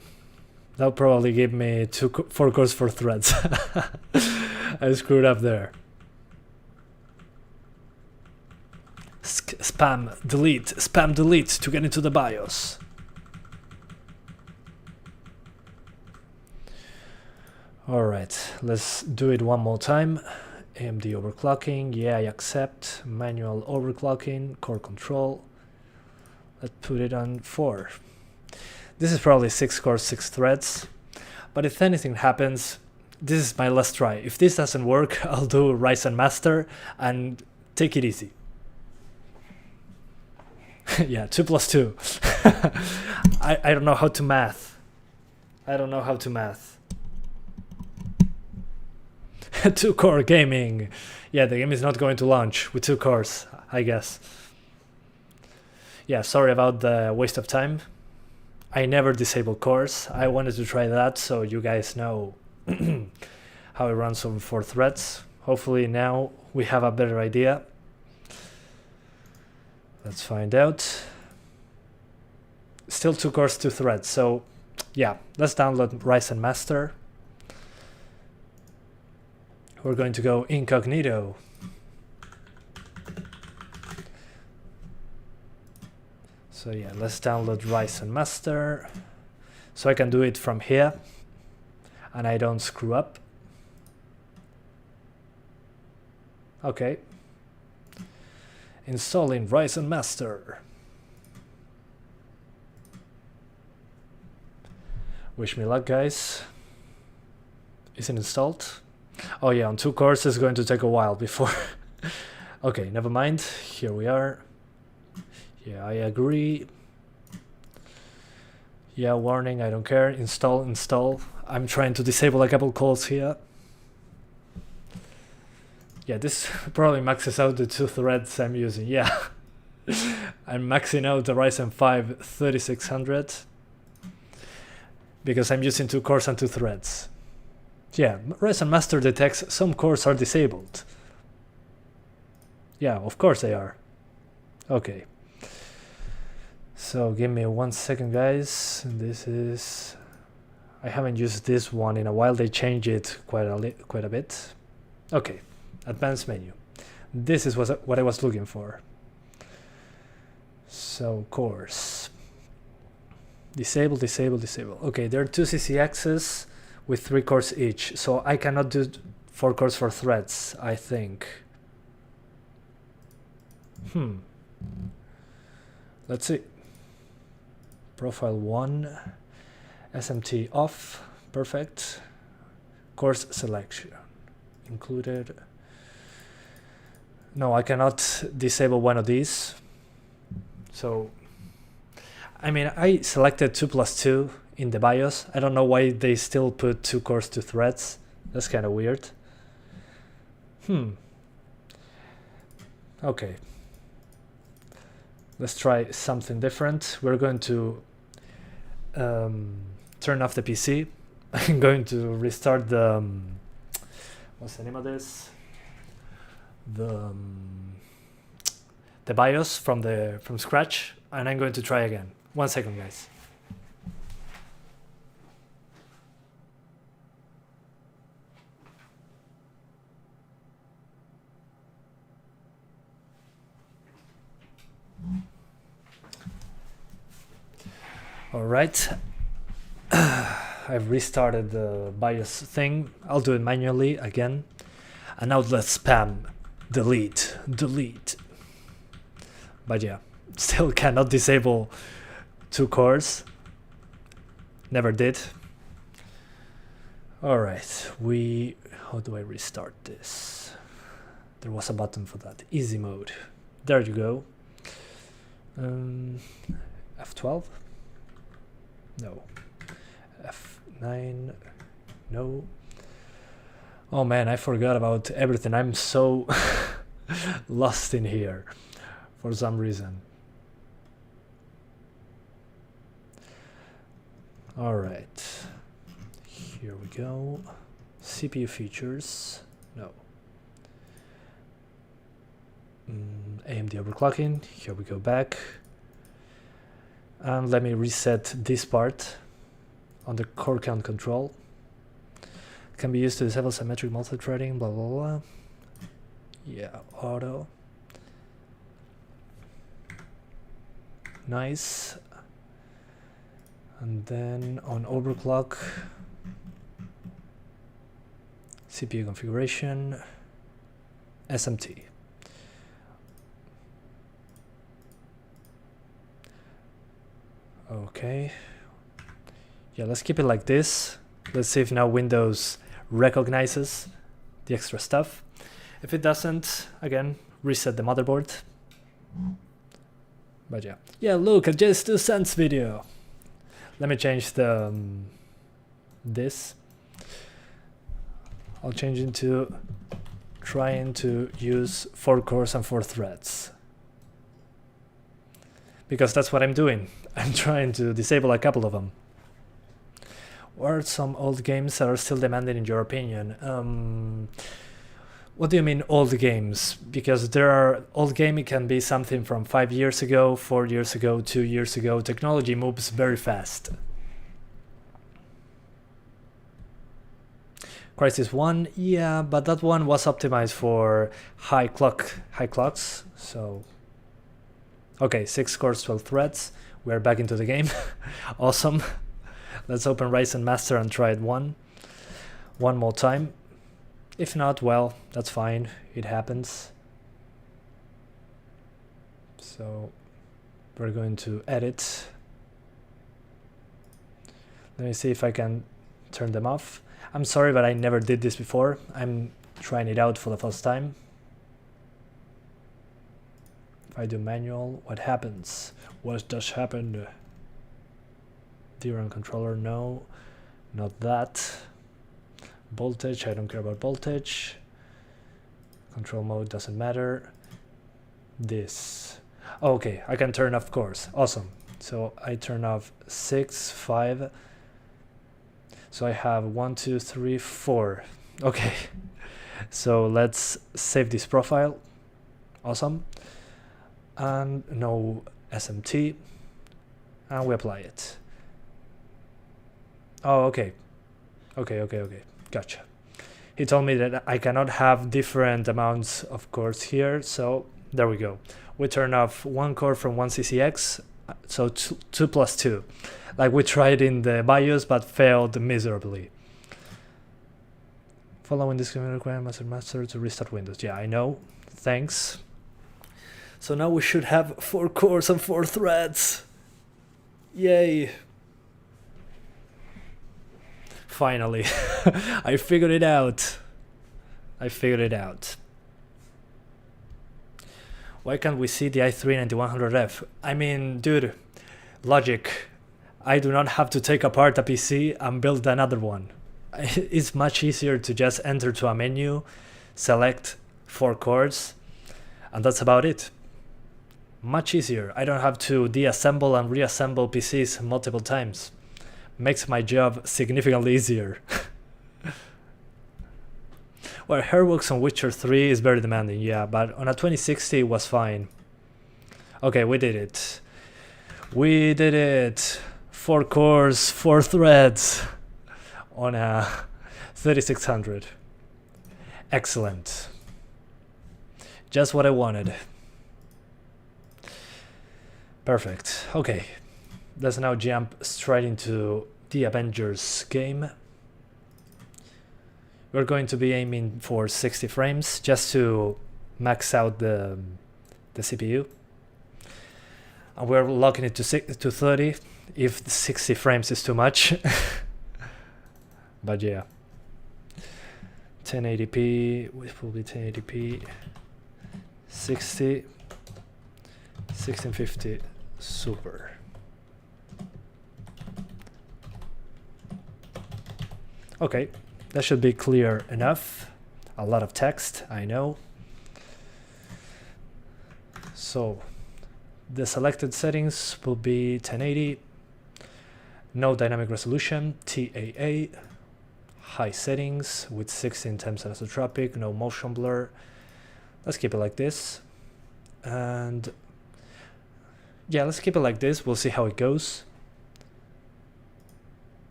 That'll probably give me 4 cores, 4 threads. I screwed up there. Spam delete to get into the BIOS. Alright, let's do it one more time. AMD overclocking, yeah, I accept. Manual overclocking, core control. Let's put it on 4. This is probably 6 cores, 6 threads. But if anything happens, this is my last try. If this doesn't work, I'll do Ryzen Master and take it easy. Yeah, 2+2. I don't know how to math. I don't know how to math. 2 core gaming. Yeah, the game is not going to launch with 2 cores, I guess. Yeah, sorry about the waste of time. I never disable cores. I wanted to try that so you guys know how it runs over 4 threads. Hopefully now we have a better idea. Let's find out. Still 2 cores, 2 threads. So yeah, let's download Ryzen Master. We're going to go incognito. So yeah, let's download Ryzen Master. So I can do it from here and I don't screw up. Okay. Installing Ryzen Master. Wish me luck, guys. Is it installed? Oh yeah, on 2 cores it's going to take a while before. Okay, never mind. Here we are. Yeah, I agree. Yeah, warning, I don't care. Install. I'm trying to disable a couple calls here. Yeah, this probably maxes out the 2 threads I'm using. Yeah. I'm maxing out the Ryzen 5 3600 because I'm using 2 cores and 2 threads. Yeah, Ryzen Master detects some cores are disabled. Yeah, of course they are. Okay. So give me 1 second, guys. This is... I haven't used this one in a while. They changed it quite a bit. Okay, advanced menu. This is what I was looking for. So cores. Disable. Okay, there are 2 CCXs with 3 cores each. So I cannot do 4 cores, 4 threads, I think. Let's see. Profile 1. SMT off. Perfect. Course selection. Included. No, I cannot disable one of these. So, I mean, I selected 2+2 in the BIOS. I don't know why they still put 2 cores, 2 threads. That's kind of weird. Okay. Let's try something different. We're going to turn off the PC. I'm going to restart the... what's the name of this? The BIOS from scratch, and I'm going to try again. 1 second, guys. All right. I've restarted the BIOS thing. I'll do it manually again. And now let's spam delete. But yeah, still cannot disable 2 cores. Never did. All right, how do I restart this? There was a button for that. Easy mode. There you go. F12? No. F9? No. Oh man, I forgot about everything. I'm so lost in here for some reason. All right, here we go. CPU features, no. AMD overclocking, here we go back. And let me reset this part on the core count control. Can be used to disable symmetric multi-threading, blah blah blah. Yeah, auto. Nice. And then on overclock, CPU configuration, SMT. Okay. Yeah, let's keep it like this. Let's see if now Windows recognizes the extra stuff. If it doesn't, again, reset the motherboard. But yeah. Yeah, look, a just 2 cents video. Let me change the this. I'll change into trying to use 4 cores and 4 threads. Because that's what I'm doing. I'm trying to disable a couple of them. What are some old games that are still demanding in your opinion? What do you mean old games? Because there are old game, it can be something from 5 years ago, 4 years ago, 2 years ago. Technology moves very fast. Crysis 1, yeah, but that one was optimized for high clocks. So okay, 6 cores, 12 threads. We're back into the game. Awesome. Let's open Ryzen Master and try it one more time. If not, well, that's fine. It happens. So we're going to edit. Let me see if I can turn them off. I'm sorry, but I never did this before. I'm trying it out for the first time. If I do manual, what happens? What does happen? DRAM controller, no, not that. Voltage, I don't care about voltage. Control mode doesn't matter. This. Oh, okay, I can turn off cores. Awesome. So I turn off 6, 5. So I have 1, 2, 3, 4. Okay. So let's save this profile. Awesome. And no SMT. And we apply it. Oh, okay. Okay. Gotcha. He told me that I cannot have different amounts of cores here, so there we go. We turn off 1 core from 1 CCX, so 2 plus 2. Like we tried in the BIOS, but failed miserably. Following this command require master to restart Windows. Yeah, I know. Thanks. So now we should have 4 cores and 4 threads. Yay. Finally, I figured it out. Why can't we see the i3-9100F? I mean, dude, logic. I do not have to take apart a PC and build another one. It's much easier to just enter to a menu, select 4 cores, and that's about it. Much easier. I don't have to deassemble and reassemble PCs multiple times. Makes my job significantly easier. Well, Hairworks on Witcher 3 is very demanding, yeah, but on a 2060 it was fine. Okay, we did it. 4 cores, 4 threads on a 3600. Excellent. Just what I wanted. Perfect. Okay. Let's now jump straight into the Avengers game. We're going to be aiming for 60 frames just to max out the CPU. And we're locking it to 30 if the 60 frames is too much. But yeah. 1080p, which will be 1080p. 60, 1650, super. Okay, that should be clear enough. A lot of text, I know. So, the selected settings will be 1080, no dynamic resolution, TAA, high settings with 16 times anisotropic, no motion blur. Let's keep it like this. And yeah, let's keep it like this. We'll see how it goes.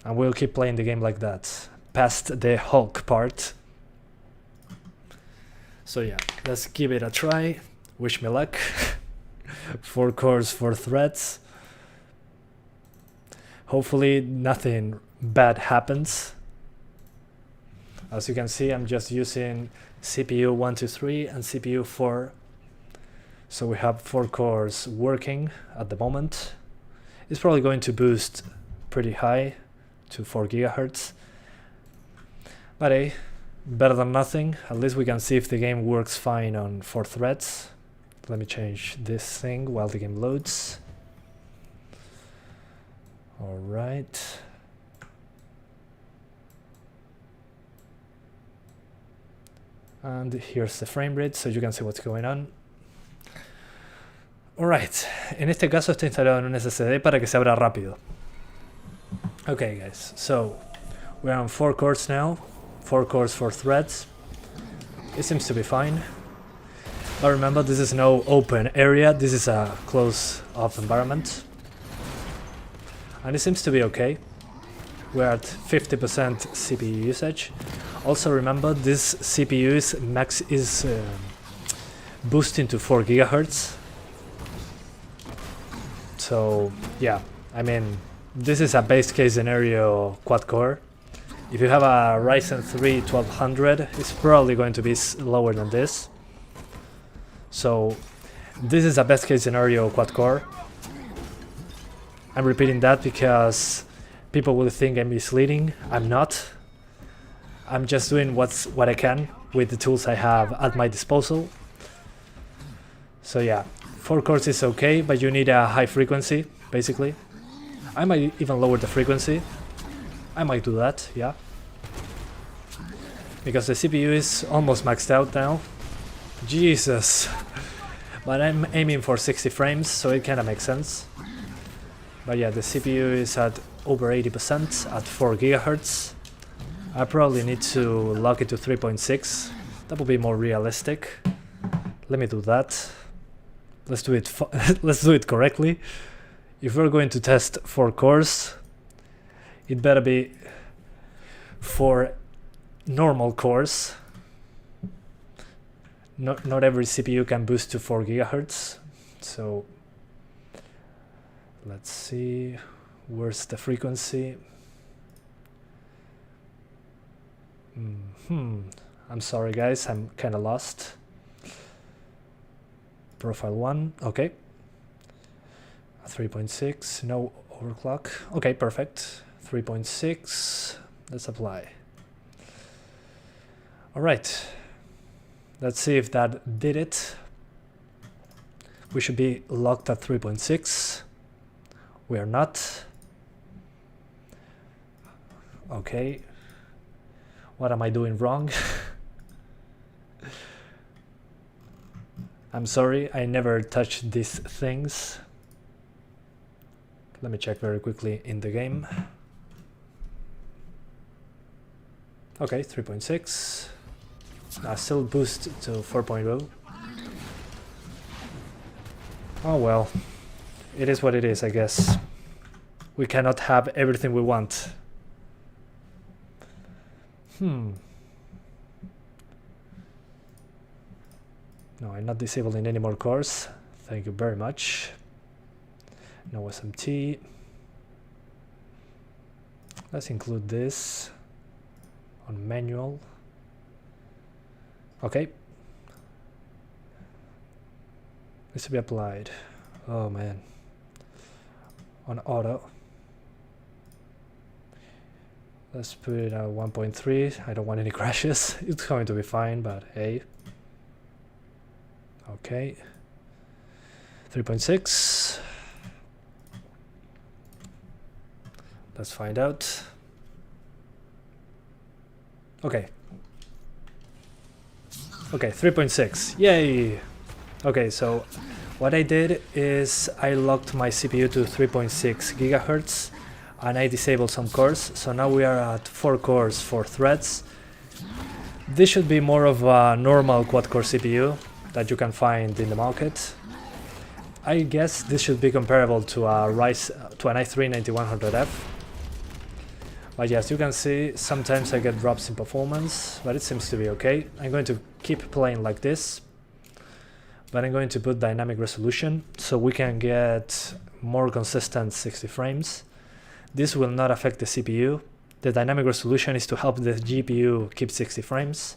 And we'll keep playing the game like that, past the Hulk part. So yeah, let's give it a try. Wish me luck. 4 cores, 4 threads. Hopefully nothing bad happens. As you can see, I'm just using CPU 123 and CPU 4. So we have 4 cores working at the moment. It's probably going to boost pretty high to 4 GHz. But hey, better than nothing. At least we can see if the game works fine on 4 threads. Let me change this thing while the game loads. Alright. And here's the frame rate, so you can see what's going on. Alright, en este caso está instalado en un SSD para que se abra rápido. Okay guys, so we're on 4 cores now. 4 cores, 4 threads. It seems to be fine. But remember, this is no open area, this is a closed-off environment. And it seems to be okay. We're at 50% CPU usage. Also remember, this CPU is boosting to 4 GHz. So yeah, I mean, this is a base case scenario quad core. If you have a Ryzen 3 1200, it's probably going to be lower than this. So this is a best case scenario quad core. I'm repeating that because people will think I'm misleading. I'm not. I'm just doing what I can with the tools I have at my disposal. So yeah, 4 cores is okay, but you need a high frequency, basically. I might even lower the frequency. I might do that, yeah. Because the CPU is almost maxed out now. Jesus. But I'm aiming for 60 frames, so it kinda makes sense. But yeah, the CPU is at over 80% at 4 GHz. I probably need to lock it to 3.6. That would be more realistic. Let me do that. Let's do it. Let's do it correctly. If we're going to test 4 cores, it better be 4 normal cores. Not every CPU can boost to 4 GHz. So let's see, where's the frequency? I'm sorry guys, I'm kinda lost. Profile 1, okay. 3.6, no overclock. Okay, perfect. 3.6, let's apply. Alright, let's see if that did it. We should be locked at 3.6. We are not. Okay. What am I doing wrong? I'm sorry, I never touched these things. Let me check very quickly in the game. Okay, 3.6. Still boost to 4.0. Oh well. It is what it is, I guess. We cannot have everything we want. No, I'm not disabling any more cores. Thank you very much. No SMT. Let's include this on manual. Okay. This to be applied. Oh man. On auto. Let's put it at 1.3. I don't want any crashes. It's going to be fine, but hey. Okay. 3.6. Let's find out. Okay. Okay, 3.6. Yay! Okay, so what I did is I locked my CPU to 3.6 GHz. and I disabled some cores, so now we are at 4 cores, 4 threads. This should be more of a normal quad-core CPU that you can find in the market. I guess this should be comparable to an i3-9100F. But yes, you can see sometimes I get drops in performance, but it seems to be okay. I'm going to keep playing like this, but I'm going to put dynamic resolution so we can get more consistent 60 frames. This will not affect the CPU. The dynamic resolution is to help the GPU keep 60 frames,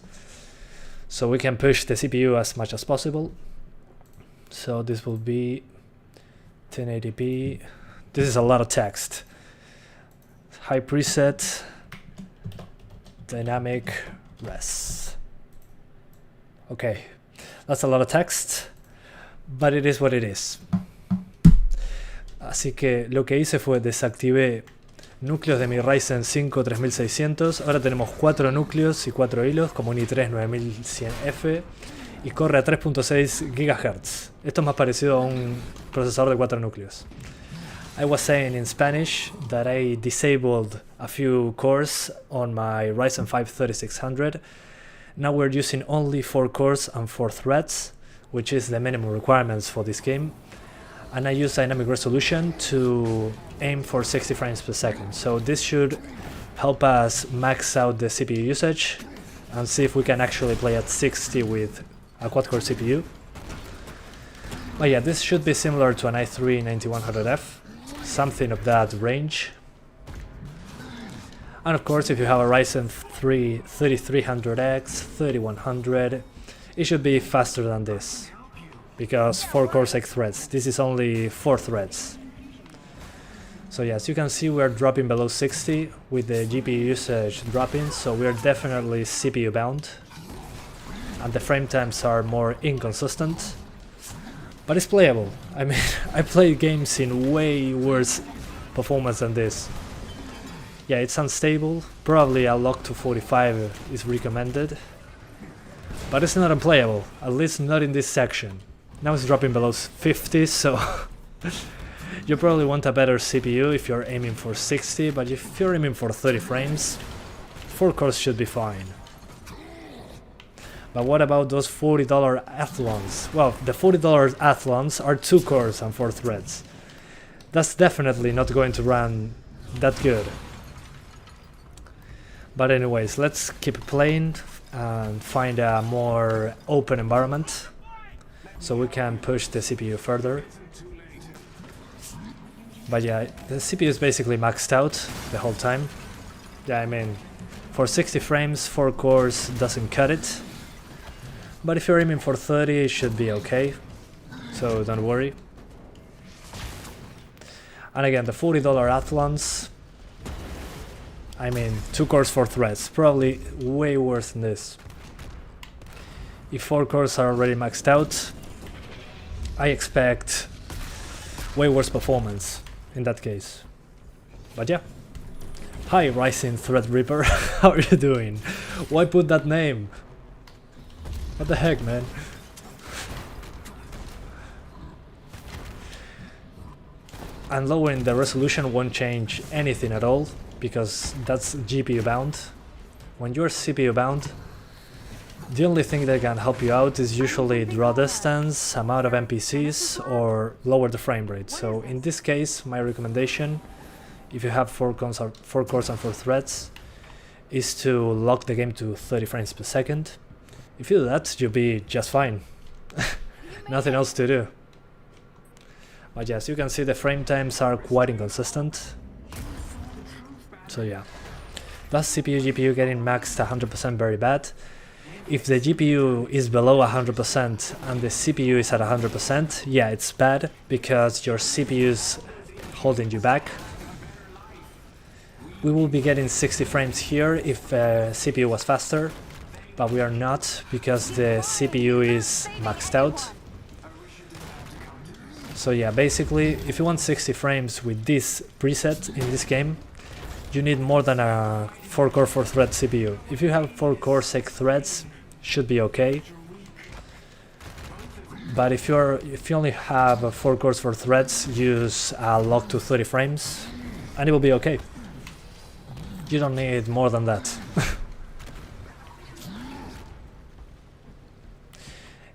so we can push the CPU as much as possible. So this will be 1080p. This is a lot of text. High preset, dynamic res. Okay, that's a lot of text, but it is what it is. Así que lo que hice fue desactivé núcleos de mi Ryzen 5 3600. Ahora tenemos 4 núcleos y 4 hilos, como un i3 9100F, y corre a 3.6 GHz. Esto es más parecido a un procesador de 4 núcleos. I was saying in Spanish that I disabled a few cores on my Ryzen 5 3600. Now we're using only 4 cores and 4 threads, which is the minimum requirements for this game. And I use dynamic resolution to aim for 60 frames per second. So this should help us max out the CPU usage and see if we can actually play at 60 with a quad-core CPU. But yeah, this should be similar to an i3-9100F, something of that range. And of course, if you have a Ryzen 3 3300X, 3100, it should be faster than this, because 4 cores 8 threads. This is only 4 threads. So yes, you can see we are dropping below 60 with the GPU usage dropping, so we are definitely CPU bound, and the frame times are more inconsistent, but it's playable. I mean, I played games in way worse performance than this. Yeah, it's unstable, probably a lock to 45 is recommended, but it's not unplayable, at least not in this section. Now it's dropping below 50, so you probably want a better CPU if you're aiming for 60, but if you're aiming for 30 frames, 4 cores should be fine. But what about those $40 Athlons? Well, the $40 Athlons are 2 cores and 4 threads. That's definitely not going to run that good. But anyways, let's keep playing and find a more open environment so we can push the CPU further. But yeah, the CPU is basically maxed out the whole time. Yeah, I mean, for 60 frames, 4 cores doesn't cut it. But if you're aiming for 30, it should be okay, so don't worry. And again, the $40 Athlons, I mean, 2 cores, 4 threads, probably way worse than this. If 4 cores are already maxed out, I expect way worse performance in that case. But yeah. Hi Ryzen Threadripper, how are you doing? Why put that name? What the heck, man? And lowering the resolution won't change anything at all, because that's GPU bound. When you're CPU bound, the only thing that can help you out is usually draw distance, amount of NPCs, or lower the frame rate. So in this case, my recommendation, if you have 4 cores and 4 threads, is to lock the game to 30 frames per second. If you do that, you'll be just fine. Nothing else to do. But yes, you can see the frame times are quite inconsistent. So yeah, that's CPU, GPU getting maxed 100% very bad. If the GPU is below 100% and the CPU is at 100%, yeah, it's bad because your CPU is holding you back. We will be getting 60 frames here if CPU was faster, but we are not because the CPU is maxed out. So yeah, basically, if you want 60 frames with this preset in this game, you need more than a 4-core 4-thread CPU. If you have 4-core 6 threads, should be okay. But if you only have 4 cores 4 threads, use a lock to 30 frames and it will be okay. You don't need more than that.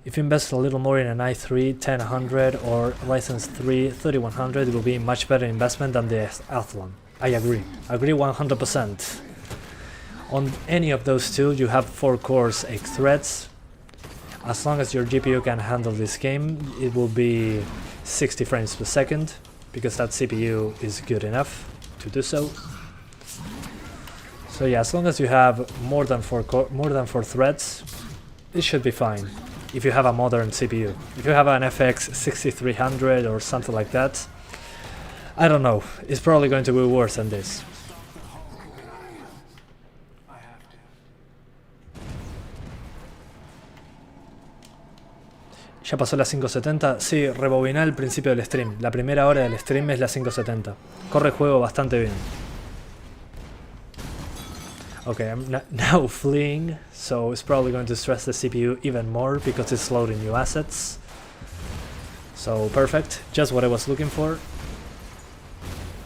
If you invest a little more in an i3 10100 or Ryzen 3 3100, it will be a much better investment than the Athlon. I agree 100%. On any of those two, you have 4 cores, 8 threads. As long as your GPU can handle this game, it will be 60 frames per second, because that CPU is good enough to do so. So yeah, as long as you have more than 4 threads, it should be fine. If you have a modern CPU. If you have an FX 6300 or something like that, I don't know, it's probably going to be worse than this. ¿Ya pasó las 570? Sí, rebobiná al principio del stream. La primera hora del stream es la 570. Corre el juego bastante bien. Okay, I'm now fleeing, so it's probably going to stress the CPU even more because it's loading new assets. So perfect, just what I was looking for.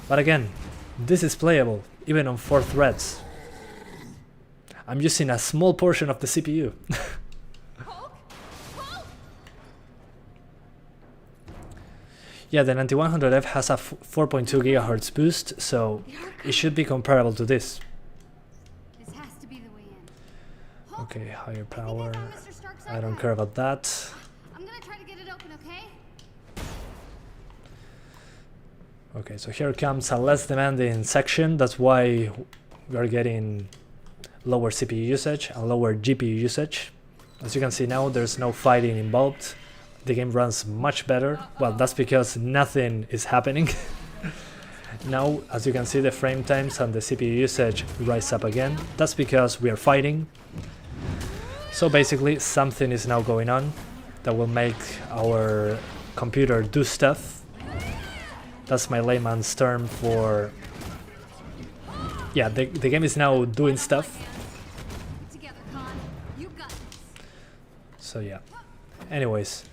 But again, this is playable, even on 4 threads. I'm using a small portion of the CPU. Yeah, the 9100F has a 4.2 GHz boost, so it should be comparable to this. This has to be the way in. Okay, higher power. I don't care about that. I'm gonna try to get it open, okay? Okay, so here comes a less demanding section. That's why we are getting lower CPU usage and lower GPU usage. As you can see now, there's no fighting involved. The game runs much better. Well, that's because nothing is happening. Now, as you can see, the frame times and the CPU usage rise up again. That's because we are fighting. So basically, something is now going on that will make our computer do stuff. That's my layman's term for... Yeah, the game is now doing stuff. So yeah. Anyways.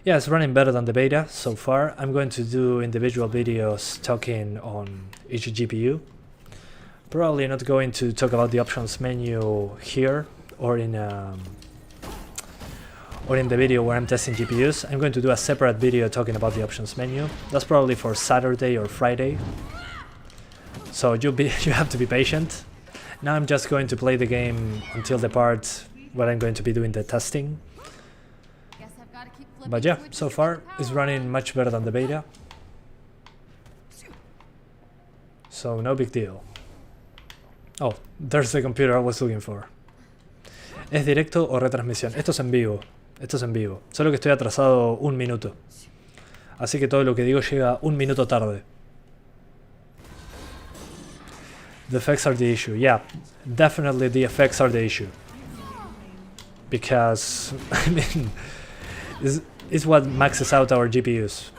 Yeah, it's running better than the beta so far. I'm going to do individual videos talking on each GPU. Probably not going to talk about the options menu here or in the video where I'm testing GPUs. I'm going to do a separate video talking about the options menu. That's probably for Saturday or Friday. So you have to be patient. Now I'm just going to play the game until the part where I'm going to be doing the testing. But yeah, so far it's running much better than the beta. So no big deal. Oh, there's the computer I was looking for. ¿Es directo o retransmisión? Esto es en vivo. Esto es en vivo. Solo que estoy atrasado 1 minuto. Así que todo lo que digo llega 1 minuto tarde. The effects are the issue. Yeah, definitely the effects are the issue. Because, I mean, it's what maxes out our GPUs.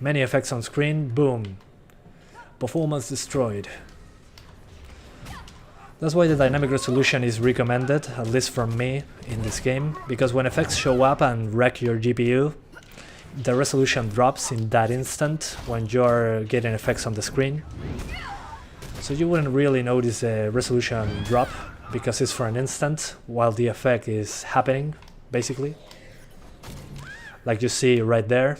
Many effects on screen, boom. Performance destroyed. That's why the dynamic resolution is recommended, at least from me, in this game, because when effects show up and wreck your GPU, the resolution drops in that instant when you're getting effects on the screen. So you wouldn't really notice the resolution drop, because it's for an instant, while the effect is happening, basically. Like you see right there,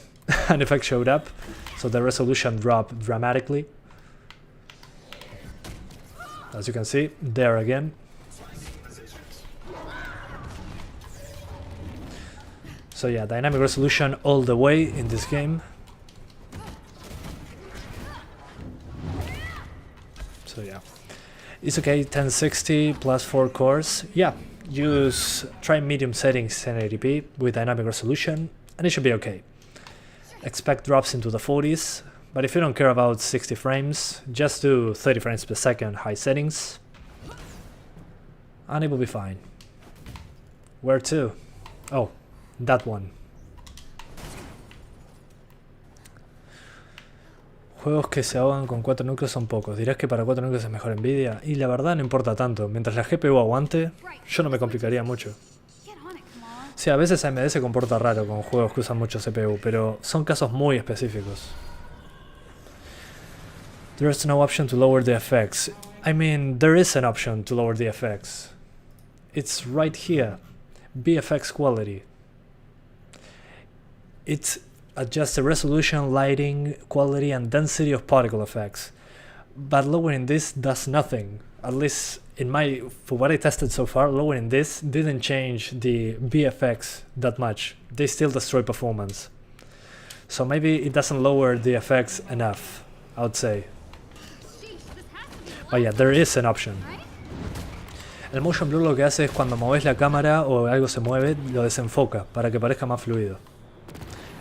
an effect showed up, so the resolution dropped dramatically. As you can see, there again. So yeah, dynamic resolution all the way in this game. So yeah, it's okay, 1060 plus 4 cores. Yeah, try medium settings 1080p with dynamic resolution, and it should be okay. Expect drops into the 40s, but if you don't care about 60 frames, just do 30 frames per second high settings, and it will be fine. Where to? Oh, that one. Juegos que se ahogan con 4 núcleos son pocos. Dirás que para 4 núcleos es mejor Nvidia, y la verdad no importa tanto. Mientras la GPU aguante, yo no me complicaría mucho. Sí, a veces AMD se comporta raro con juegos que usan mucho CPU, pero son casos muy específicos. There's no option to lower the effects. I mean, there is an option to lower the effects. It's right here. VFX quality. It adjusts the resolution, lighting, quality and density of particle effects. But lowering this does nothing. At least for what I tested so far, lowering this didn't change the VFX that much. They still destroy performance. So maybe it doesn't lower the effects enough, I would say. But yeah, there is an option. El motion blur lo que hace es cuando mueves la cámara o algo se mueve, lo desenfoca para que parezca más fluido.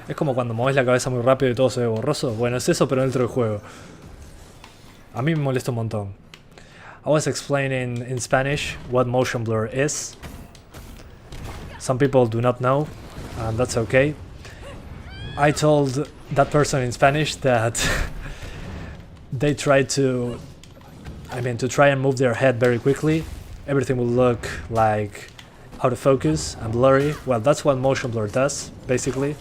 Es como cuando mueves la cabeza muy rápido y todo se ve borroso. Bueno, es eso pero dentro del juego. A mí me molesta un montón. I was explaining in Spanish what motion blur is. Some people do not know, and that's okay. I told that person in Spanish that they tried to try and move their head very quickly. Everything will look like out of focus and blurry. Well, that's what motion blur does, basically.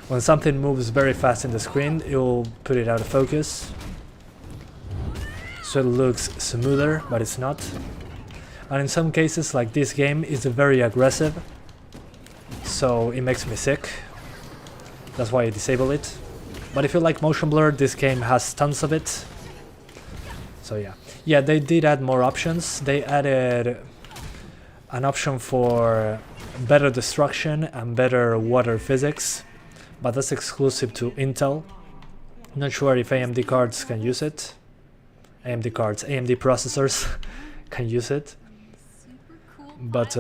When something moves very fast in the screen, it will put it out of focus. So it looks smoother, but it's not. And in some cases, like this game, is very aggressive. So it makes me sick. That's why I disable it. But if you like motion blur, this game has tons of it. So yeah. Yeah, they did add more options. They added an option for better destruction and better water physics. But that's exclusive to Intel. Not sure if AMD cards can use it. AMD processors can use it. But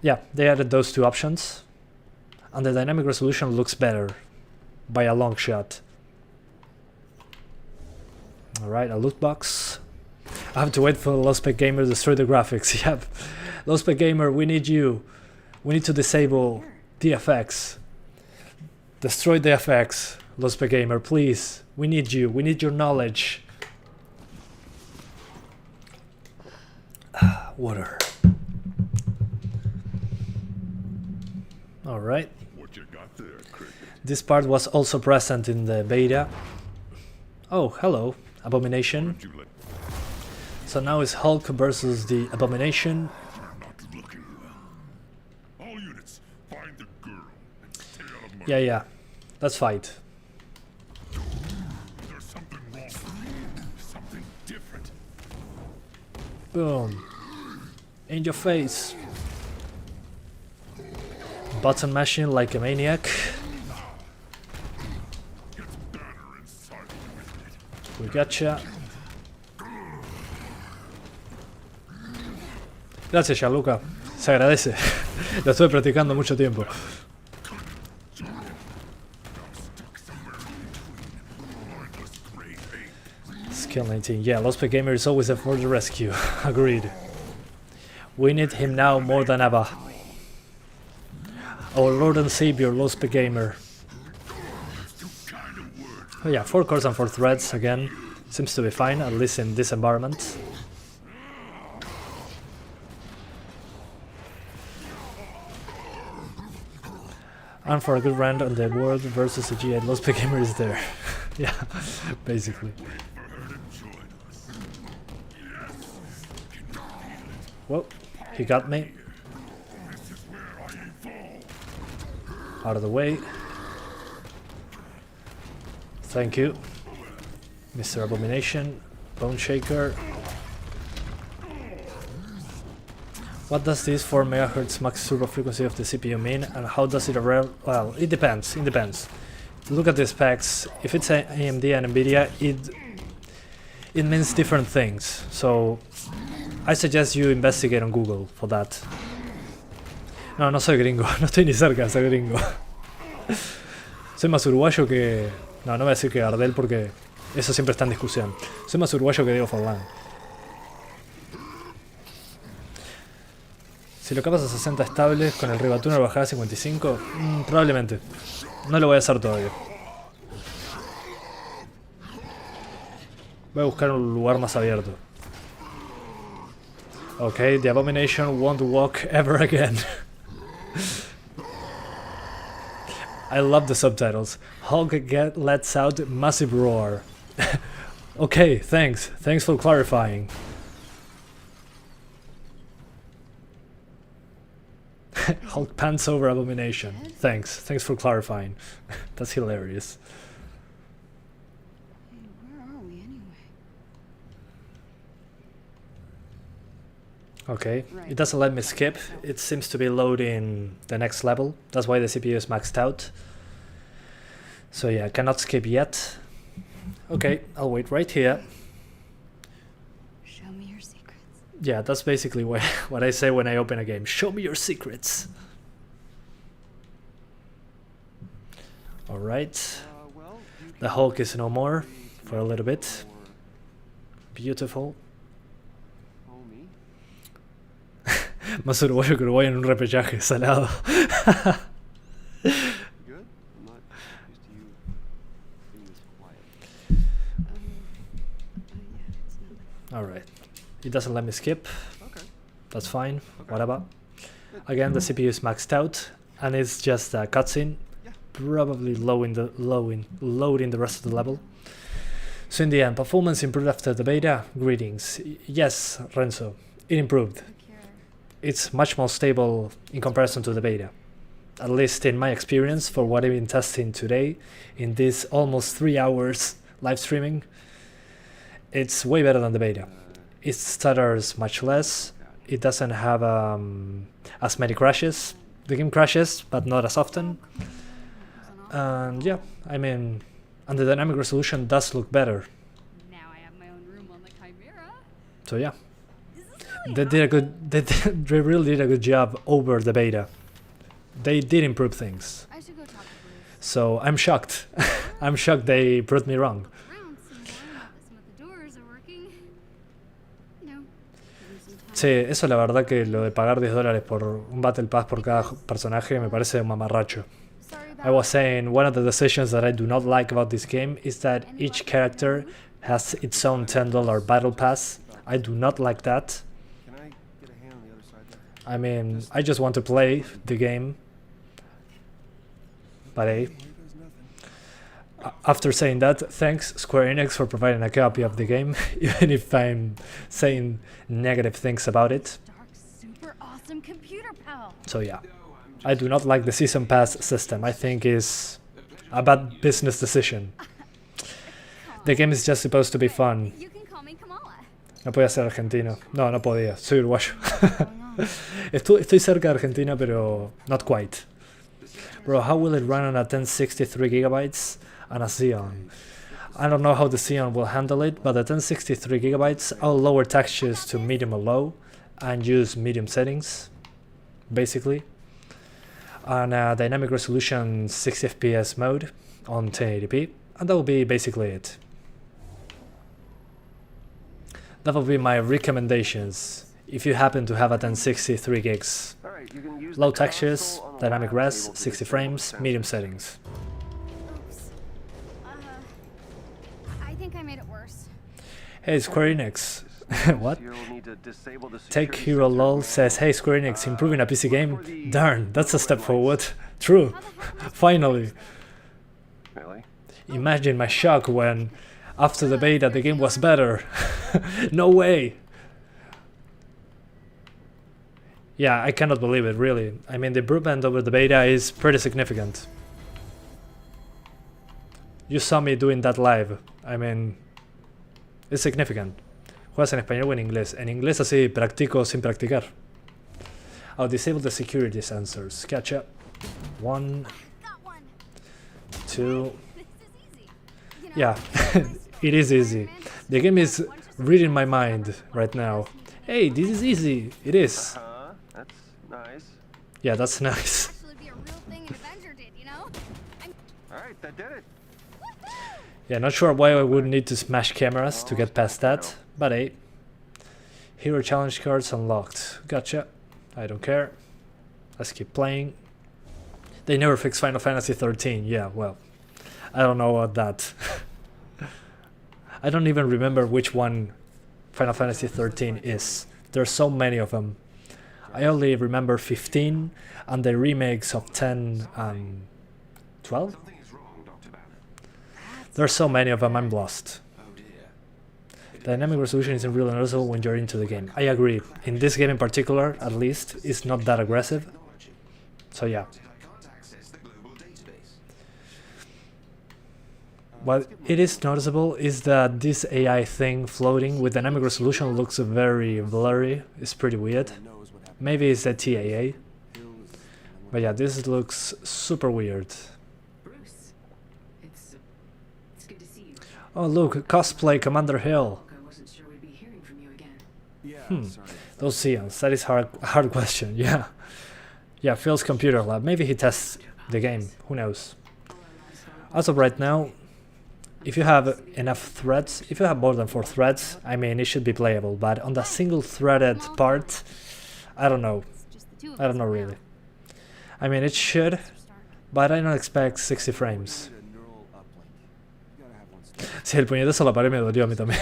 yeah, they added those two options. And the dynamic resolution looks better by a long shot. Alright, a loot box. I have to wait for LiveStream Gamer to destroy the graphics. Yep. LiveStream Gamer, we need you. We need to disable the FX. Destroy the FX. LiveStream Gamer, please. We need you. We need your knowledge. Water. Alright. This part was also present in the beta. Oh, hello, Abomination. So now it's Hulk versus the Abomination. Yeah, let's fight. Boom. In your face. Button mashing like a maniac. We gotcha. Gracias, Gianluca. Se agradece. Lo estoy practicando mucho tiempo. Skill 19. Yeah, LiveStream Gamer is always there for the rescue. Agreed. We need him now more than ever. Our Lord and Savior, LiveStream Gamer. Oh yeah, 4 cores and 4 threads again. Seems to be fine, at least in this environment. And for a good round on the world versus the G8, LiveStream Gamer is there. Yeah, basically. Whoa, he got me. Out of the way. Thank you, Mr. Abomination. Bone Shaker. What does this 4 MHz max turbo frequency of the CPU mean, and how does it well, it depends. Look at the specs. If it's AMD and NVIDIA, it means different things. So I suggest you investigate on Google for that. No soy gringo, no estoy ni cerca de ser gringo. Soy más uruguayo que... No voy a decir que Gardel porque eso siempre está en discusión. Soy más uruguayo que Diego Forlán. Si lo capas a 60 estables con el Rebatuner bajará a 55, probablemente. No lo voy a hacer todavía. Voy a buscar un lugar más abierto. Okay, the Abomination won't walk ever again. I love the subtitles. Hulk lets out massive roar. Okay, thanks. Thanks for clarifying. Hulk pants over Abomination. Thanks. Thanks for clarifying. That's hilarious. Hey, where are we anyway? Okay, it doesn't let me skip. It seems to be loading the next level. That's why the CPU is maxed out. So yeah, I cannot skip yet. Okay, I'll wait right here. Show me your secrets. Yeah, that's basically what I say when I open a game. Show me your secrets. Alright. The Hulk is no more for a little bit. Beautiful. Más uruguayo que Uruguay en un repechaje, salado. Alright. It doesn't let me skip. That's fine. Whatever. Again, the CPU is maxed out, and it's just a cutscene. Probably loading the rest of the level. So in the end, performance improved after the beta. Greetings. Yes, Renzo, it improved. It's much more stable in comparison to the beta. At least in my experience, for what I've been testing today, in this almost 3 hours live streaming, it's way better than the beta. It stutters much less. It doesn't have as many crashes. The game crashes, but not as often. And yeah, I mean, and the dynamic resolution does look better. Now I have my own room on the Chimera. So yeah, This is really they did a good. They really did a good job over the beta. They did improve things. I should go talk to Bruce. So I'm shocked. I'm shocked they proved me wrong. Around somewhere, now that some of the doors are working. You know, give him some time. Sí, eso la verdad que lo de pagar $10 por un Battle Pass por cada personaje me parece un mamarracho. Sorry about I was saying one of the decisions that I do not like about this game is that each character has its own $10 Battle Pass. I do not like that. Can I get a hand on the other side there? I mean, I just want to play the game. But hey, Here goes nothing. after saying that, thanks Square Enix for providing a copy of the game, even if I'm saying negative things about it. Dark's super awesome computer pal. So yeah, I do not like the Season Pass system. I think is a bad business decision. The game is just supposed to be fun. You can call me Kamala. No podía ser argentino. No, no podía. Soy uruguayo. What's going on? Estoy cerca de Argentina, pero not quite. Bro, how will it run on a 1063 gigabytes and a Xeon? I don't know how the Xeon will handle it, but the 1063 gigabytes, I'll lower textures to medium or low and use medium settings, basically. And dynamic resolution 60 FPS mode on 1080p, and that will be basically it. That will be my recommendations if you happen to have a 1063 gigs. All right, you can use Low the textures, console on the dynamic lab res, table to 60 disable frames, the medium sensor. settings. Oops. I think I made it worse. Hey Square Enix. What? You'll need to disable the Take security Hero sensor LOL on says, hey Square Enix, improving a PC game? Darn, that's a step forward. True. How the heck am I Finally. Really? Imagine my shock when, after the beta, the game was better. No way. Yeah, I cannot believe it, really. I mean, the improvement over the beta is pretty significant. You saw me doing that live. I mean, it's significant. ¿Juegas en español o en inglés? En inglés así practico sin practicar. I'll disable the security sensors. Catch up. 1, Got one. 2. This is easy. You know, Yeah, it is easy. The game is reading my mind right now. Hey, this is easy. It is. That's nice. Yeah, that's nice. actually be a real thing an Avenger did, you know? All right, that did it. Yeah, not sure why I would need to smash cameras to get past that, but hey. Hero challenge cards unlocked. Gotcha. I don't care. Let's keep playing. They never fixed Final Fantasy 13. Yeah, well, I don't know about that. I don't even remember which one Final Fantasy 13 is. There's so many of them. I only remember 15 and the remakes of 10 and 12. Something is wrong, Dr. Banner. There's so many of them, I'm lost. Dynamic resolution isn't really noticeable when you're into the game. I agree. In this game in particular, at least, it's not that aggressive. So yeah. What it is noticeable is that this AI thing floating with dynamic resolution looks very blurry. It's pretty weird. Maybe it's a TAA. But yeah, this looks super weird. Bruce, it's good to see you. Oh look, cosplay Commander Hill. I wasn't sure we'd be hearing from you again. Yeah, sorry. Those Xeons, that is hard question, yeah. Yeah, Phil's computer lab. Maybe he tests the game, who knows. As of right now, if you have enough threads, if you have more than 4 threads, I mean, it should be playable, but on the single threaded part, I don't know. I don't know really. I mean, it should, but I don't expect 60 frames. Sí, el puñetazo a la pared me dolió a mí también.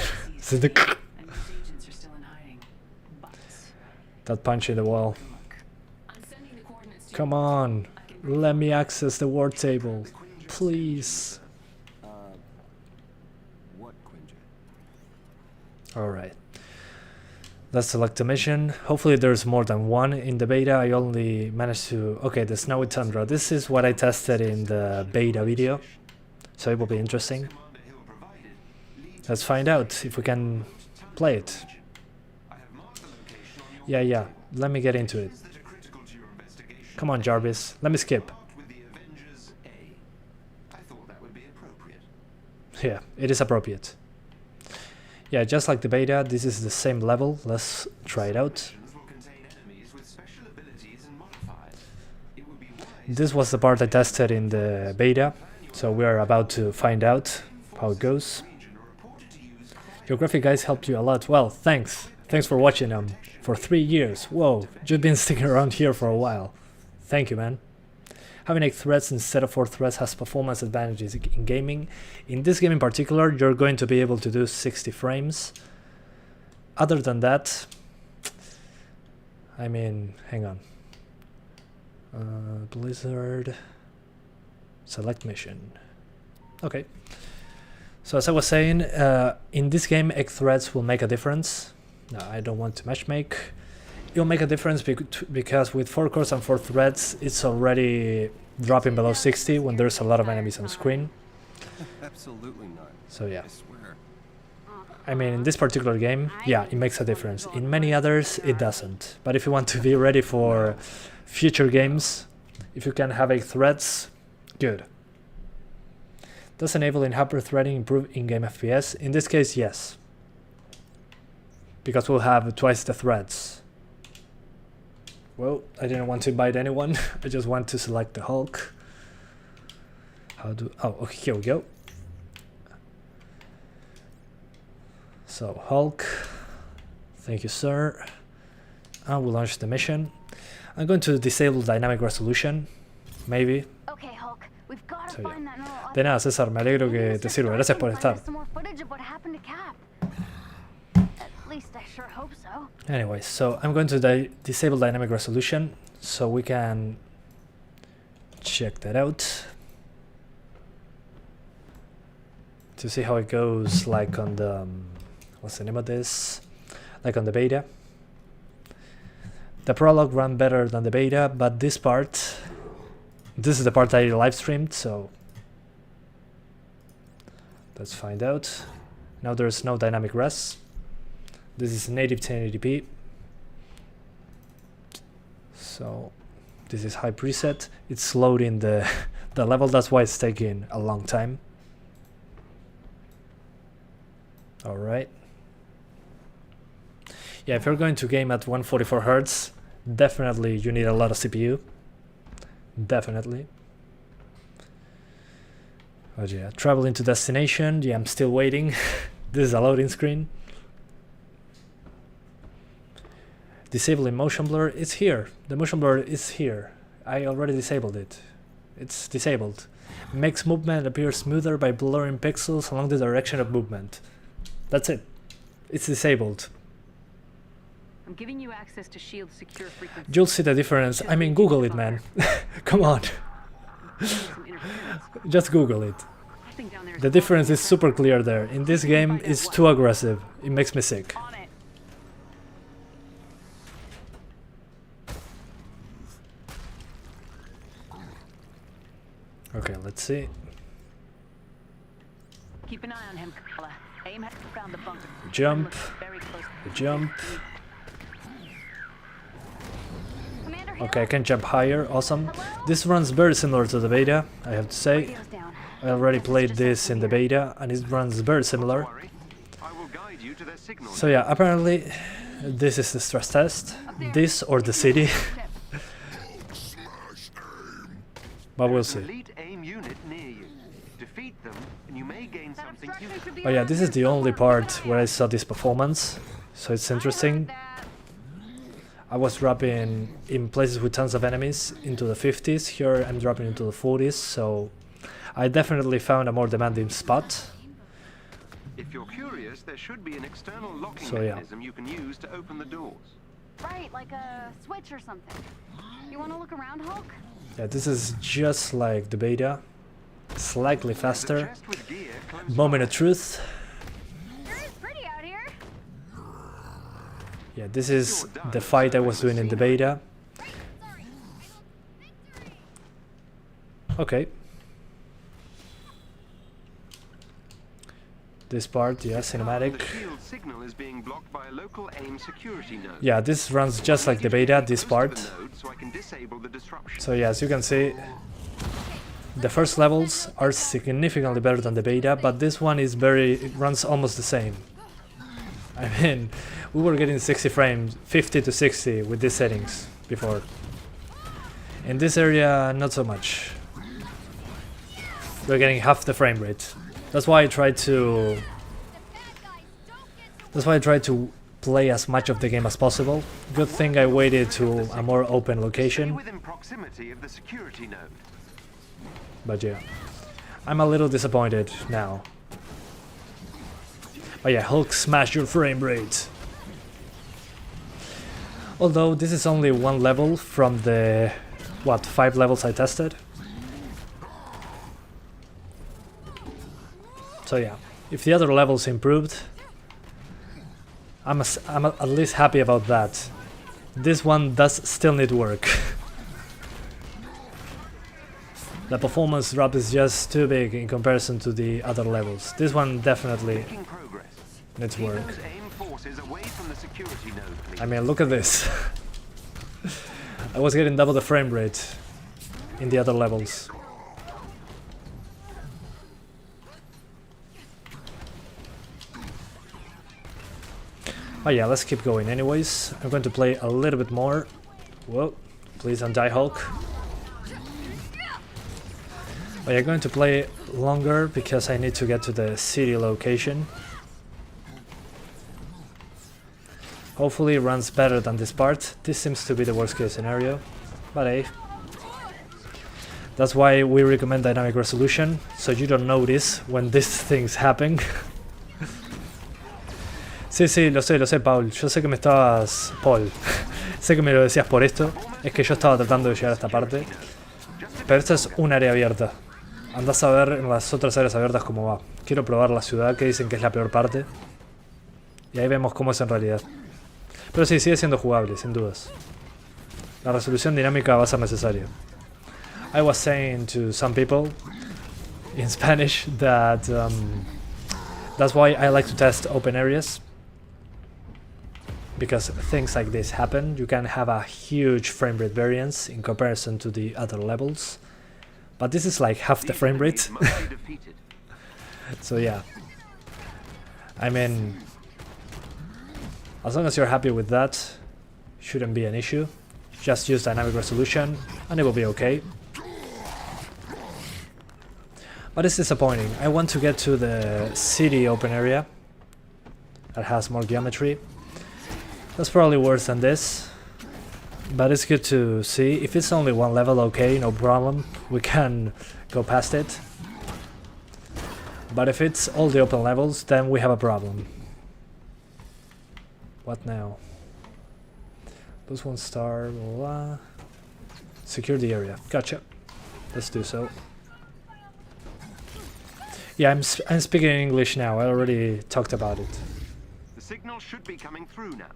That punch in the wall. Come on, let me access the war table, please. Alright. Let's select a mission. Hopefully there's more than one in the beta. I only managed to... Okay, the Snowy Tundra. This is what I tested in the beta video. So it will be interesting. Let's find out if we can play it. Yeah. Let me get into it. Come on, Jarvis. Let me skip. Yeah, it is appropriate. Yeah, just like the beta, this is the same level. Let's try it out. This was the part I tested in the beta, so we are about to find out how it goes. Your graphic guys helped you a lot. Well, thanks. Thanks for watching them for 3 years. Whoa, you've been sticking around here for a while. Thank you, man. Having 8 threads instead of 4 threads has performance advantages in gaming. In this game in particular, you're going to be able to do 60 frames. Other than that, I mean, hang on. Blizzard, select mission. Okay. So as I was saying, in this game, 8 threads will make a difference. No, I don't want to matchmake. It'll make a difference because with 4 cores and 4 threads, it's already dropping below 60 when there's a lot of enemies on screen. Absolutely not. So yeah. I swear. I mean, in this particular game, yeah, it makes a difference. In many others, it doesn't. But if you want to be ready for future games, if you can have 8 threads, good. Does enabling hyper-threading improve in-game FPS? In this case, yes. Because we'll have twice the threads. Well, I didn't want to invite anyone. I just want to select the Hulk. Oh, okay, here we go. So, Hulk. Thank you, sir. And we'll launch the mission. I'm going to disable dynamic resolution. Maybe. Okay, Hulk, we've got to So, find that neural De nada, César, me alegro que te sirva. Gracias por estar. some more footage of what happened to Cap. At least I sure hope so. Anyway, so I'm going to disable dynamic resolution so we can check that out to see how it goes, like on the what's the name of this, like on the beta. The prologue ran better than the beta, but this is the part I live streamed, so let's find out. Now there's no dynamic res. This is native 1080p. So this is high preset. It's loading the level, that's why it's taking a long time. Alright. Yeah, if you're going to game at 144 Hz, definitely you need a lot of CPU. Definitely. Oh yeah, traveling to destination. Yeah, I'm still waiting. This is a loading screen. Disabling motion blur. It's here. The motion blur is here. I already disabled it. It's disabled. Makes movement appear smoother by blurring pixels along the direction of movement. That's it. It's disabled. I'm giving you access to shield secure frequency. You'll see the difference. I mean, Google it, man. Come on. Some interference. Just Google it. think down there is The difference is super clear there. In this game, it's too aggressive. It makes me sick. on it. Okay, let's see. Keep an eye on him, Carla. Aim has found the bunker. Jump. Very close. Jump. Commander Hill, Okay, I can jump higher. Awesome. This runs very similar to the beta, I have to say. radio's down. I already played this in the beta, and it runs very similar. Don't worry. I will guide you to their signal. So yeah, apparently this is the stress test. This or the city. But we'll There's an see. elite aim unit near you. Defeat them, and you may gain That something obstruction useful. should be But yeah, around this here is the only somewhere. part where I saw this performance. So it's interesting. That. I was dropping in places with tons of enemies into the 50s. Here I'm dropping into the 40s, so I definitely found a more demanding spot. If you're curious, there should be an external locking So, yeah. mechanism you can use to open the doors. Right, like a switch or something. You want to look around, Hulk? Yeah, this is just like the beta. Slightly There's a faster. chest with gear close Moment by. of truth. Sure is pretty out here. Yeah, this is the fight I was doing in the beta. Okay. This part, yeah, cinematic. The shield signal is being blocked by a local aim security node. Yeah, this runs just like the beta, this part. So I can disable the disruption. So yeah, as you can see, the first levels are significantly better than the beta, but this one is it runs almost the same. I mean, we were getting 60 frames, 50 to 60 with these settings before. In this area, not so much. We're getting half the frame rate. That's why I tried to play as much of the game as possible. Good thing I waited to a more open Stay location. within proximity of the security node. But yeah, I'm a little disappointed now. But yeah, Hulk smash your frame rate. Although this is only one level from the, 5 levels I tested. So yeah, if the other levels improved, I'm at least happy about that. This one does still need work. The performance drop is just too big in comparison to the other levels. This one definitely Making progress. needs Keep work. those aim forces away from the security node, please. I mean, look at this. I was getting double the frame rate in the other levels. Oh yeah, let's keep going anyways. I'm going to play a little bit more. Whoa, please don't die, Hulk. Oh yeah, I'm going to play longer because I need to get to the city location. Hopefully it runs better than this part. This seems to be the worst case scenario, but hey. That's why we recommend dynamic resolution, so you don't notice when these things happen. Sí, lo sé, Paul. Yo sé que me estabas... Paul. Sé que me lo decías por esto. Es que yo estaba tratando de llegar a esta parte. Pero esta es un área abierta. Andás a ver en las otras áreas abiertas cómo va. Quiero probar la ciudad, que dicen que es la peor parte. Y ahí vemos cómo es en realidad. Pero sí, sigue siendo jugable, sin dudas. La resolución dinámica va a ser necesaria. I was saying to some people in Spanish that that's why I like to test open areas. Because things like this happen. You can have a huge frame rate variance in comparison to the other levels. But this is like half the These frame rate. enemies must be defeated. So yeah. I mean, as long as you're happy with that, shouldn't be an issue. Just use dynamic resolution and it will be okay. But it's disappointing. I want to get to the city open area that has more geometry. That's probably worse than this. But it's good to see. If it's only one level, okay, no problem. We can go past it. But if it's all the open levels, then we have a problem. What now? Lose 1 star, blah, blah. Secure the area. Gotcha. Let's do so. Yeah, I'm speaking in English now. I already talked about it. The signal should be coming through now.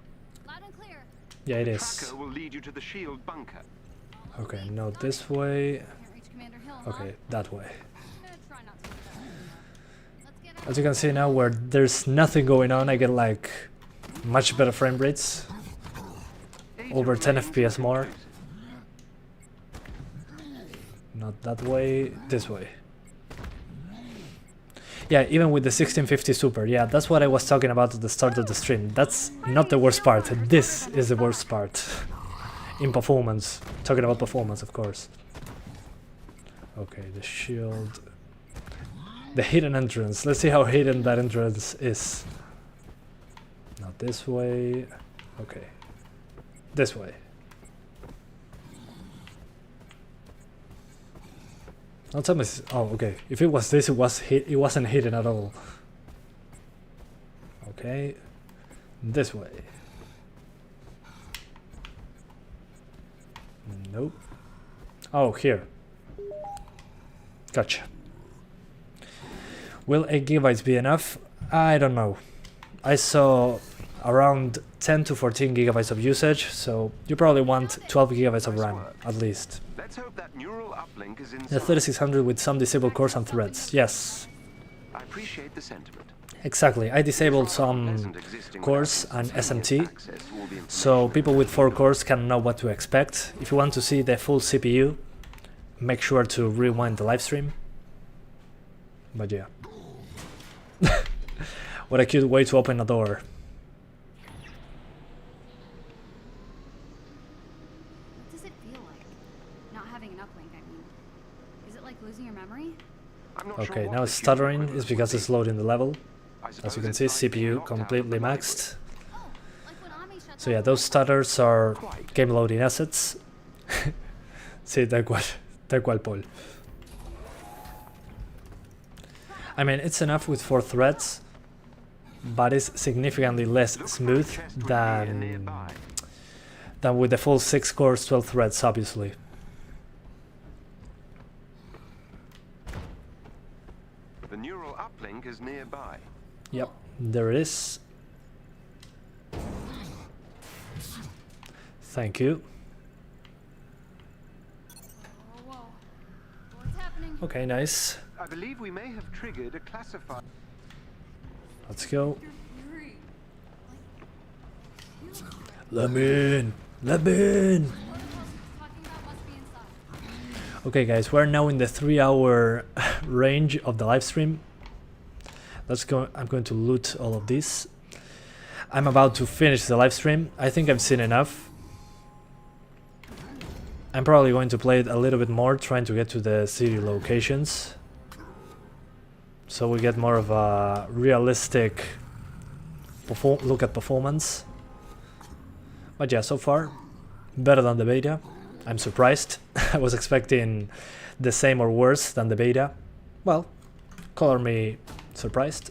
Loud and clear. Yeah, it The is. tracker will lead you to the shield bunker. Okay, no, this way. Can't reach Commander Hill, huh? Okay, that way. Gonna try not to do that. Let's get out. As you can see now, where there's nothing going on, I get like much better frame rates. Over 10 FPS more. Not that way, this way. Yeah, even with the 1650 Super, yeah, that's what I was talking about at the start of the stream. That's not the worst part, this is the worst part. In performance, talking about performance, of course. Okay, the shield. The hidden entrance, let's see how hidden that entrance is. Not this way, okay. This way. Don't tell me. Oh, okay. If it was this, it wasn't hidden at all. Okay, this way. Nope. Oh, here. Gotcha. Will 8 GB be enough? I don't know. I saw around 10 to 14 GB of usage, so you probably want 12 GB of RAM at least. Let's hope that neural uplink is inside. The 3600 with some disabled cores and threads. Yes, I appreciate the sentiment. exactly. I disabled some Isn't existing cores without and instantaneous SMT, access to all the so information people with 4 cores can know what to expect. If you want to see the full CPU, make sure to rewind the live stream. But yeah. What a cute way to open a door. What does it feel like? Not having an uplink, I mean. Is it like losing your memory? I'm not sure Okay, what now the it's human stuttering equivalent is because would it's be. loading the level. I As suppose you can it's see, like being CPU locked out of completely the library. maxed. Oh, like when Ami shuts So yeah, off those the stutters are game loading assets. Sí, tal cual, Paul. I mean, it's enough with 4 threads, but it's significantly less Looks smooth like a chest would be than nearby. with the full 6 cores, 12 threads, obviously. The neural uplink is nearby. Yep, there it is. Thank you. Whoa, whoa. What's happening? Okay, nice. I believe we may have triggered a classified. Let's go. Let me in. Let me in. What the hell she's talking about must be inside. Okay, guys, we're now in the 3-hour range of the live stream. Let's go. I'm going to loot all of this. I'm about to finish the live stream. I think I've seen enough. I'm probably going to play it a little bit more, trying to get to the city locations, so we get more of a realistic look at performance. But yeah, so far, better than the beta. I'm surprised. I was expecting the same or worse than the beta. Well, color me surprised.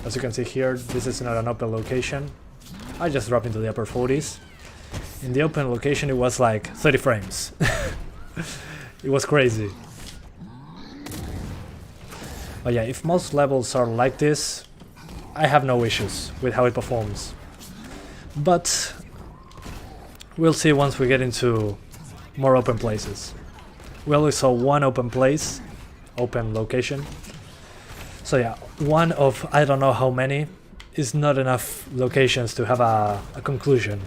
As you can see here, this is not an open location. I just dropped into the upper 40s. In the open location it was like 30 frames. It was crazy. But yeah, if most levels are like this, I have no issues with how it performs. But we'll see once we get into more open places. We only saw one open place, open location. So yeah, one of I don't know how many is not enough locations to have a conclusion.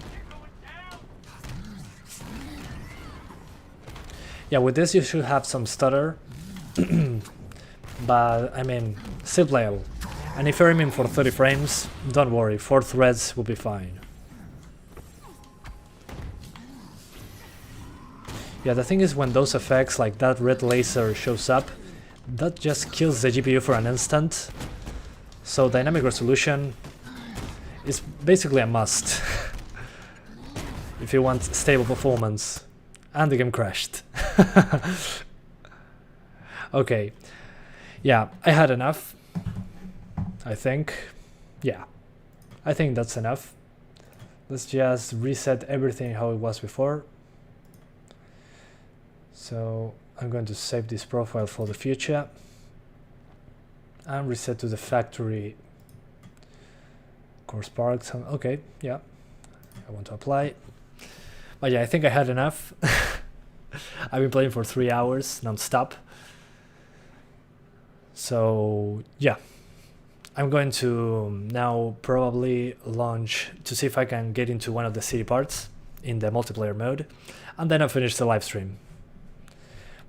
Yeah, with this you should have some stutter, but I mean, still playable. And if you're aiming for 30 frames, don't worry, 4 threads will be fine. Yeah, the thing is, when those effects like that red laser shows up, that just kills the GPU for an instant. So dynamic resolution is basically a must if you want stable performance. And the game crashed. Okay, yeah, I had enough, I think. Yeah, I think that's enough. Let's just reset everything how it was before. So I'm going to save this profile for the future. and reset to the factory. Core Sparks. Okay, yeah. I want to apply. But yeah, I think I had enough. I've been playing for 3 hours non-stop. So yeah, I'm going to now probably launch to see if I can get into one of the city parts in the multiplayer mode, and then I'll finish the live stream.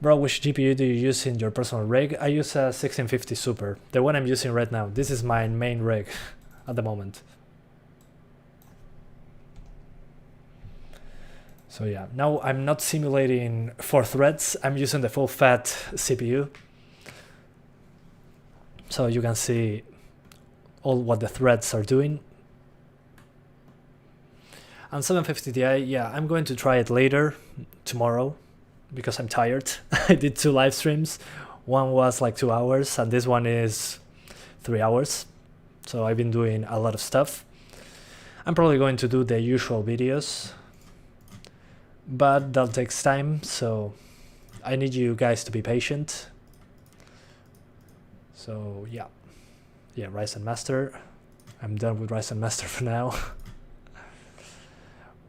Bro, which GPU do you use in your personal rig? I use a 1650 Super, the one I'm using right now. This is my main rig at the moment. So yeah, now I'm not simulating 4 threads, I'm using the full fat CPU. So you can see all what the threads are doing. And 750 Ti, yeah, I'm going to try it later, tomorrow, because I'm tired. I did 2 live streams. One was like 2 hours, and this one is 3 hours. So I've been doing a lot of stuff. I'm probably going to do the usual videos, but that takes time, so I need you guys to be patient. So yeah, Ryzen Master. I'm done with Ryzen Master for now.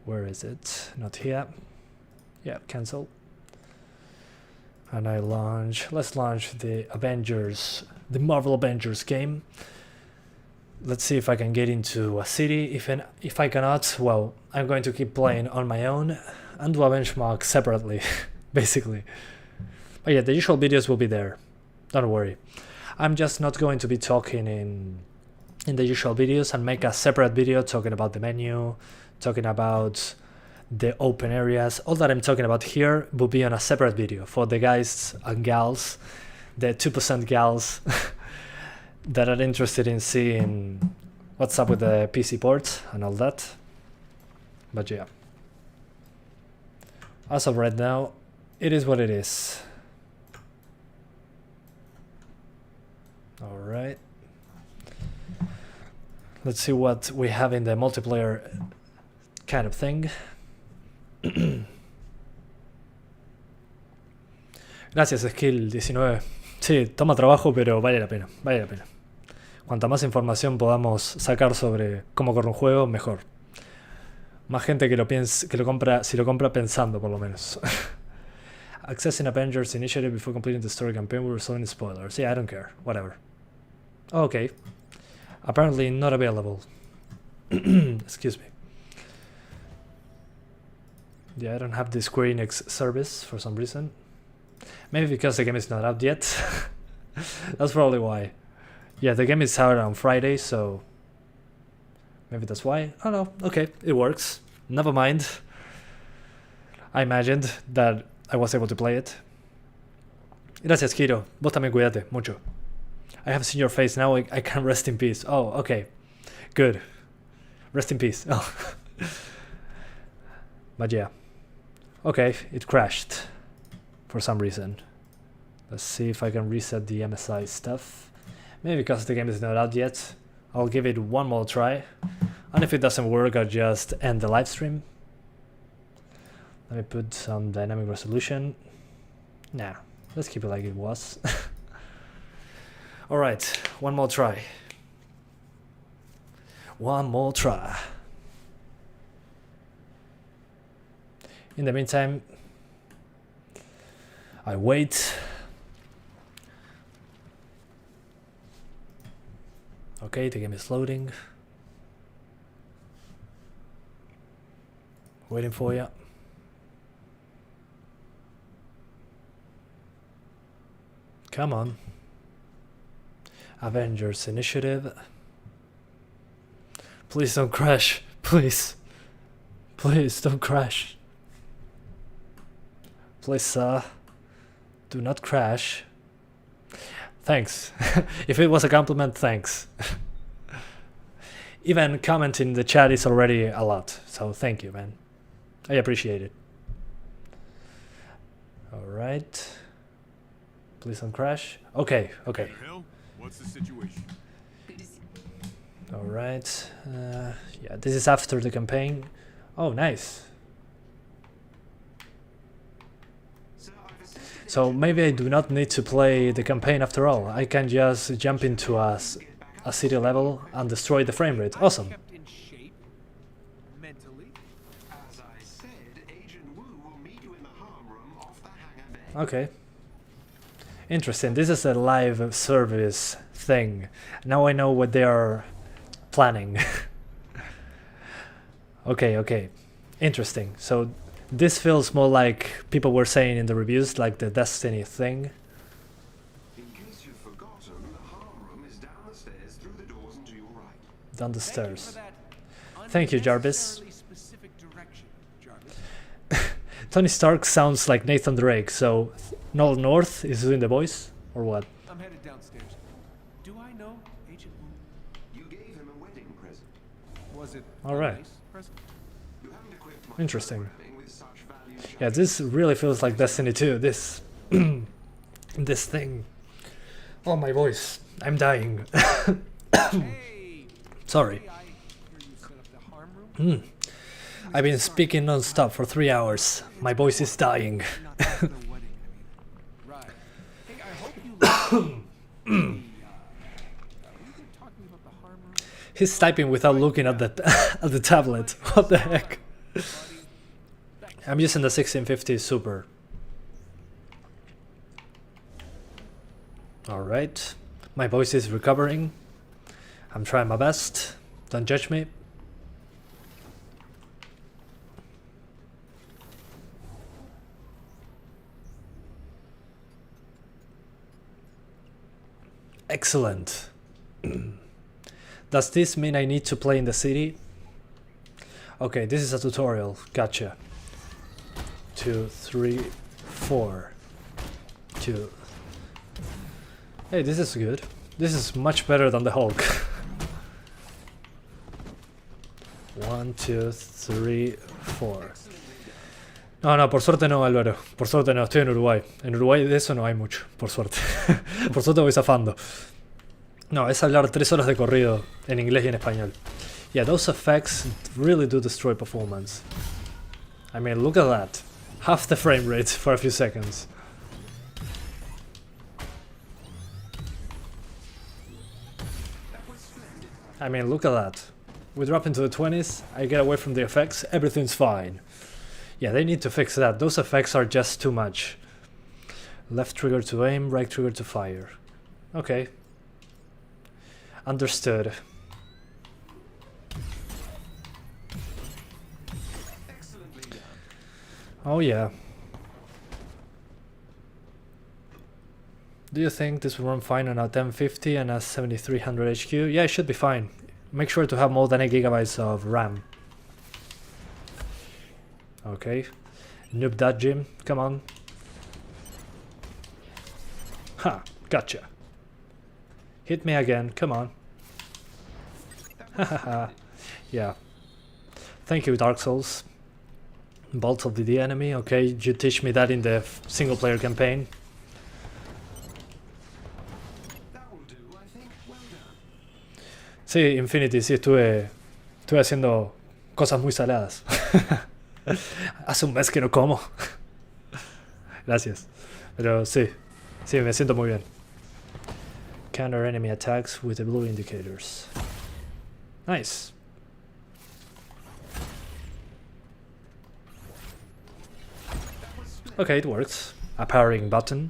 Where is it? Not here. Yeah, cancel. And I launch. Let's launch the Avengers, the Marvel Avengers game. Let's see if I can get into a city. If I cannot, well, I'm going to keep playing on my own and do a benchmark separately, basically. But yeah, the usual videos will be there. Don't worry. I'm just not going to be talking in the usual videos, and make a separate video talking about the menu, talking about the open areas. All that I'm talking about here will be on a separate video for the guys and gals, the 2% gals that are interested in seeing what's up with the PC port and all that. But yeah, as of right now, it is what it is. Alright. Let's see what we have in the multiplayer kind of thing. Gracias, Skill19. Sí, toma trabajo, pero vale la pena, vale la pena. Cuanta más información podamos sacar sobre cómo corre un juego, mejor. Más gente que lo piense, que lo compra, si lo compra pensando, por lo menos. Accessing Avengers initiative before completing the story campaign will result in spoilers. Yeah, I don't care. Whatever. Okay. Apparently not available. Excuse me. Yeah, I don't have the Square Enix service for some reason. Maybe because the game is not out yet. That's probably why. Yeah, the game is out on Friday, so maybe that's why. Oh no, okay, it works. Never mind. I imagined that I was able to play it. Gracias, Kiro. Vos también cuídate mucho. I have seen your face now, I can rest in peace. Oh, okay. Good. Rest in peace. Oh. But yeah. Okay, it crashed for some reason. Let's see if I can reset the MSI stuff. Maybe because the game is not out yet. I'll give it one more try. And if it doesn't work, I'll just end the live stream. Let me put some dynamic resolution. Nah, let's keep it like it was. Alright, one more try. One more try. In the meantime, I wait. Okay, the game is loading. Waiting for you. Come on. Avengers initiative. Please don't crash. Please. Please don't crash. Please, sir. Do not crash. Thanks. If it was a compliment, thanks. Even commenting in the chat is already a lot, so thank you, man. I appreciate it. Alright. Please don't crash. Okay, okay. Hell, what's the situation? Alright. Yeah, this is after the campaign. Oh, nice. So maybe I do not need to play the campaign after all. I can just jump into a city level and destroy the frame rate. Awesome. Kept in shape mentally. As I said, Agent Wu will meet you in the harm room off the hangar bay. Okay. Interesting. This is a live service thing. Now I know what they are planning. Okay. Interesting. So this feels more like people were saying in the reviews, like the Destiny thing. In case you've forgotten, the harm room is down the stairs through the doors and to your right. Down the stairs. Thank you, Jarvis. Specific direction, Jarvis. Tony Stark sounds like Nathan Drake, so Nolan North is doing the voice, or what? I'm headed downstairs. Do I know Agent Wu? You gave him a wedding present. Was it All right. a nice present? You haven't equipped my Interesting. programming with such value. Yeah, this really feels like Destiny 2, this this thing. Oh, my voice. I'm dying. Hey, Sorry. I hear you set up the harm room. I've been speaking non-stop for 3 hours. My voice is dying. Not after the wedding, I mean. Right. Hey, I hope you like we been talking about the harm room. He's typing without looking at the tablet. What the heck? I'm using the 1650 Super. Alright. My voice is recovering. I'm trying my best. Don't judge me. Excellent. Does this mean I need to play in the city? Okay, this is a tutorial. Gotcha. 2, 3, 4. 2. Hey, this is good. This is much better than the Hulk. 1, 2, 3, 4. No, por suerte no, Álvaro. Por suerte no, estoy en Uruguay. En Uruguay de eso no hay mucho, por suerte. Por suerte voy zafando. No, es hablar 3 horas de corrido en inglés y en español. Yeah, those effects really do destroy performance. I mean, look at that. Half the frame rate for a few seconds. I mean, look at that. We drop into the 20s, I get away from the effects, everything's fine. Yeah, they need to fix that. Those effects are just too much. Left trigger to aim, right trigger to fire. Okay. Understood. Oh yeah. Do you think this will run fine on a 1050 and a 7300 HQ? Yeah, it should be fine. Make sure to have more than 8 GB of RAM. Okay. Noob that, Jim. Come on. Ha! Gotcha. Hit me again. Come on. Hahaha. Yeah. Thank you, Dark Souls. Bolts of the enemy. Okay, you teach me that in the single player campaign. Sí, Infinity, sí, estuve haciendo cosas muy saladas. Hace un mes que no como. Gracias. Pero sí, me siento muy bien. Counter enemy attacks with the blue indicators. Nice. Okay, it works. A powering button.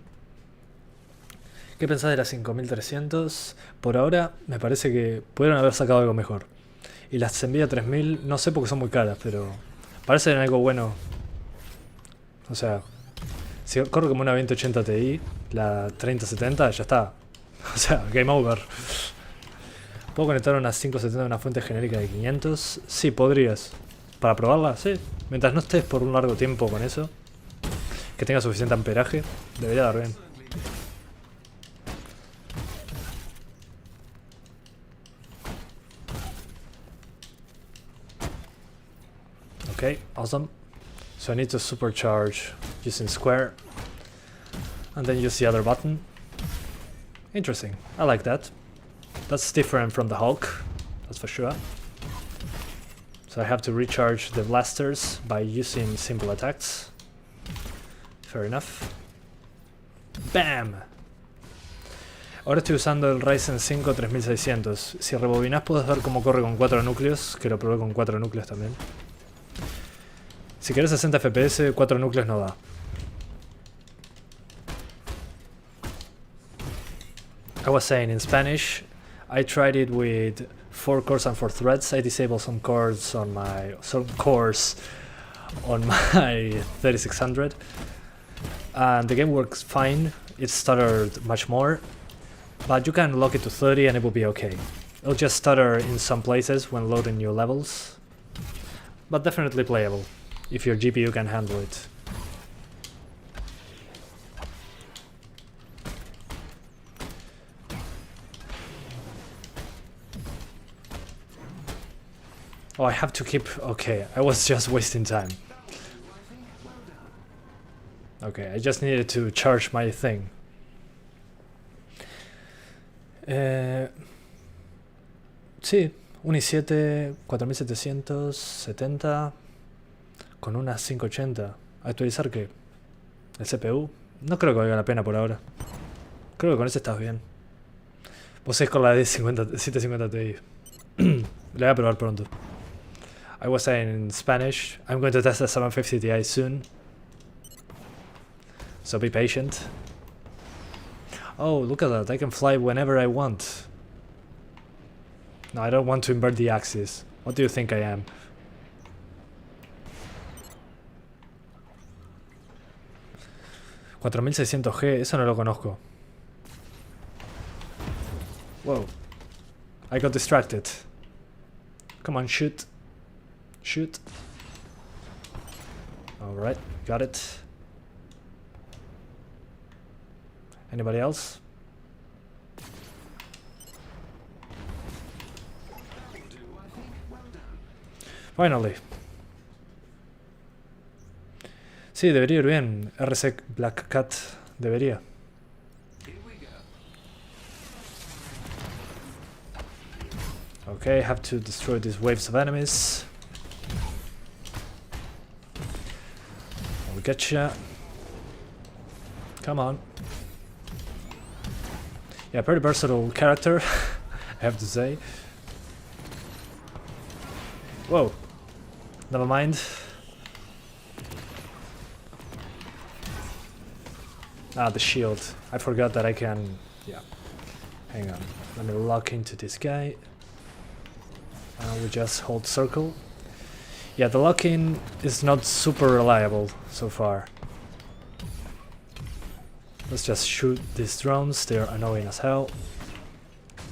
¿Qué pensás de las 5300? Por ahora me parece que pudieron haber sacado algo mejor. Y las Nvidia 3000 no sé porque son muy caras, pero parecen algo bueno. O sea, si corro como una 2080 Ti, la 3070 ya está. O sea, game over. ¿Puedo conectar una 570 a una fuente genérica de 500? Sí, podrías. ¿Para probarla? Sí. Mientras no estés por un largo tiempo con eso, que tenga suficiente amperaje, debería dar bien. Okay, awesome. So I need to supercharge using square and then use the other button. Interesting, I like that. That's different from the Hulk, that's for sure. So I have to recharge the blasters by using simple attacks. Fair enough. ¡Bam! Ahora estoy usando el Ryzen 5 3600. Si rebobinas puedes ver cómo corre con 4 núcleos, que lo probé con 4 núcleos también. Si quieres 60 FPS, 4 núcleos no da. I was saying in Spanish, I tried it with 4 cores and 4 threads. I disabled some cores on my 3600, and the game works fine. It stuttered much more, but you can lock it to 30 and it will be okay. It'll just stutter in some places when loading new levels, but definitely playable if your GPU can handle it. Oh, I have to keep... Okay, I was just wasting time. Okay, I just needed to charge my thing. Sí, un i7 4770 con una 580. ¿Actualizar qué? ¿El CPU? No creo que valga la pena por ahora. Creo que con ese estás bien. Vos es con la de 750 Ti. Le voy a probar pronto. I was saying in Spanish, I'm going to test the 750 Ti soon. So be patient. Oh, look at that, I can fly whenever I want. No, I don't want to invert the axis. What do you think I am? $4600G, eso no lo conozco. Whoa. I got distracted. Come on, shoot. Shoot. Alright, got it. Anybody else? Finally. Sí, debería ir bien. RSEC Black Cat debería. Okay, have to destroy these waves of enemies. We'll get ya. Come on. Yeah, pretty versatile character, I have to say. Whoa. Never mind. Ah, the shield. I forgot that I can... Yeah. Hang on. Let me lock into this guy. We just hold circle. Yeah, the lock-in is not super reliable so far. Let's just shoot these drones, they're annoying as hell.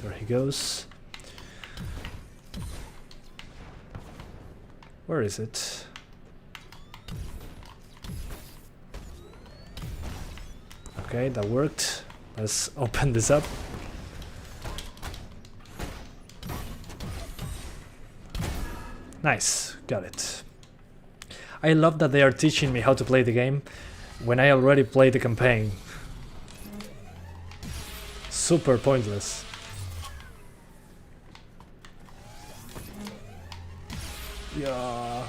There he goes. Where is it? Okay, that worked. Let's open this up. Nice, got it. I love that they are teaching me how to play the game when I already played the campaign. Super pointless. Yeah.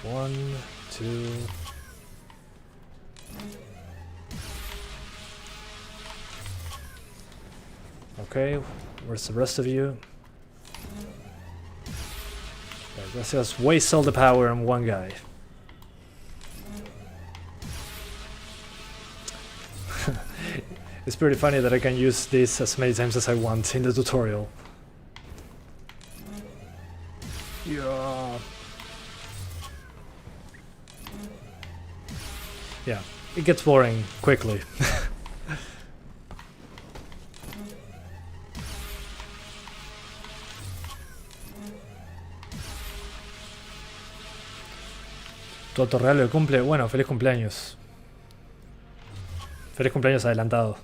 One, two. Okay, where's the rest of you? Okay, let's just waste all the power on one guy. It's pretty funny that I can use this as many times as I want in the tutorial. Yeah. Yeah, it gets boring quickly. Tu autorregalo de cumple, bueno, feliz cumpleaños. Feliz cumpleaños adelantado.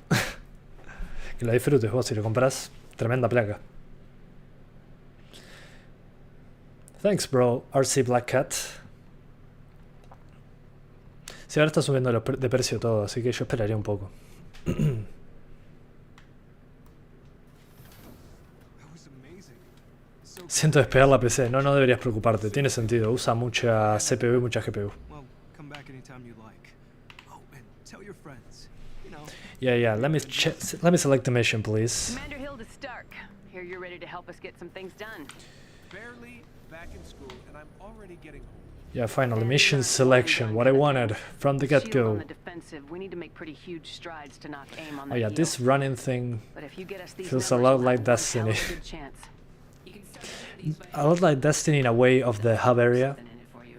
Que lo disfrutes vos si lo compras. Tremenda placa. Thanks, bro. RC Black Cat. Sí, ahora está subiendo de precio todo, así que yo esperaría un poco. Siento despegar la PC. No, no deberías preocuparte. Tiene sentido. Usa mucha CPU y mucha GPU. Well, come back anytime you like. Oh, and tell your friends. You know. Yeah. Let me select the mission, please. Commander Hill to Stark. Here you're ready to help us get some things done. Barely back in school, and I'm already getting home. Yeah, finally, mission selection. What I wanted from the get-go. On the defensive, we need to make pretty huge strides to knock aim on Oh yeah, this running thing But if you get us these feels a lot like Destiny. A lot like Destiny in a way of the hub area.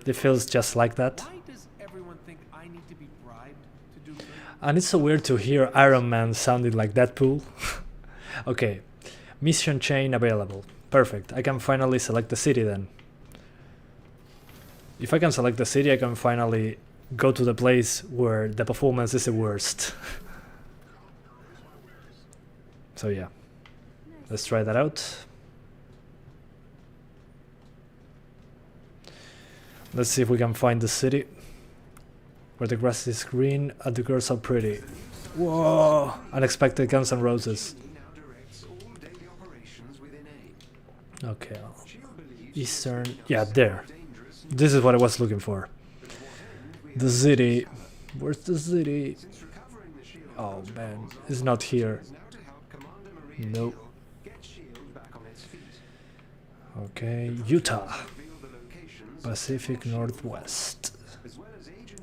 It feels just like that. Why does everyone think I need to be bribed to do good? And it's so weird to hear Iron Man sounding like Deadpool. Okay, mission chain available. Perfect, I can finally select the city then. If I can select the city, I can finally go to the place where the performance is the worst. So yeah, let's try that out. Let's see if we can find the city where the grass is green and the girls are pretty. Whoa! Unexpected Guns N' Roses. Okay, Eastern. Yeah, there. This is what I was looking for. The city. Where's the city? Oh man, it's not here. Nope. Okay, Utah. Pacific Northwest.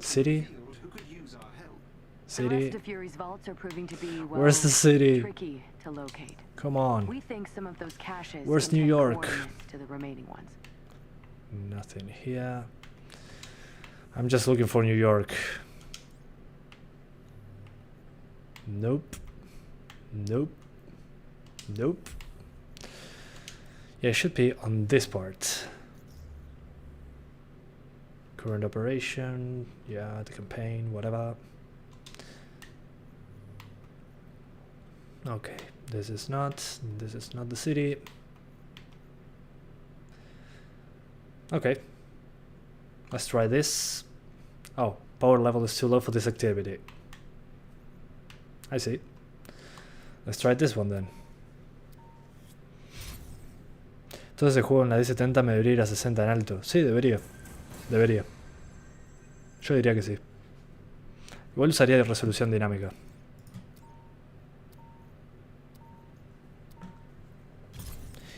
City? City? Where's the city? Tricky to locate. Come on. We think some of those caches Where's New York? To the remaining ones. Nothing here. I'm just looking for New York. Nope. Nope. Nope. Yeah, it should be on this part. Current operation. Yeah, the campaign, whatever. Okay, this is not the city. Okay, let's try this. Oh, power level is too low for this activity. I see. Let's try this one then. Todo ese juego en la 1070 me debería ir a 60 en alto. Sí, debería. Debería. Yo diría que sí. Igual usaría resolución dinámica.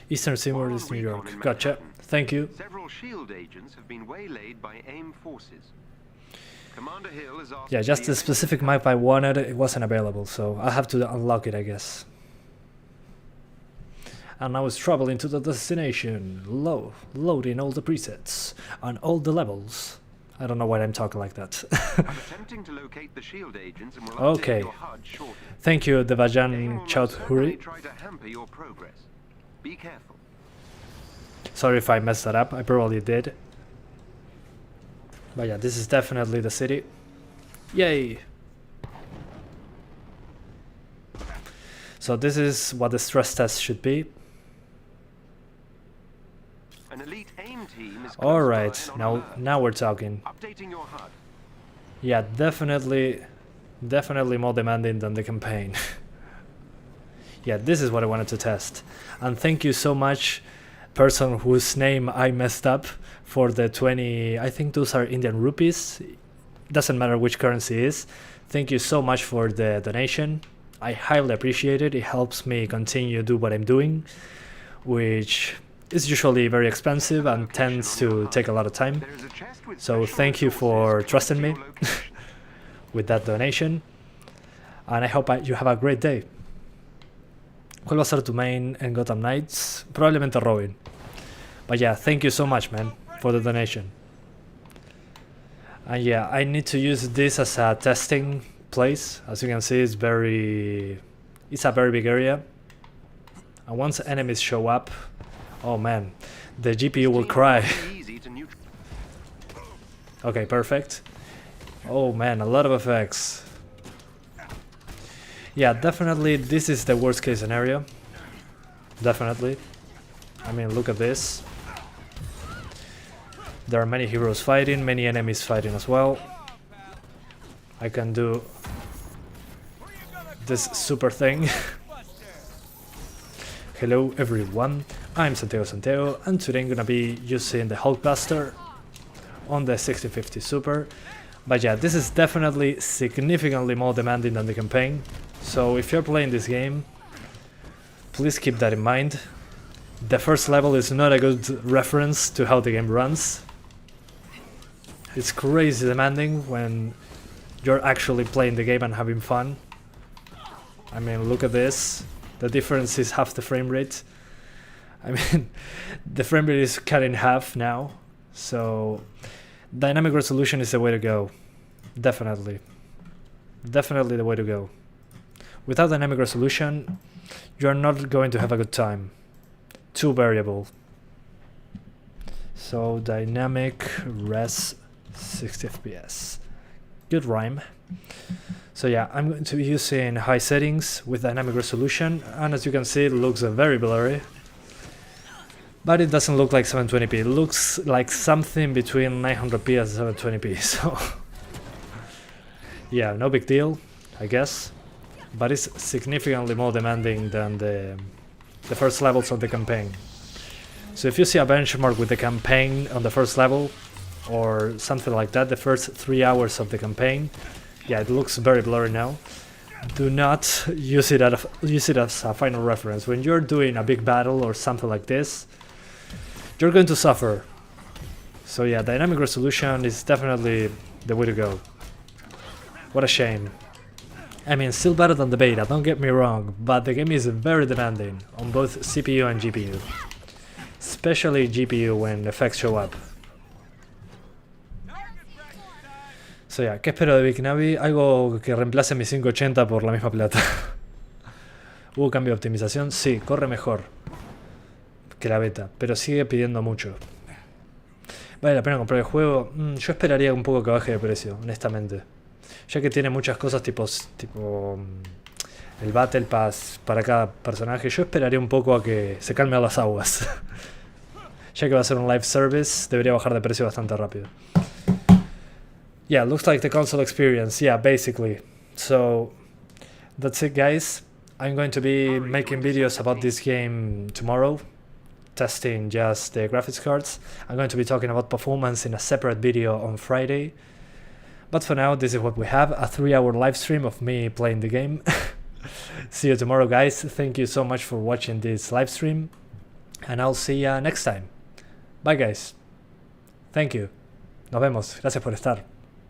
Eastern Seaboard is New York. Gotcha. Thank you. Several shield agents have been waylaid by AIM forces. Commander Hill is Yeah, just the specific map I wanted, it wasn't available, so I have to unlock it, I guess. And now it's traveling to the destination, loading all the presets on all the levels. I don't know why I'm talking like that. I'm attempting to locate the shield agents and will okay. update your HUD shortly. Thank you, Devajan Chaudhuri. Try to hamper your progress. Be careful. Sorry if I messed that up, I probably did. But yeah, this is definitely the city. Yay! So this is what the stress test should be. An elite AIM team is Alright, now we're talking. Updating your HUD. Yeah, definitely more demanding than the campaign. Yeah, this is what I wanted to test. And thank you so much, person whose name I messed up, for the 20, I think those are Indian rupees. Doesn't matter which currency it is. Thank you so much for the donation. I highly appreciate it. It helps me continue do what I'm doing, which is usually very expensive and tends to take a lot of time. So thank you for trusting me with that donation. And I hope you have a great day. ¿Cuál va a ser tu main en Gotham Knights? Probablemente Robin. But yeah, thank you so much, man, for the donation. And yeah, I need to use this as a testing place. As you can see, it's a very big area. And once enemies show up, oh man, the GPU will cry. Okay, perfect. Oh man, a lot of effects. Yeah, definitely this is the worst case scenario. Definitely. I mean, look at this. There are many heroes fighting, many enemies fighting as well. I can do this super thing. Hello everyone, I'm Santiago, and today I'm gonna be using the Hulkbuster on the 1650 Super. But yeah, this is definitely significantly more demanding than the campaign. So if you're playing this game, please keep that in mind. The first level is not a good reference to how the game runs. It's crazy demanding when you're actually playing the game and having fun. I mean, look at this. The difference is half the frame rate. I mean, the frame rate is cut in half now. So dynamic resolution is the way to go. Definitely. Definitely the way to go. Without dynamic resolution, you're not going to have a good time. Too variable. So dynamic res 60 FPS. Good rhyme. So yeah, I'm going to be using high settings with dynamic resolution, and as you can see, it looks very blurry. But it doesn't look like 720p. It looks like something between 900p and 720p. So yeah, no big deal, I guess. But it's significantly more demanding than the first levels of the campaign. So if you see a benchmark with the campaign on the first level, or something like that, the first 3 hours of the campaign, yeah, it looks very blurry now. Do not use it as a final reference. When you're doing a big battle or something like this, you're going to suffer. So yeah, dynamic resolution is definitely the way to go. What a shame. I mean, still better than the beta, don't get me wrong, but the game is very demanding on both CPU and GPU. Especially GPU when effects show up. So yeah, ¿qué espero de Big Navi? Algo que reemplace mi 580 por la misma plata. ¿Hubo cambio de optimización? Sí, corre mejor que la beta, pero sigue pidiendo mucho. ¿Vale la pena comprar el juego? Yo esperaría un poco que baje de precio, honestamente. Ya que tiene muchas cosas tipo el Battle Pass para cada personaje, yo esperaría un poco a que se calmen las aguas. Ya que va a ser un live service, debería bajar de precio bastante rápido. Yeah, looks like the console experience, yeah, basically. So, that's it guys. I'm going to be making videos about this game tomorrow, testing just the graphics cards. I'm going to be talking about performance in a separate video on Friday. But for now, this is what we have, a 3-hour live stream of me playing the game. See you tomorrow guys, thank you so much for watching this live stream, and I'll see you next time. Bye guys. Thank you. Nos vemos, gracias por estar.